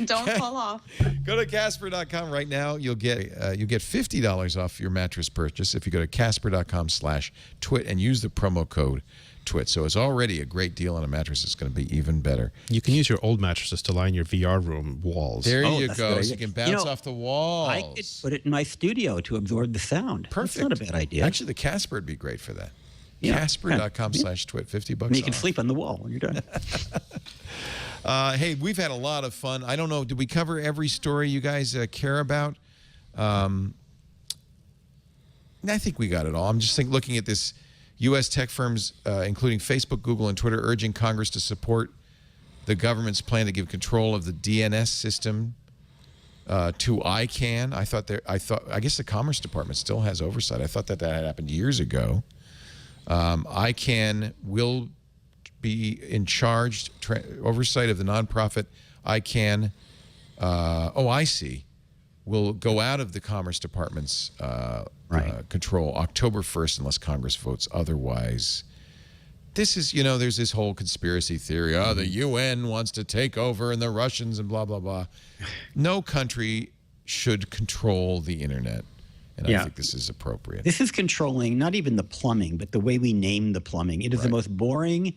Don't fall off. Go to Casper.com right now. You'll get $50 off your mattress purchase if you go to Casper.com/twit and use the promo code TWIT. So it's already a great deal on a mattress. It's going to be even better. You can use your old mattresses to line your VR room walls. There you go. So you can bounce off the walls. I could put it in my studio to absorb the sound. Perfect. That's not a bad idea. Actually, the Casper would be great for that. Casper.com/twit, $50 off. You can off. sleep on the wall when you're done. Hey, we've had a lot of fun. I don't know, did we cover every story you guys care about? I think we got it all. I'm just looking at this U.S. tech firms, including Facebook, Google, and Twitter, urging Congress to support the government's plan to give control of the DNS system to ICANN. I guess the Commerce Department still has oversight. I thought that had happened years ago. ICANN will be in charge, oversight of the nonprofit ICANN. I see. will go out of the Commerce Department's control October 1st unless Congress votes otherwise. This is, there's this whole conspiracy theory. Oh, the UN wants to take over and the Russians and blah, blah, blah. No country should control the internet. And I think this is appropriate. This is controlling not even the plumbing, but the way we name the plumbing. It is the most boring.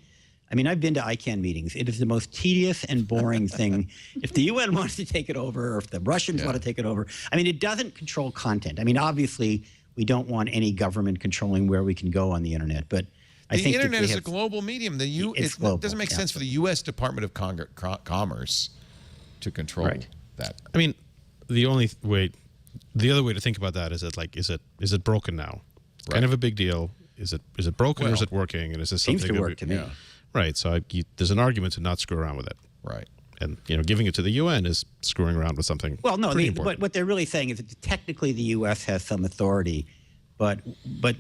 I mean, I've been to ICANN meetings. It is the most tedious and boring thing. If the UN wants to take it over, or if the Russians want to take it over, I mean, it doesn't control content. I mean, obviously, we don't want any government controlling where we can go on the internet, but I think the internet is a global medium. It doesn't make sense for the U.S. Department of Commerce to control that. I mean, the other way to think about that is that, like, is it broken now? Kind of a big deal. Is it broken or is it working? And is this something seems to work to me? Right. So there's an argument to not screw around with it. Right. And giving it to the UN is screwing around with something. Well, no. What they're really saying is that technically the U.S. has some authority. But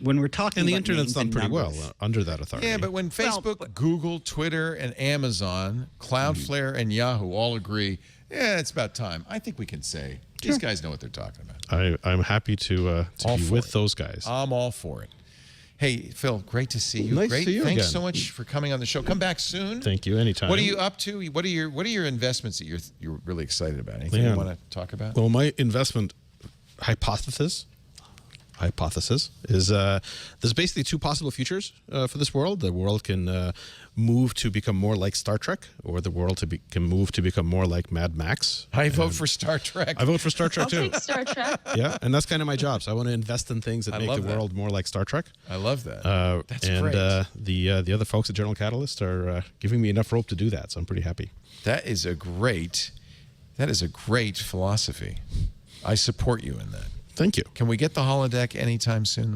when we're talking and the about internet's done pretty well under that authority. Yeah, but when Facebook, Google, Twitter, and Amazon, Cloudflare, and Yahoo all agree, it's about time. I think we can say these guys know what they're talking about. I'm happy to be with those guys. I'm all for it. Hey, Phil, great to see you. Nice great. to see you Thanks again. so much for coming on the show. Come back soon. Thank you. Anytime. What are you up to? What are your investments that you're really excited about? Anything you want to talk about? Well, my investment hypothesis is there's basically two possible futures for this world. The world can move to become more like Star Trek, or the world can move to become more like Mad Max. I vote for Star Trek. I vote for Star Trek I'll too. take Star Trek. Yeah, and that's kind of my job. So I want to invest in things that make the world more like Star Trek. I love that. That's and great. The other folks at General Catalyst are giving me enough rope to do that. So I'm pretty happy. That is a great philosophy. I support you in that. Thank you. Can we get the holodeck anytime soon?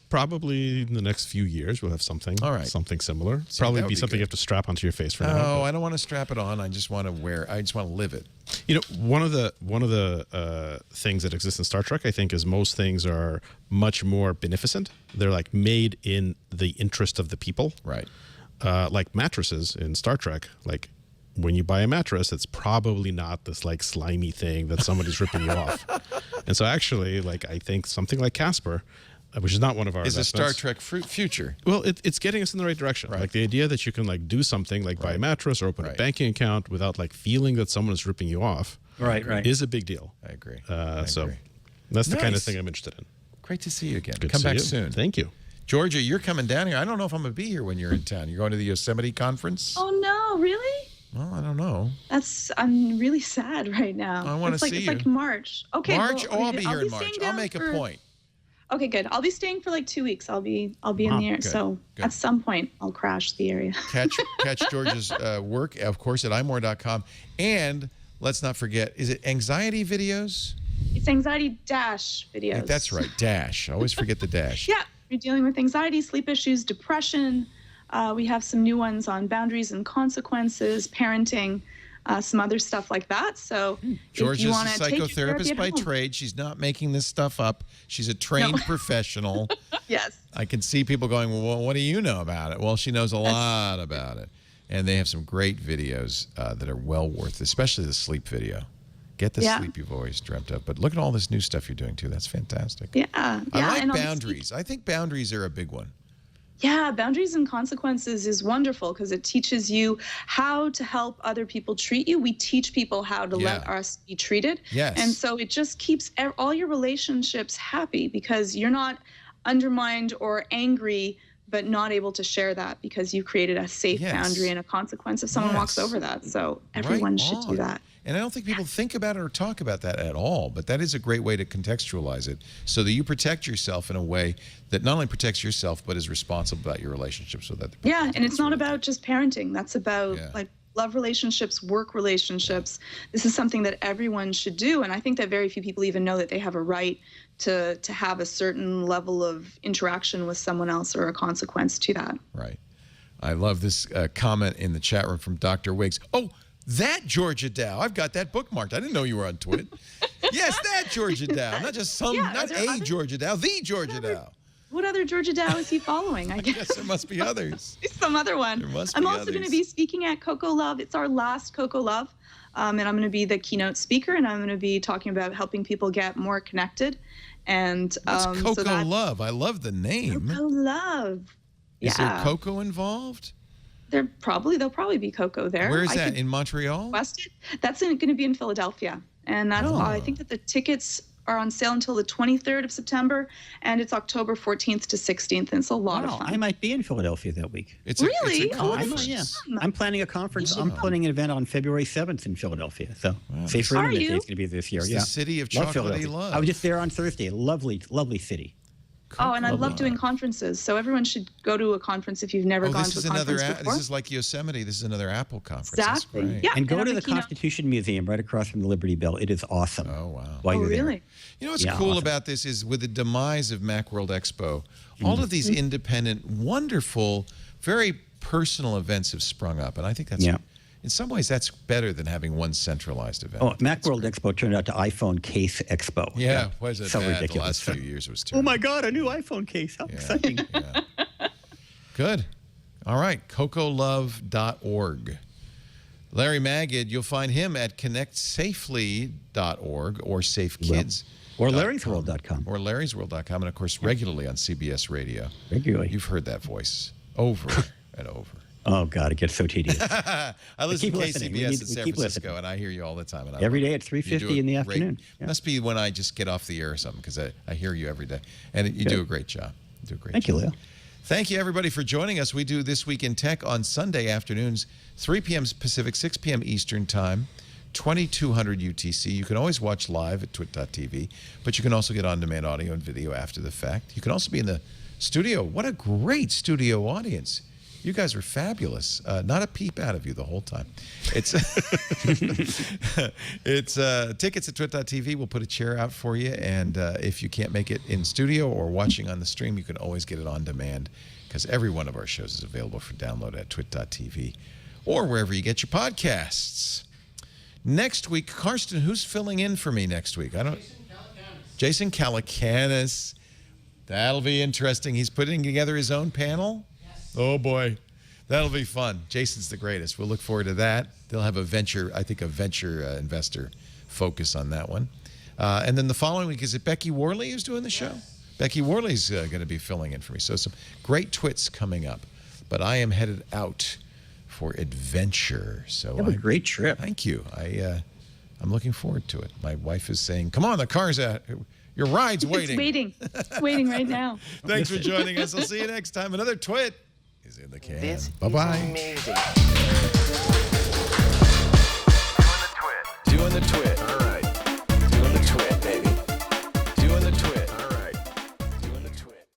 Probably in the next few years we'll have something. All right. Something similar. Probably be something you have to strap onto your face for now. No, I don't want to strap it on. I just want to wear. I just want to live it. One of the things that exists in Star Trek, I think, is most things are much more beneficent. They're like made in the interest of the people. Right. Like mattresses in Star Trek, like. When you buy a mattress, it's probably not this like slimy thing that somebody's ripping you off. And so actually, like, I think something like Casper, which is not one of our is a investments. Star Trek future. Well, it's getting us in the right direction. Like the idea that you can like do something like buy a mattress or open a banking account without like feeling that someone is ripping you off. Right. Is a big deal. I agree. So that's the kind of thing I'm interested in. Great to see you again. Good Come to see back you. soon. Thank you. Georgia, you're coming down here. I don't know if I'm going to be here when you're in town. You're going to the Yosemite conference? Oh no, really? Well, I don't know. I'm really sad right now. I want to see you. It's like March. Okay. March? Well, I'll be here in March. I'll make a point. Okay, good. I'll be staying for like 2 weeks. I'll be in the air. Good, So good. at some point I'll crash the area. Catch George's work, of course, at imore.com. And let's not forget, is it anxiety videos? It's anxiety dash videos. That's right, dash. I always forget the dash. Yeah, you're dealing with anxiety, sleep issues, depression. We have some new ones on boundaries and consequences, parenting, some other stuff like that. So George if you is a want to take your therapy psychotherapist at by home. trade. She's not making this stuff up. She's a trained professional. Yes. I can see people going, well, what do you know about it? Well, she knows a lot about it. And they have some great videos that are well worth it, especially the sleep video. Get the sleep you've always dreamt of. But look at all this new stuff you're doing, too. That's fantastic. Yeah. I like and boundaries. I think boundaries are a big one. Yeah, boundaries and consequences is wonderful because it teaches you how to help other people treat you. We teach people how to let us be treated. Yes. And so it just keeps all your relationships happy because you're not undermined or angry but not able to share that because you created a safe boundary and a consequence if someone walks over that. So everyone should do that. And I don't think people think about it or talk about that at all, but that is a great way to contextualize it so that you protect yourself in a way that not only protects yourself, but is responsible about your relationships with other people. Yeah, and it's not about just parenting. That's about like love relationships, work relationships. This is something that everyone should do. And I think that very few people even know that they have a right to have a certain level of interaction with someone else or a consequence to that. Right. I love this comment in the chat room from Dr. Wiggs. Oh, that Georgia Dow. I've got that bookmarked. I didn't know you were on Twit. Yes, that Georgia Dow. Not just some, not a Georgia Dow, the Georgia Dow. What other Georgia Dow is he following? I guess there must be others. Some other one. There must I'm be also going to be speaking at Coco Love. It's our last Coco Love. And I'm going to be the keynote speaker, and I'm going to be talking about helping people get more connected. And What's Coco Love? I love the name. Coco Love. Is there cocoa involved? They'll probably be cocoa there. Where is that? In Montreal? That's going to be in Philadelphia. And that's I think that the tickets are on sale until the 23rd of September, and it's October 14th to 16th, and it's a lot of fun. I might be in Philadelphia that week. Really? I'm planning a conference. I'm planning an event on February 7th in Philadelphia. So Safe for Internet Day is going to be this year. It's the city of chocolatey love. I was just there on Thursday. Lovely, lovely city. And I love doing conferences. So everyone should go to a conference if you've never gone to a conference before. This is like Yosemite. This is another Apple conference. Exactly. Yeah. And go to the Constitution Museum right across from the Liberty Bell. It is awesome. Oh, wow. While you're really? there. You know what's cool about this is with the demise of Macworld Expo, all of these independent, wonderful, very personal events have sprung up. And I think that's, in some ways, that's better than having one centralized event. Macworld Expo turned out to iPhone Case Expo. Yeah, was it so bad? ridiculous. The last few years was terrible. Oh my God, a new iPhone case. How exciting. Good. All right, cocolove.org. Larry Magid, you'll find him at connectsafely.org or safekids. Or larrysworld.com. Or larrysworld.com, and of course, regularly on CBS Radio. Regularly. You've heard that voice over and over. Oh, God, it gets so tedious. I listen to KCBS in San Francisco, and I hear you all the time. And every day at 3:50 in the afternoon. Must be when I just get off the air or something, because I hear you every day. And you do a great job. Thank you, Leo. Thank you, everybody, for joining us. We do This Week in Tech on Sunday afternoons, 3 p.m. Pacific, 6 p.m. Eastern Time, 2200 UTC. You can always watch live at twit.tv, but you can also get on-demand audio and video after the fact. You can also be in the studio. What a great studio audience. You guys are fabulous. Not a peep out of you the whole time. It's tickets at twit.tv. We'll put a chair out for you. And if you can't make it in studio or watching on the stream, you can always get it on demand, because every one of our shows is available for download at twit.tv or wherever you get your podcasts. Next week, Karsten, who's filling in for me next week? Jason Calacanis. That'll be interesting. He's putting together his own panel. Oh, boy. That'll be fun. Jason's the greatest. We'll look forward to that. They'll have a venture investor focus on that one. And then the following week, is it Becky Worley who's doing the show? Becky Worley's going to be filling in for me. So some great twits coming up. But I am headed out for adventure. So have a great trip. Thank you. I'm looking forward to it. My wife is saying, come on, the car's out. Your ride's waiting. It's waiting. It's waiting right now. Thanks for joining us. I'll see you next time. Another twit is in the can. Bye-bye. Amazing.